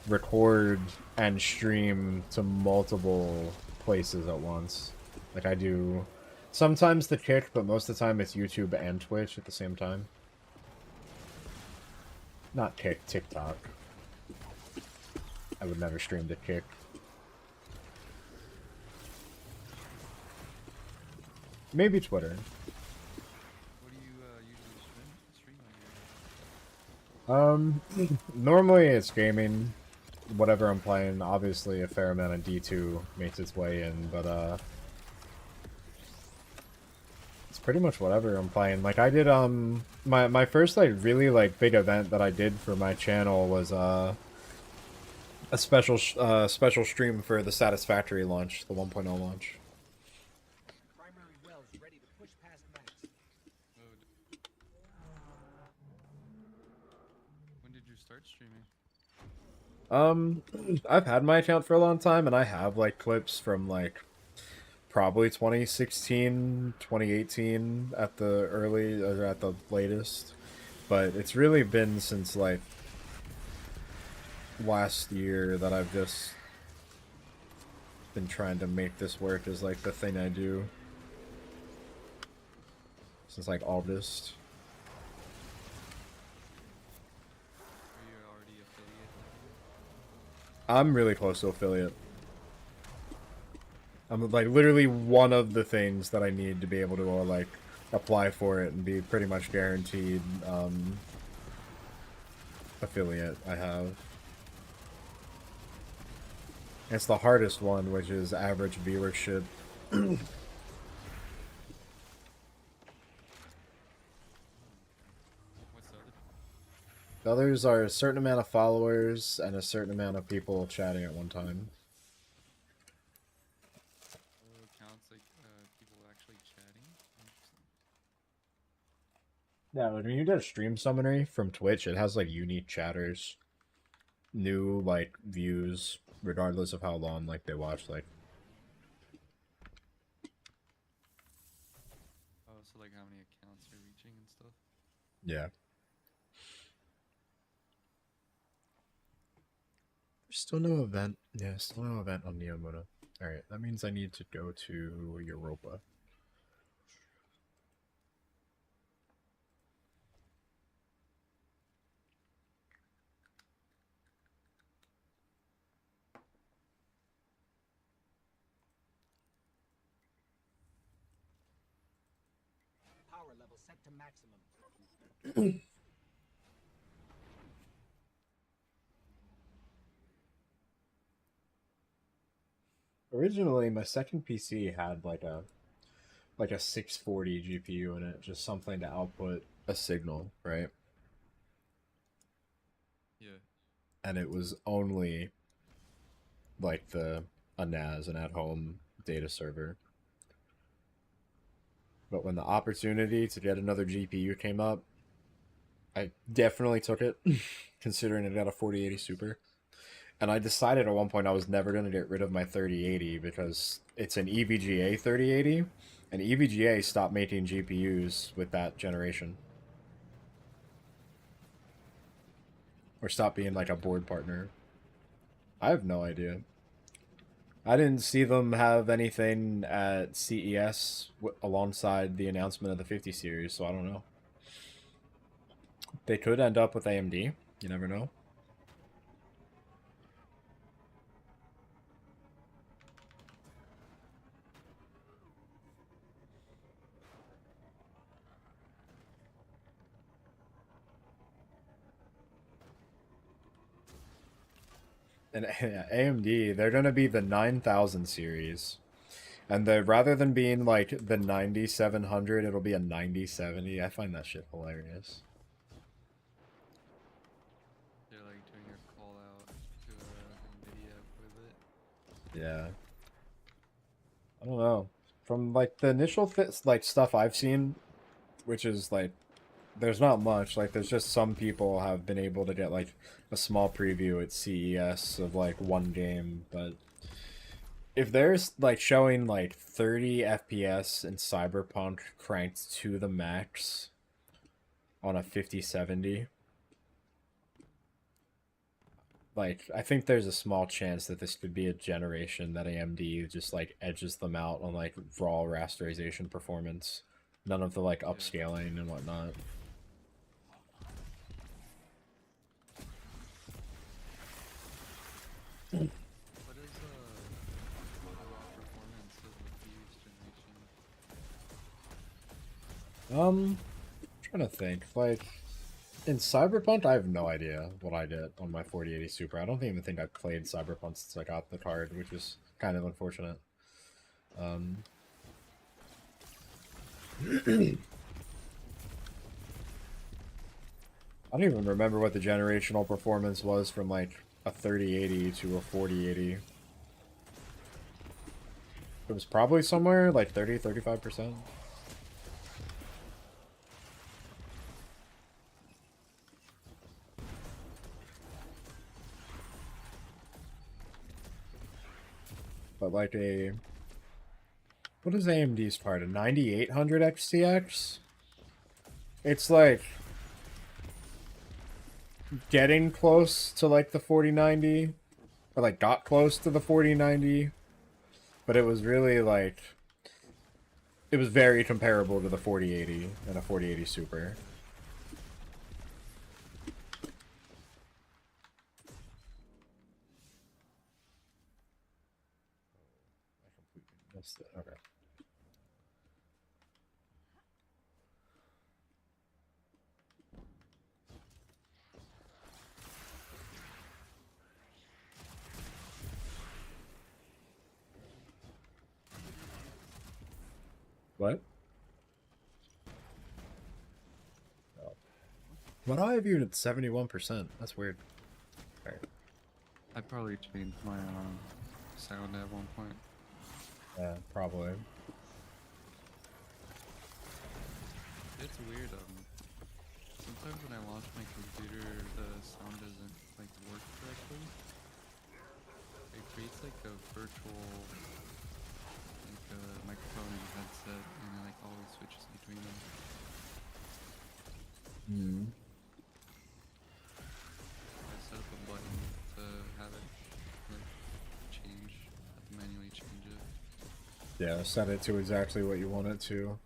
record and stream to multiple places at once. Like, I do sometimes the Kick, but most of the time it's YouTube and Twitch at the same time. Not Kick, TikTok. I would never stream to Kick. Maybe Twitter. What do you usually stream on your? Normally it's gaming, whatever I'm playing. Obviously a fair amount of D2 makes its way in, but it's pretty much whatever I'm playing. Like, I did my first like really like big event that I did for my channel was a special stream for the Satisfactory launch, the 1.0 launch. Primary wells ready to push past max. When did you start streaming? I've had my account for a long time, and I have like clips from like probably 2016, 2018 at the early or at the latest, but it's really been since like last year that I've just been trying to make this work as like the thing I do since like August. Are you already affiliated? I'm really close to affiliate. I'm like literally one of the things that I need to be able to like apply for it and be pretty much guaranteed affiliate. I have. It's the hardest one, which is average viewership. The others are a certain amount of followers and a certain amount of people chatting at one time. Oh, counts like people actually chatting. Interesting. Yeah, when you get a stream summary from Twitch, it has like unique chatters, new like views, regardless of how long like they watch. Like, Oh, so like how many accounts you're reaching and stuff. yeah. There's still no event. Yeah, still no event on Neomuna. Alright, that means I need to go to Europa. Power level set to maximum. Originally, my second PC had like a 640 GPU in it, just something to output a signal, right? Yeah. And it was only like a NAS, an at-home data server. But when the opportunity to get another GPU came up, I definitely took it, considering it got a 4080 Super. And I decided at one point I was never going to get rid of my 3080 because it's an EVGA 3080, and EVGA stopped making GPUs with that generation. Or stopped being like a board partner. I have no idea. I didn't see them have anything at CES alongside the announcement of the 50 series, so I don't know. They could end up with AMD. You never know. And AMD, they're going to be the 9000 series. And rather than being like the 9700, it'll be a 9070. I find that shit hilarious. They're like doing a call out to NVIDIA with it. Yeah. I don't know. From like the initial stuff I've seen, which is like, there's not much. Like, there's just some people have been able to get like a small preview at CES of like one game, but if there's like showing like 30 FPS in Cyberpunk cranked to the max on a 5070, like, I think there's a small chance that this could be a generation that AMD just like edges them out on like raw rasterization performance. None of the like upscaling and whatnot. What is the raw performance of the previous generation? I'm trying to think. Like, in Cyberpunk, I have no idea what I did on my 4080 Super. I don't even think I've played Cyberpunk since I got the card, which is kind of unfortunate. I don't even remember what the generational performance was from like a 3080 to a 4080. It was probably somewhere like 30-35%. But like what is AMD's card? A 9800 XTX? It's like getting close to like the 4090, or like got close to the 4090, but it was really like, it was very comparable to the 4080 and a 4080 Super. Missed it. Okay. What? Oh. Why do I have you at 71%? That's weird. Alright. I probably changed my sound at one point. Yeah, probably. It's weird. Sometimes when I launch my computer, the sound doesn't like work correctly. It creates like a virtual like a microphone and headset, and it like always switches between them. Hmm. I set up a button to have it like change, have to manually change it. Yeah, set it to exactly what you want it to.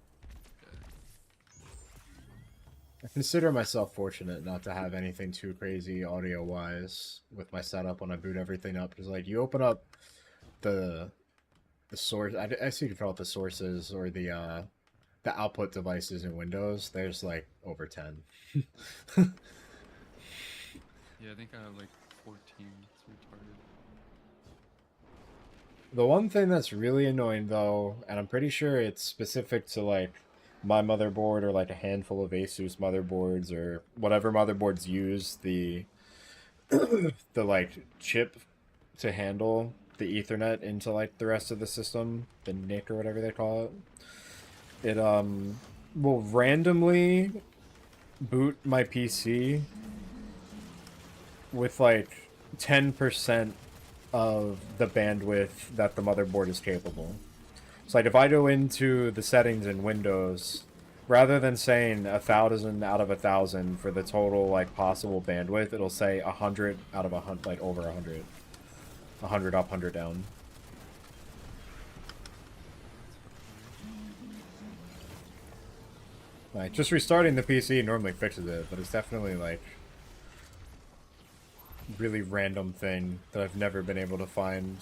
I consider myself fortunate not to have anything too crazy audio-wise with my setup when I boot everything up. Because, like, you open up the source... I guess you can call it the sources or the output devices in Windows. There's, like, over 10. Yeah, I think I have like 14. It's retarded. The one thing that's really annoying, though, and I'm pretty sure it's specific to, like, my motherboard or, like, a handful of Asus motherboards or whatever motherboards use the, the, like, chip to handle the Ethernet into, like, the rest of the system, the NIC or whatever they call it. It, will randomly boot my PC with, like, 10% of the bandwidth that the motherboard is capable. So, like, if I go into the settings in Windows, rather than saying 1,000 out of 1,000 for the total, like, possible bandwidth, it'll say 100 out of 100, like, over 100. 100 up, 100 down. Like, just restarting the PC normally fixes it, but it's definitely, like, really random thing that I've never been able to find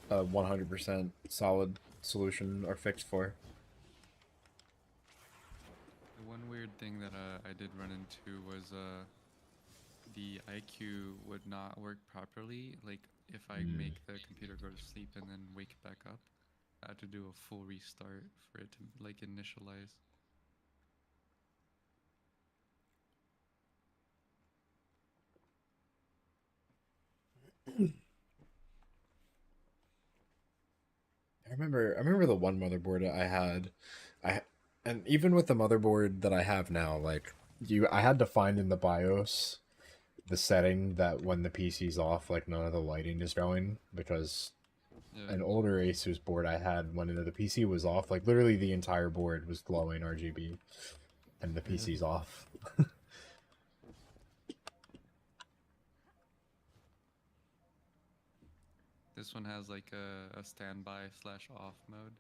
a 100% solid solution or fix for. The one weird thing that I did run into was the IQ would not work properly. Like if I make the computer go to sleep and then wake back up, I had to do a full restart for it to like initialize. I remember the one motherboard I had, and even with the motherboard that I have now, like I had to find in the BIOS the setting that when the PC's off, like none of the lighting is going, because an older Asus board I had when the PC was off, like literally the entire board was glowing RGB, and the PC's off. This one has like a standby/off mode.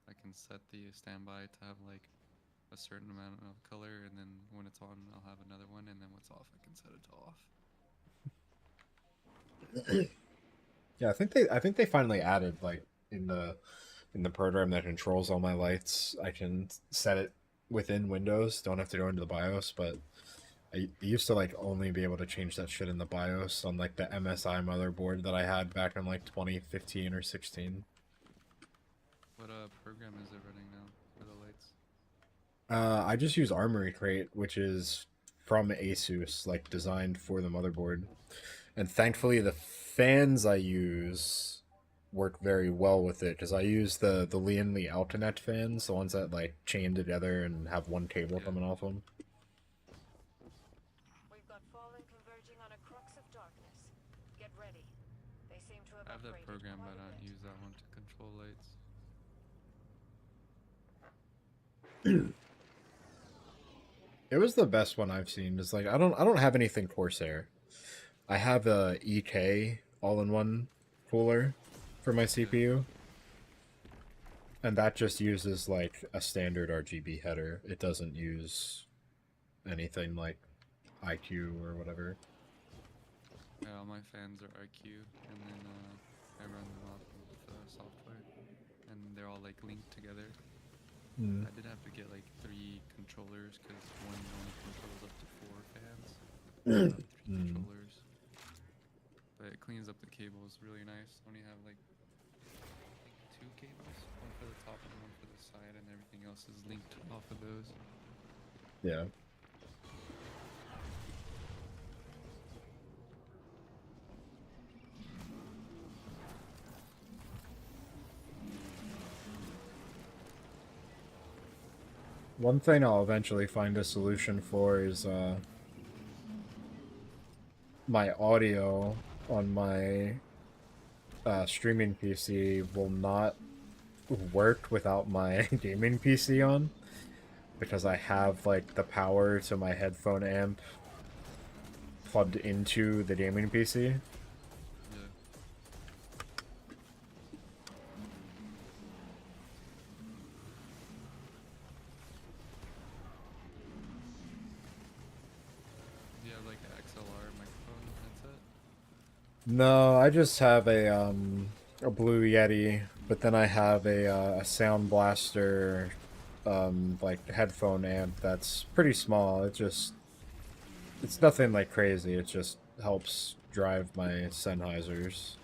I can set the standby to have like a certain amount of color, and then when it's on, I'll have another one, and then when it's off, I can set it to off. Yeah, I think they finally added like in the program that controls all my lights, I can set it within Windows. Don't have to go into the BIOS, but I used to like only be able to change that shit in the BIOS on like the MSI motherboard that I had back in like 2015 or 16. What program is it running now for the lights? I just use Armory Crate, which is from Asus, like designed for the motherboard. And thankfully the fans I use work very well with it, because I use the Lian Li Altinet fans, the ones that like chain together and have one cable coming off them. We've got Fallen converging on a crux of darkness. Get ready. They seem to have I have that upgraded program, quite but a I don't bit. use that one to control lights. It was the best one I've seen. It's like I don't have anything Corsair. I have a EK all-in-one cooler for my CPU. And that just uses like a standard RGB header. It doesn't use anything like IQ or whatever. Yeah, all my fans are IQ, and then I run them off with software, and they're all like linked together. I did have to get like 3 controllers because one only controls up to 4 fans. 3 controllers, but it cleans up the cables really nice. Only have like I think 2 cables, one for the top and one for the side, and everything else is linked off of those. Yeah. One thing I'll eventually find a solution for is my audio on my streaming PC will not work without my gaming PC on, because I have like the power to my headphone amp plugged into the gaming PC. Yeah, like an XLR microphone headset. No, I just have a Blue Yeti, but then I have a Sound Blaster like headphone amp that's pretty small. It's nothing like crazy. It just helps drive my Sennheisers.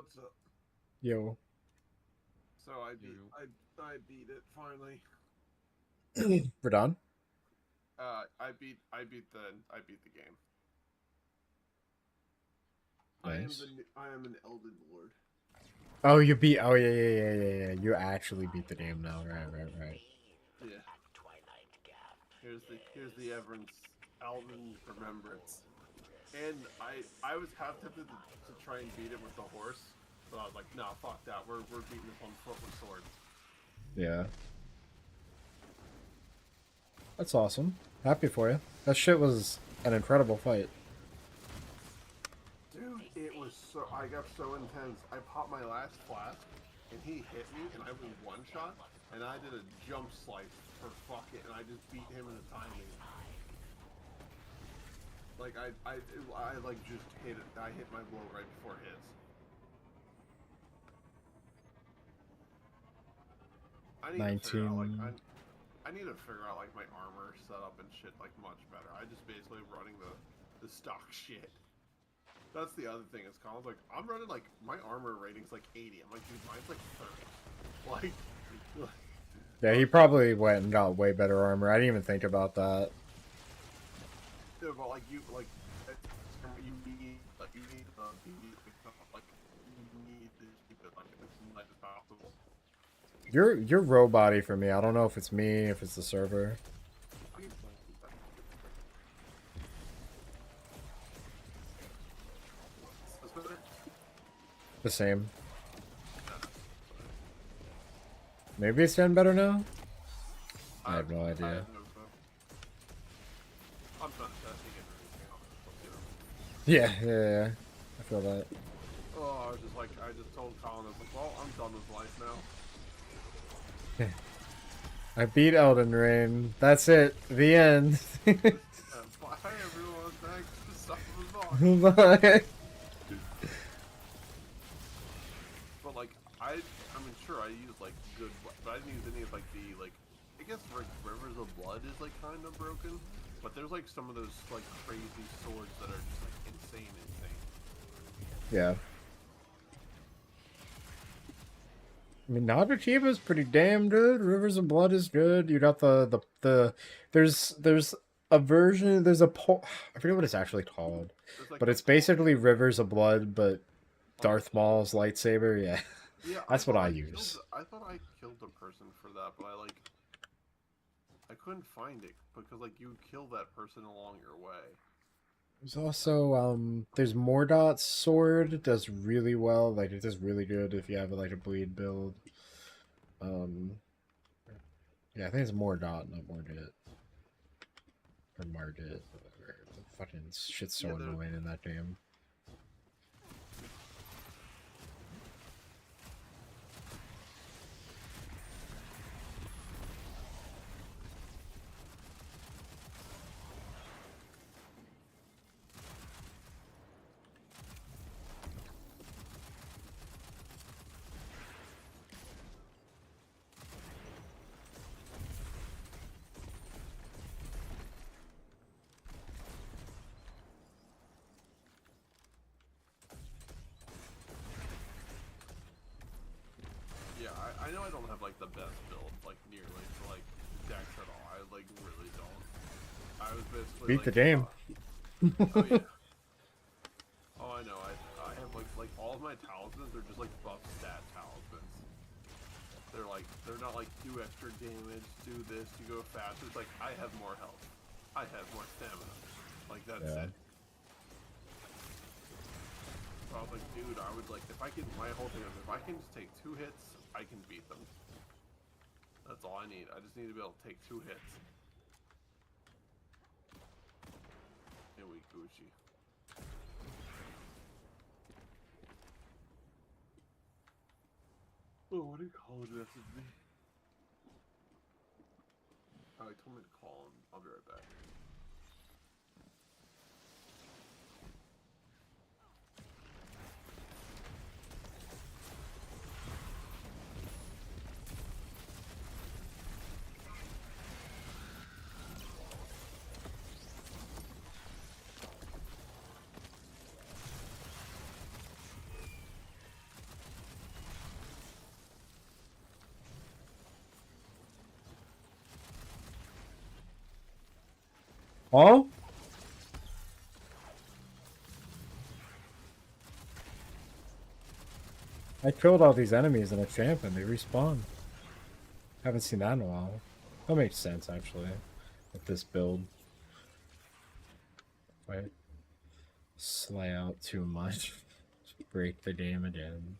What's up? Yo. So I beat it finally. We're done? I beat the game. Nice. I am an Elden Lord. Oh, you beat. Oh, yeah. You actually beat the game now. Right. Yeah. Here's the Everence Elden Remembrance. And I was half tempted to try and beat it with the horse, but I was like, nah, fuck that. We're beating this on foot with swords. Yeah. That's awesome. Happy for you. That shit was an incredible fight. Dude, it was so. I got so intense. I popped my last flask, and he hit me, and I was one shot, and I did a jump slice for fuck it, and I just beat him in the timing. Like I like just hit it. I hit my blow right before his. I need to figure out, like, I need to figure out like my armor setup and shit like much better. I just basically running the stock shit. That's the other thing is Colin's like, I'm running like my armor rating's like 80. I'm like, dude, mine's like 30. Like Yeah, he probably went and got way better armor. I didn't even think about that. yeah, but like you need to keep it like as much as possible. You're robot-y for me. I don't know if it's me, if it's the server. The same. Maybe it's done better now? I have no idea. I'm trying to test to get everything Yeah. I feel that. Oh, I just told Colin, I was like, well, I'm done with life now. I beat Elden Ring. That's it. The end. Bye everyone, thanks for stopping by. Bye. But like, I mean, sure, I used like good, but I didn't use any of like the, like, I guess like Rivers of Blood is like kind of broken, but there's like some of those like crazy swords that are just like insane. Yeah. I mean, Naruto is pretty damn good. Rivers of Blood is good. You got there's a version, I forget what it's actually called, but it's basically Rivers of Blood, but Darth Maul's lightsaber. Yeah, that's what I use. I thought I killed a person for that, but I couldn't find it because like you kill that person along your way. There's also there's Mordot's sword. It does really well. Like it does really good if you have like a bleed build. Yeah, I think it's Mordot, not Mordit. Or Mardit, whatever. The fucking shit's so annoying in that game. Yeah, I know I don't have like the best build, like nearly for like Dex at all. I like really don't. I was basically Beat the game. Oh yeah. Oh, I know. I have like all of my talismans are just like buff stat talismans. They're not like do extra damage, do this, you go faster. It's like I have more health, I have more stamina. Like that's it. So I was like, dude, I would like, if I can, my whole thing is, if I can just take 2 hits, I can beat them. That's all I need. I just need to be able to take 2 hits. And we Gucci. Oh, what did Colin message me? Oh, he told me to call him. I'll be right back. Oh? I killed all these enemies in a champ and they respawn. Haven't seen that in a while. That makes sense actually, with this build. If I slay out too much, break the game again.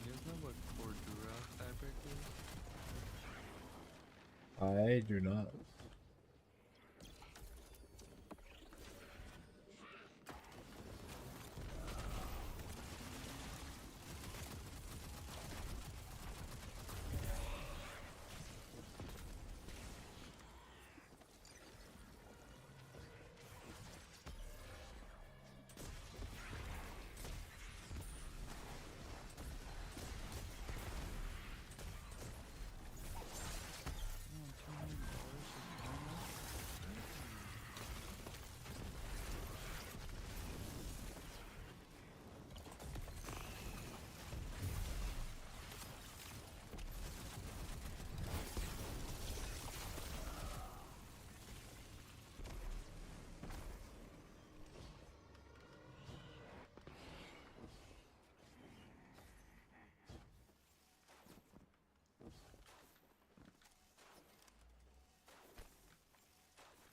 You guys know what Cordura fabric is? I do not.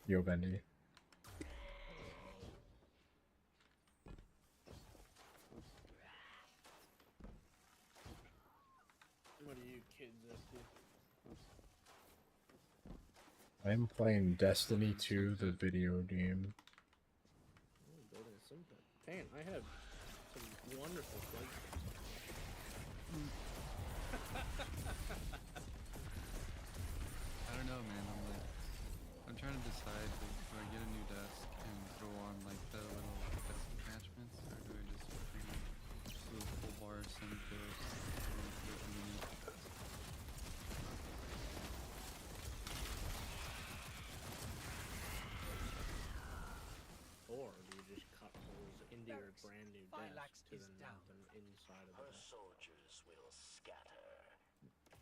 Yo, Bendy. What are you kids up to? I'm playing Destiny 2, the video game. Building a sim pad. Man, I have some wonderful flights. I don't know, man. I'm trying to decide, like, do I get a new desk and throw on like the little desk attachments, or do I just do a full bar sim to Or do you just cut holes into your brand new desk to then mount them inside of the desk? Soldiers will scatter,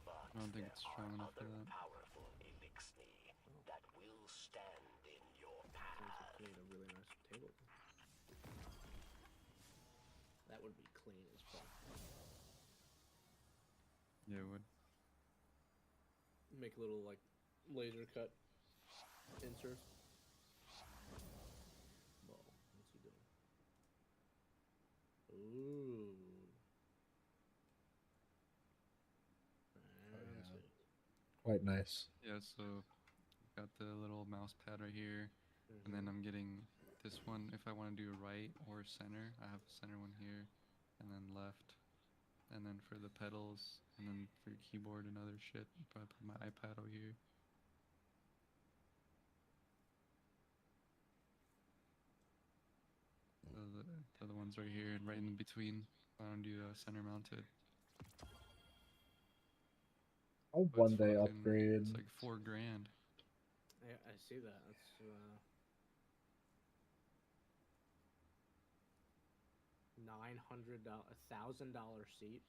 I don't think it's strong enough for that. powerful elixir that will stand in your path. You need a really nice table. That would be clean as fuck. Yeah, it would. Make little like laser cut inserts. Whoa, what's he doing? Ooh. Fancy. Quite nice. Yeah, so got the little mouse pad right here, and then I'm getting this one if I want to do right or center. I have a center one here, and then left, and then for the pedals, and then for your keyboard and other shit, I put my iPad over here. So the other one's right here and right in between. I don't do center mounted. I'll But one it's day fucking- upgrade. It's like $4,000. Yeah, I see that. That's $900, $1,000 seat.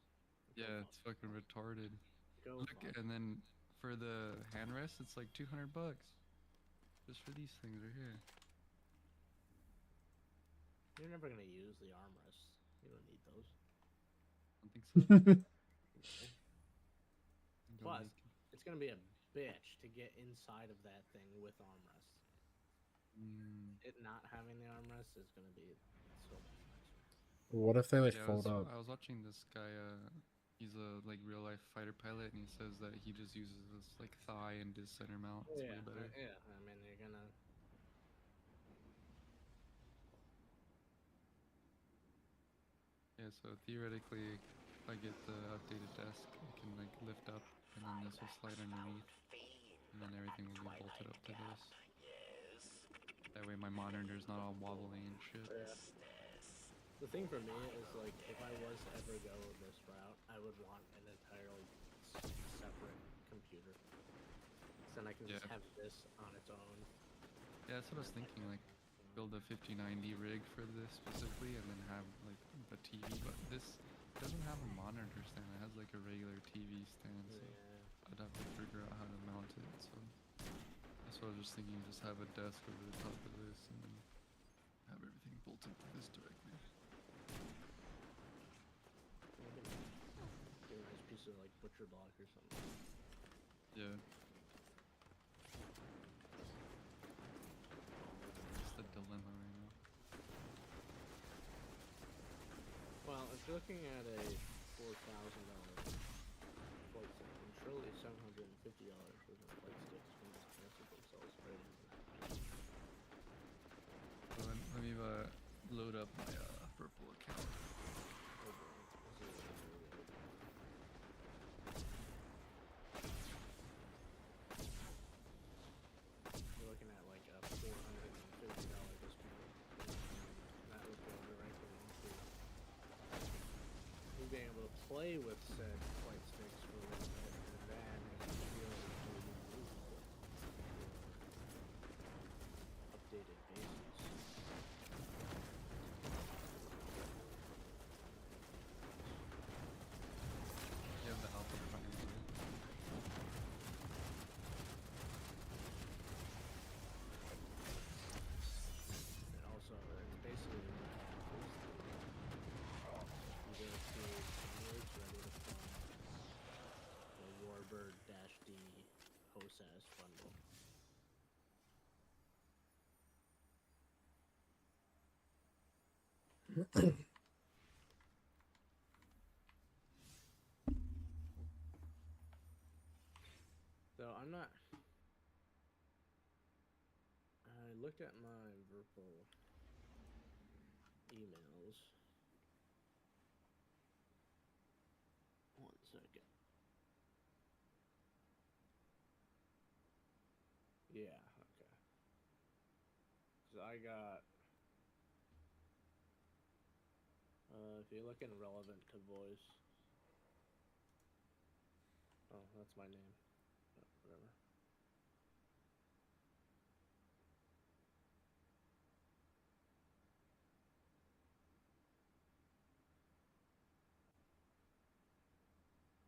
Yeah, it's fucking retarded. Go Look, fuck. and then for the handrest, it's like $200 just for these things right here. You're never gonna use the armrests. You don't need those. I don't think so. Plus, it's gonna be a bitch to get inside of that thing with armrests. It not having the armrest is gonna be so much nicer. What if they like Yeah, fold up? I was watching this guy. He's a like real life fighter pilot, and he says that he just uses this like thigh and his center mount. It's way better. Yeah. I mean, you're gonna. Yeah, so theoretically, if I get the updated desk, I can like lift up, and then this will slide underneath, and then everything will be bolted up to this. That way my monitor's not all wobbly and shit. Yeah. The thing for me is like, if I was to ever go this route, I would want an entirely separate computer. So then I can just Yeah. have this on its own. Yeah, that's what I was thinking, like, build a 5090 rig for this specifically, and then have, like, the TV, but this doesn't have a monitor stand, it has, like, a regular TV stand, so I'd have to figure out how to mount it, so that's what I was just thinking, just have a desk over the top of this, and then have everything bolted to this directly. Get a nice piece of like butcher block or something. Yeah. It's the dilemma right now. Well, if you're looking at a $4,000 flight stick, then surely $750 worth of flight sticks can just cancel themselves right in. So let me load up my purple account. You're looking at like a $450 discount. That would go directly into you being able to play with said flight sticks for a little bit, and then if you feel like you need to use them for updated basis. You have the Alpha Prime, right? And also, it's basically you go to Words Ready to Fly, the Warbird-D HOSAS bundle. So I'm not. I looked at my Virpil emails. One second. Yeah, okay. So I got. If you're looking relevant to voice. Oh, that's my name. But whatever.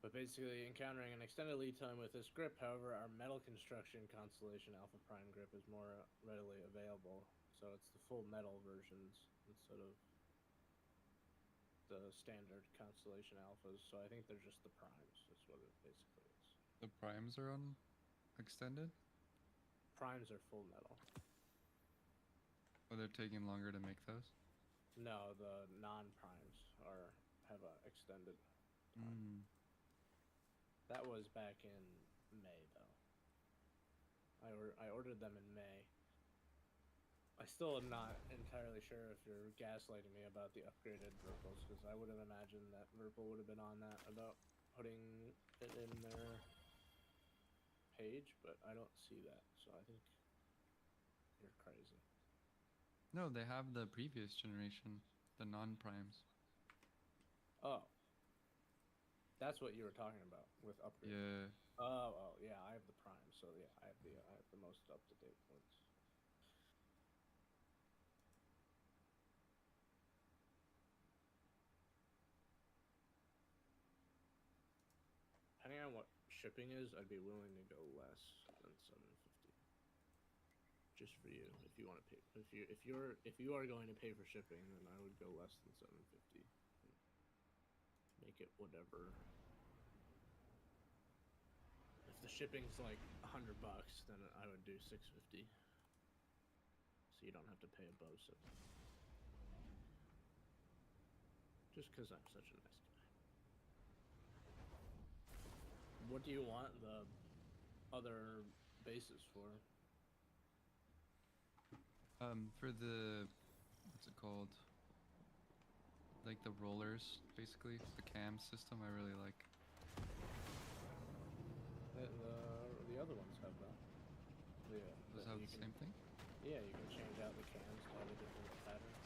But basically, encountering an extended lead time with this grip, however, our metal construction Constellation Alpha Prime grip is more readily available. So it's the full metal versions instead of the standard Constellation Alphas. So I think they're just the primes, is what it basically is. The primes are on extended? Primes are full metal. Or they're taking longer to make those? No, the non-primes have a extended time. That was back in May, though. I ordered them in May. I still am not entirely sure if you're gaslighting me about the upgraded Virpils, because I would have imagined that Virpil would have been on that about putting it in their page, but I don't see that, so I think you're crazy. No, they have the previous generation, the non-primes. Oh. That's what you were talking about with upgrade. Yeah. Oh, yeah, I have the prime, so yeah, I have the most up-to-date ones. Depending on what shipping is, I'd be willing to go less than $750. Just for you, if you want to pay, if you are going to pay for shipping, then I would go less than $750. Make it whatever. If the shipping's like $100, then I would do $650. So you don't have to pay above $750. Just because I'm such a nice guy. What do you want the other bases for? For the, what's it called? Like like the rollers, basically the cam system. I really like. The other ones have that. Does it have the same thing? Yeah, you can change out the cams to have a different pattern.